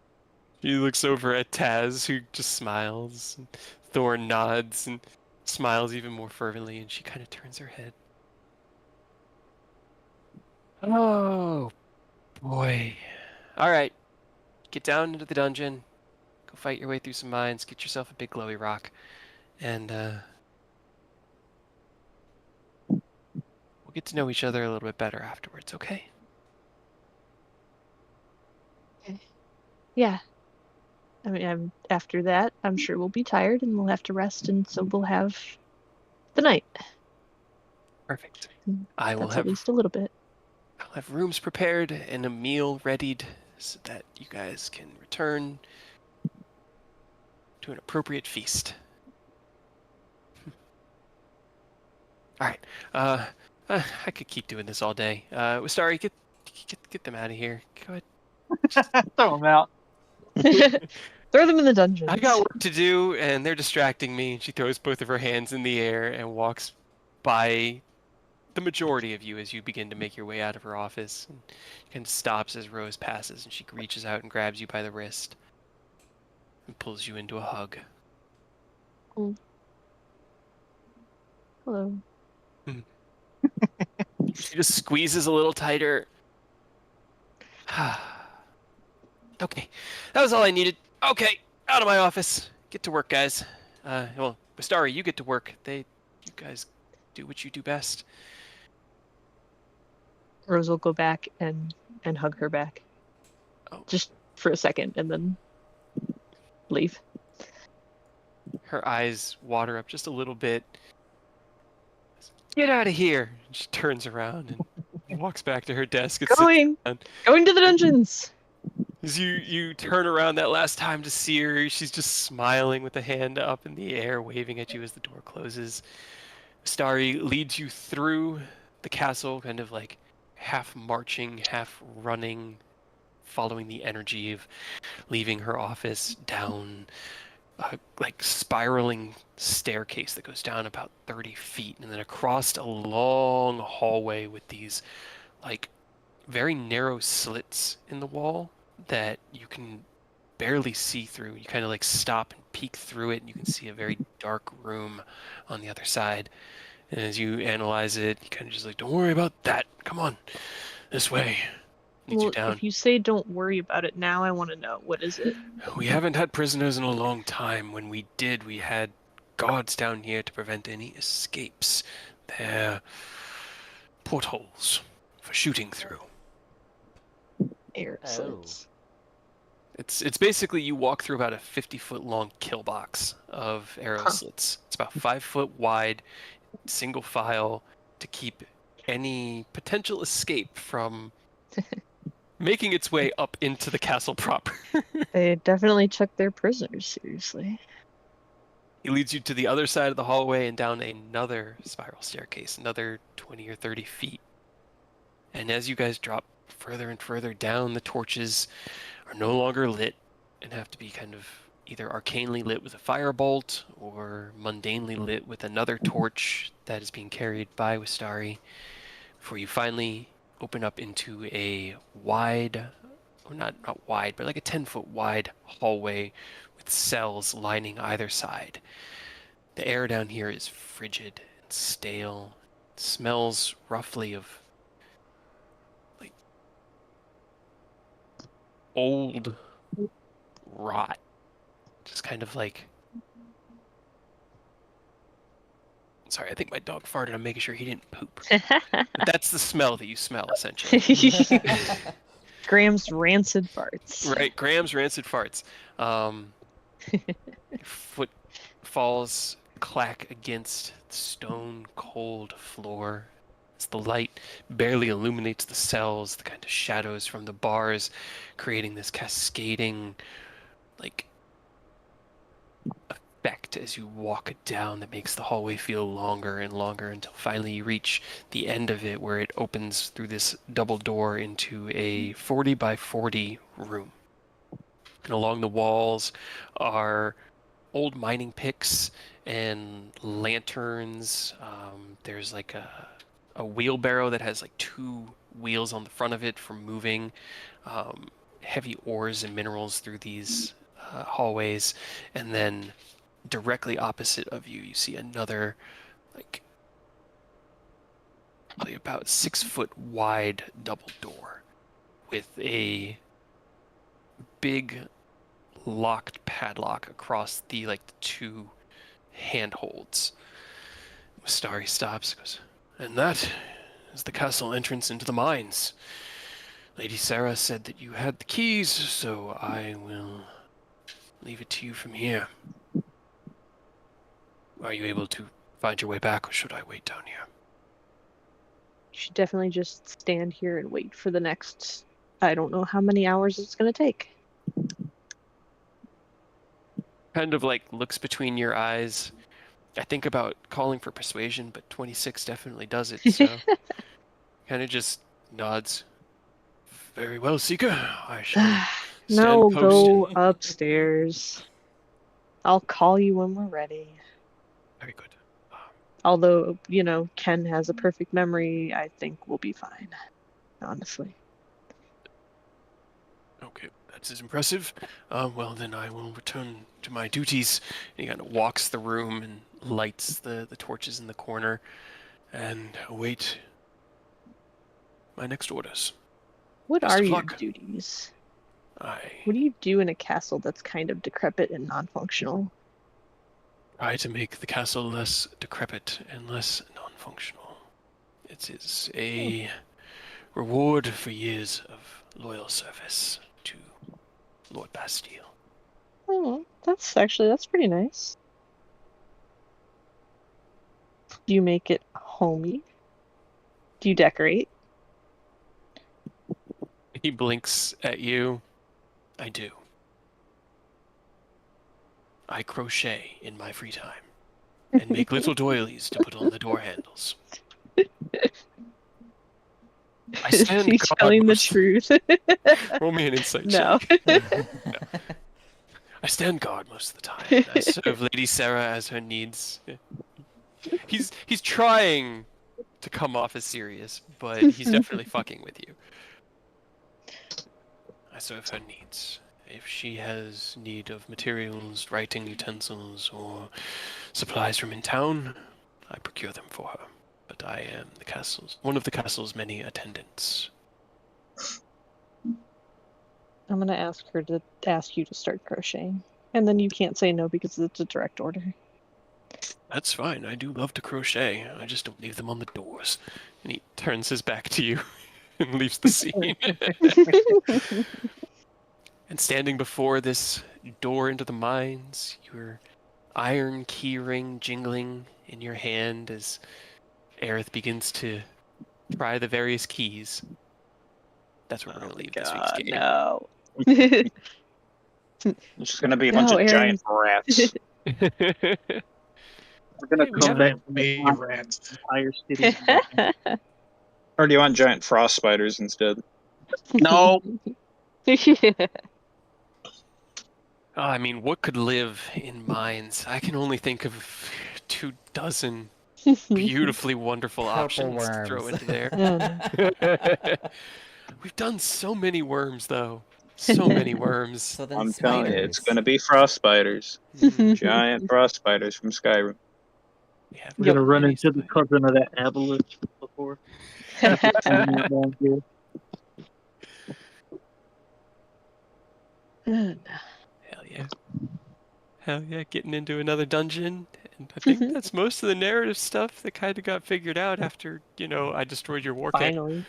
He looks over at Taz, who just smiles. And Thorn nods and smiles even more fervently, and she kind of turns her head. Oh, boy. All right. Get down into the dungeon. Go fight your way through some mines. Get yourself a big glowy rock. And we'll get to know each other a little bit better afterwards, okay? Yeah. I mean, after that, I'm sure we'll be tired and we'll have to rest, and so we'll have the night. Perfect. Mm, I will That's at have least a little bit. I'll have rooms prepared and a meal readied so that you guys can return to an appropriate feast. All right. I could keep doing this all day. Sorry, get them out of here. Go ahead. Throw him out. Throw them in the dungeons. I got work to do, and they're distracting me. And she throws both of her hands in the air and walks by the majority of you as you begin to make your way out of her office. And kind of stops as Rose passes, and she reaches out and grabs you by the wrist and pulls you into a hug. Hello. She just squeezes a little tighter. Okay, that was all I needed. Okay, out of my office. Get to work, guys. Well, Bastari, you get to work. You guys do what you do best. Rose will go back and hug her back. Oh. Just for a second, and then leave. Her eyes water up just a little bit. Get out of here! She turns around and walks back to her desk. And Going to the dungeons. As you turn around that last time to see her, she's just smiling with a hand up in the air, waving at you as the door closes. Starry leads you through the castle, kind of like half marching, half running, following the energy of leaving her office down a like spiraling staircase that goes down about 30 feet and then across a long hallway with these like very narrow slits in the wall that you can barely see through. You kind of like stop and peek through it and you can see a very dark room on the other side. And as you analyze it, you kind of just like, don't worry about that. Come on, this way. Leads you down. If you say don't worry about it now, I want to know. What is it? We haven't had prisoners in a long time. When we did, we had guards down here to prevent any escapes. They're portholes for shooting through. Air slits. It's basically you walk through about a 50-foot long kill box of arrow slits. It's about 5 foot wide, single file to keep any potential escape from making its way up into the castle proper. They definitely took their prisoners seriously. He leads you to the other side of the hallway and down another spiral staircase, another 20 or 30 feet. And as you guys drop further and further down, the torches are no longer lit and have to be kind of either arcanely lit with a firebolt or mundanely lit with another torch that is being carried by Wistari, before you finally open up into a wide, or not wide, but like a 10-foot wide hallway with cells lining either side. The air down here is frigid and stale. It smells roughly of like old rot. Just kind of like... Sorry, I think my dog farted. I'm making sure he didn't poop. But that's the smell that you smell, essentially. Graham's rancid farts. Right, Graham's rancid farts. Your foot falls, clack against the stone cold floor as the light barely illuminates the cells, the kind of shadows from the bars, creating this cascading, like, effect as you walk it down that makes the hallway feel longer and longer until finally you reach the end of it, where it opens through this double door into a 40 by 40 room. And along the walls are old mining picks and lanterns. There's like a wheelbarrow that has like 2 wheels on the front of it for moving heavy ores and minerals through these hallways. And then directly opposite of you, you see another, like, probably about 6 foot wide double door with a big locked padlock across the 2 handholds. Starry stops, goes, and that is the castle entrance into the mines. Lady Sarah said that you had the keys, so I will leave it to you from here. Are you able to find your way back, or should I wait down here? You should definitely just stand here and wait for the next, I don't know how many hours it's going to take. Kind of like looks between your eyes. I think about calling for persuasion, but 26 definitely does it, so kind of just nods. Very well, Seeker. I shall No, stand post. go upstairs. I'll call you when we're ready. Very good. Although, you know, Ken has a perfect memory, I think we'll be fine. Honestly. Okay, that's as impressive. Well, then I will return to my duties. And he kind of walks the room and lights the torches in the corner and await my next orders. What Best are of your luck. duties? I What do you do in a castle that's kind of decrepit and non-functional? try to make the castle less decrepit and less non-functional. It is a reward for years of loyal service to Lord Bastille. Oh, that's pretty nice. Do you make it homey? Do you decorate? He blinks at you. I do. I crochet in my free time and make little doilies to put on the door handles. I stand He's guard telling the most- truth. Roll me an insight No. check. I stand guard most of the time. I serve Lady Sarah as her needs. He's trying to come off as serious, but he's definitely fucking with you. I serve her needs. If she has need of materials, writing utensils, or supplies from in town, I procure them for her. But I am one of the castle's many attendants. I'm gonna ask her to ask you to start crocheting. And then you can't say no because it's a direct order. That's fine. I do love to crochet. I just don't leave them on the doors. And he turns his back to you and leaves the scene. And standing before this door into the mines, your iron key ring jingling in your hand as Aerith begins to try the various keys. That's where we're going to leave this week's game. No. It's just gonna be a bunch No, of giant Aaron. rats. We're gonna Hey, we come have back Baby from the rats. entire city. Or do you want giant frost spiders instead? No. Oh, I mean, what could live in mines? I can only think of 24 beautifully wonderful Purple options to throw worms. into there. Oh, We've done so many worms, though. So many worms. So then I'm telling you, it's spiders. gonna be frost spiders. Mhm. Giant frost spiders from Skyrim. We have We're gonna run many into the spiders. cousin of that avalanche before. After seeing that down here. Hell yeah. Hell yeah, getting into another dungeon. And I think that's most of the narrative stuff that kind of got figured out after, I destroyed your war camp. Finally.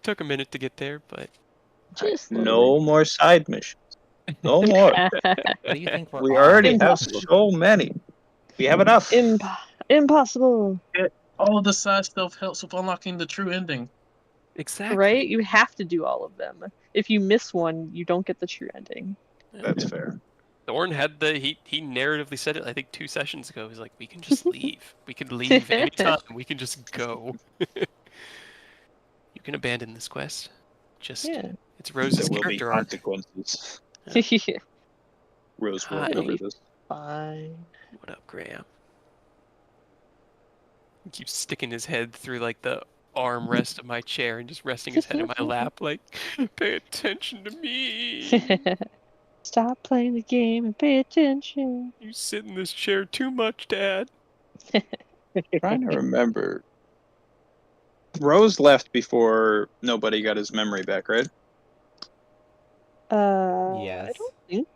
Took a minute to get there, but Just No more side missions. No more. What do you think we're We on? already have Impossible. so many. We have enough. Impossible. All of the side stuff helps with unlocking the true ending. exactly. Right? You have to do all of them. If you miss one, you don't get the true ending. That's fair. Thorn had he narratively said it, I think 2 sessions ago. He's like, we can just leave. We could leave anytime. We can just go. You can abandon this quest. Just Yeah. it's Rose's There will be character arc. consequences. Rose will Hi. It'll remember be this. fine. What up, Graham? He keeps sticking his head through like the armrest of my chair and just resting his head in my lap, like, pay attention to me. Stop playing the game and pay attention. You sit in this chair too much, Dad. Trying to remember. Rose left before nobody got his memory back, right? I Yes. don't think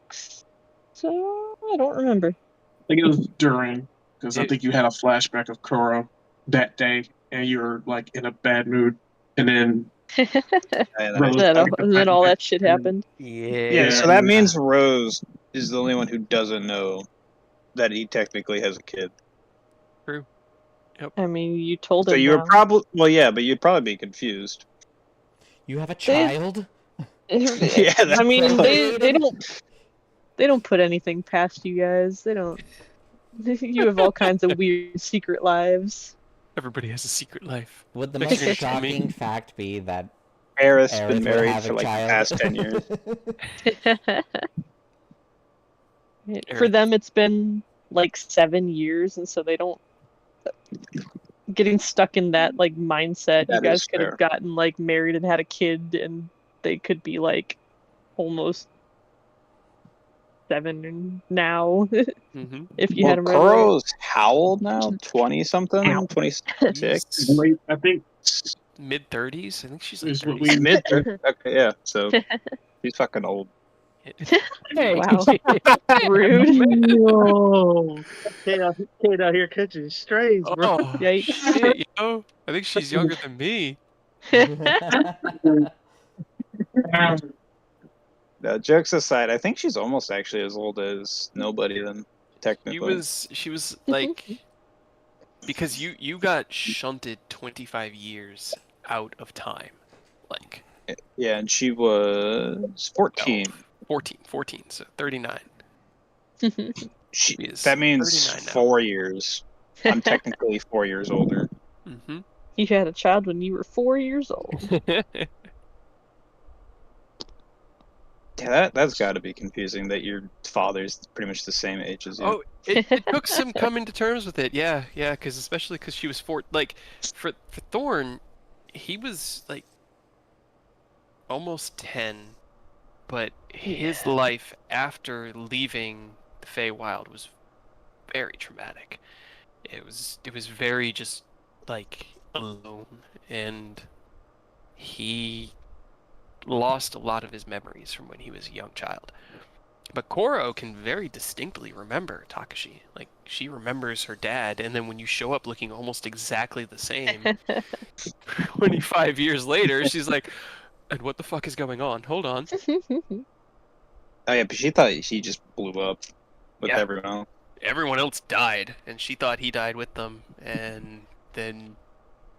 so. I don't remember. I think it was during, because I It- think you had a flashback of Kuro that day, and you're like in a bad mood, and then And Rose then, like, and then all that shit happened. yeah, so that means Rose is the only one who doesn't know that he technically has a kid. True. I mean, you told So him you were now. probably but you'd probably be confused. You have a child? Yeah, I mean, they procreated? don't put anything past you guys. They don't. You have all kinds of weird secret lives. Everybody has a secret life. Would the Next most year, tell me. shocking fact be that Aerith's Aerith been would married have for a like the child? past 10 years. For them, it's been like 7 years, and so they don't. Getting stuck in that like mindset, you That guys is could fair. have gotten like married and had a kid, and they could be like almost 7 now Mm-hmm. if you Well, had them right away. Kuro's how old now? 20 something? Ow. 26? Wait, I think Mid 30s. I think she's like is what 30s. we. Mid Okay, yeah. So he's fucking old. Wow. Rude. Yo, kid out here catching strays, bro. Oh, Yikes. shit, yo. I think she's younger than me. Jokes aside, I think she's almost actually as old as nobody then, technically. She was like, because you got shunted 25 years out of time. Like, Yeah, and she was 14. 14, so 39. She, is that means 39 now. 4 years. I'm technically 4 years older. Mm-hmm. You had a child when you were 4 years old. Yeah, that's got to be confusing that your father's pretty much the same age as you. Oh, it took some coming to terms with it. Yeah, because especially because she was for Thorn, he was like almost 10, but his life after leaving the Feywild was very traumatic. It was very just like alone, and he lost a lot of his memories from when he was a young child. But Koro can very distinctly remember Takashi. Like, she remembers her dad, and then when you show up looking almost exactly the same, 25 years later, she's like, and what the fuck is going on? Hold on. Oh yeah, but she thought he just blew up with Yeah. everyone else. Everyone else died, and she thought he died with them, and then...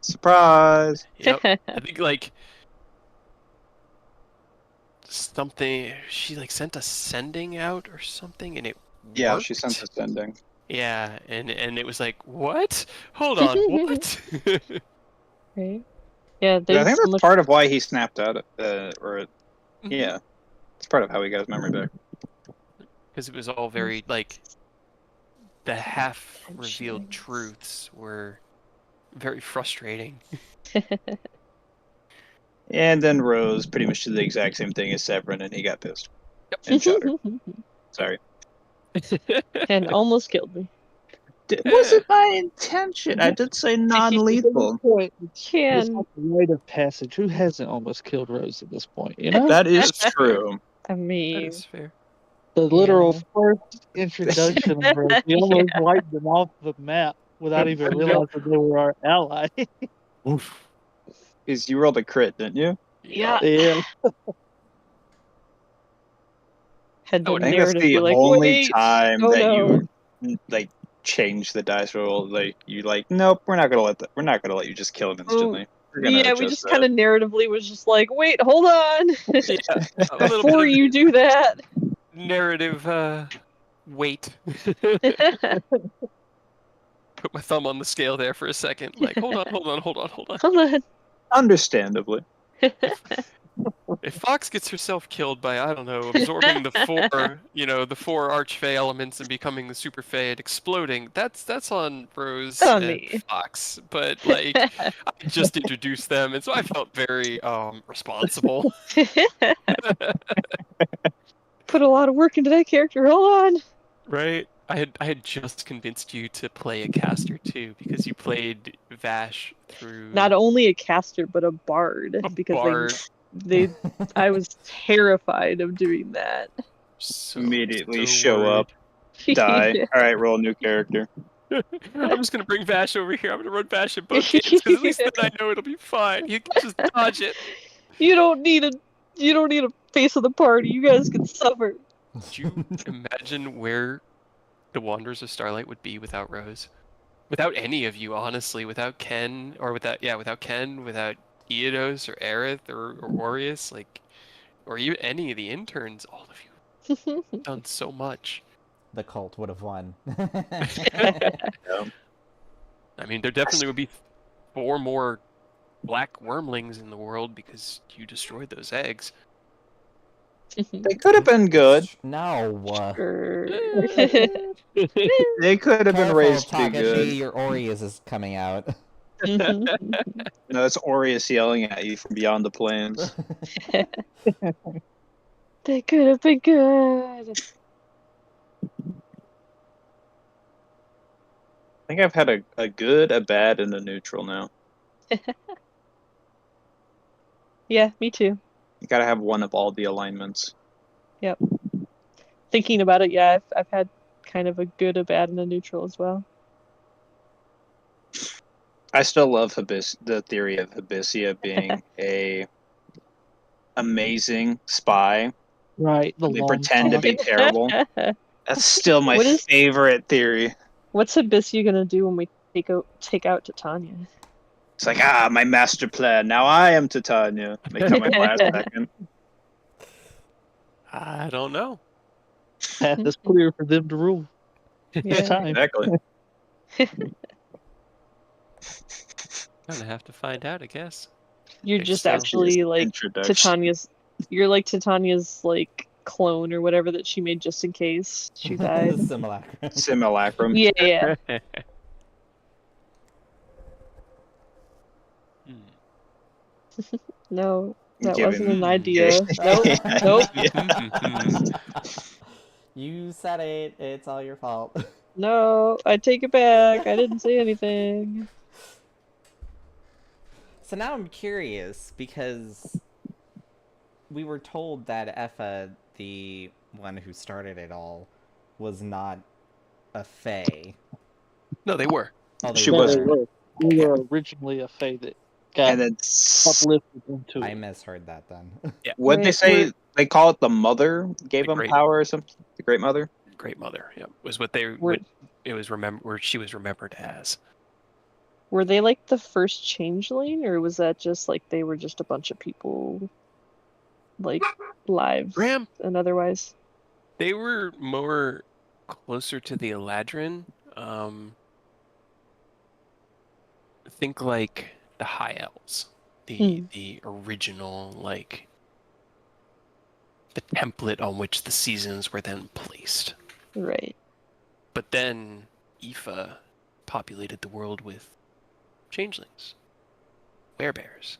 Surprise! Yep. I think, like... something... She, like, sent a sending out or something, and it Yeah, worked? she sent the sending. Yeah, and it was like, what? Hold on, what? Right. Yeah, I there's think so that's much. part of why he snapped out. Mhm. Yeah, it's part of how he got his memory back. Because it was all very, like, the half-revealed Tensions. truths were very frustrating. And then Rose pretty much did the exact same thing as Severin, and he got pissed and shot her. Sorry. And almost killed me. Wasn't my intention. I did say non-lethal. It's Can. like a rite of passage. Who hasn't almost killed Rose at this point? You know, That is That's true. I That mean, is fair. the literal Yeah. first introduction of Rose. We almost wiped them off the map without even realizing they were our ally. Oof. Is you rolled a crit, didn't you? Yeah. Yeah. Had the I I think that's narrative the be like, only wait, time oh that no. you like change the dice roll. Like you like, nope, we're not gonna let you just kill him instantly. We're gonna Yeah, we adjust just kind of narratively was just like, wait, hold on. Yeah, a little Before bit of you do that. narrative weight. Put my thumb on the scale there for a second. Like, hold on. Hold on. Understandably. If Fox gets herself killed by, I don't know, absorbing the four archfey elements and becoming the super fey and exploding, that's on Rose On and me. Fox. But like, I just introduced them, and so I felt very responsible. Put a lot of work into that character. Hold on. Right? I had just convinced you to play a caster too, because you played Vash through Not only a caster, but a bard. a Because bard. I was terrified of doing that. So Immediately so show worried. up, die. All right, roll a new character. I'm just gonna bring Vash over here. I'm gonna run Vash in both games because at least then I know it'll be fine. You can just dodge it. You don't need a face of the party. You guys can suffer. Do you imagine where the Wanderers of Starlight would be without Rose? Without any of you, honestly. Without Ken, or without Ken, without Eodos or Aerith or Aureus, like, or even any of the interns. All of you have done so much. The cult would have won. I mean, there definitely would be 4 more black wormlings in the world because you destroyed those eggs. They could have been good. No. Sure. They could have been Careful, raised to be Takashi, good. your Aureus is coming out. No, that's Aureus yelling at you from beyond the plains. They could have been good. I think I've had a good, a bad, and a neutral now. Yeah, me too. You gotta have one of all the alignments. Yep. Thinking about it, yeah, I've had kind of a good, a bad, and a neutral as well. I still love the theory of Hibisia being a amazing spy. Right. The They long pretend to con. be terrible. That's still my What is- favorite theory. What's Hibisia gonna do when we take out Titania? It's like, my master plan. Now I am Titania. They come in last second. I don't know. Path is clear for them to rule. Yeah. It's time. Exactly. Gonna have to find out, I guess. You're Makes just sense. actually like Introduction. Titania's. You're like Titania's like clone or whatever that she made just in case she died. Simulacrum. Simulacrum. Yeah. No, that Give wasn't him- an idea. Nope. You said it. It's all your fault. No, I take it back. I didn't say anything. So now I'm curious because we were told that Effa, the one who started it all, was not a fae. No, they were. Oh, they She were. wasn't. We were originally a fae that got And then uplifted into I it. misheard that then. what'd they say? They call it the mother gave The them great- power or something? The Great Mother? Great Mother. Yeah, was what they. Were- It was where she was remembered as. Were they like the first changeling, or was that just like they were just a bunch of people, like lives Graham, and otherwise? they were more closer to the Eladrin. Think like the High Elves, the original, like the template on which the seasons were then placed. Right. But then Aoife populated the world with changelings, werebears,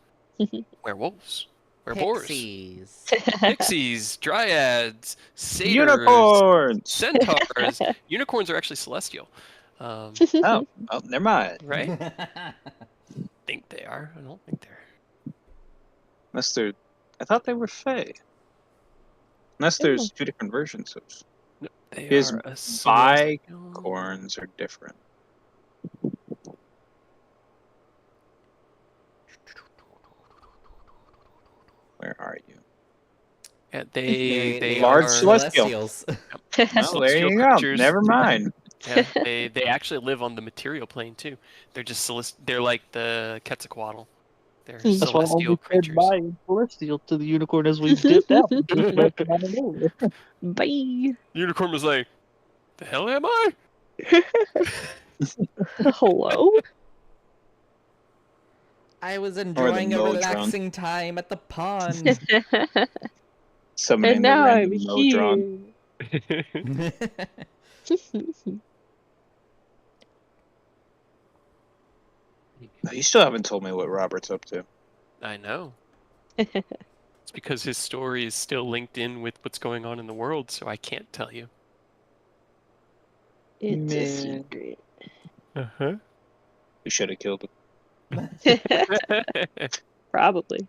werewolves, wereboars, Pixies. pixies, dryads, satyrs, Unicorns! centaurs. Unicorns are actually celestial. Oh, never mind. Right? Think they are. I don't think they're. Unless they're... I thought they were fae. Unless there's two different versions of... No, they His are a celestial. Corns are different. Where are you? Yeah, they Large are celestials. Celestials. Well, there celestial you go. creatures. Never mind. Yeah, they actually live on the material plane too. They're just they're like the Quetzalcoatl. They're That's why celestial we said creatures. bye and celestial to the unicorn as we dipped out. Just left it out of nowhere. Bye. Unicorn was like, "The hell am I?" Hello. I was enjoying a Modron. relaxing time at the pond. Summoning And the now I'm random Modron. here. You still haven't told me what Robert's up to. I know. It's because his story is still linked in with what's going on in the world, so I can't tell you. It's a Man. secret. Uh-huh. We should have killed him. Probably.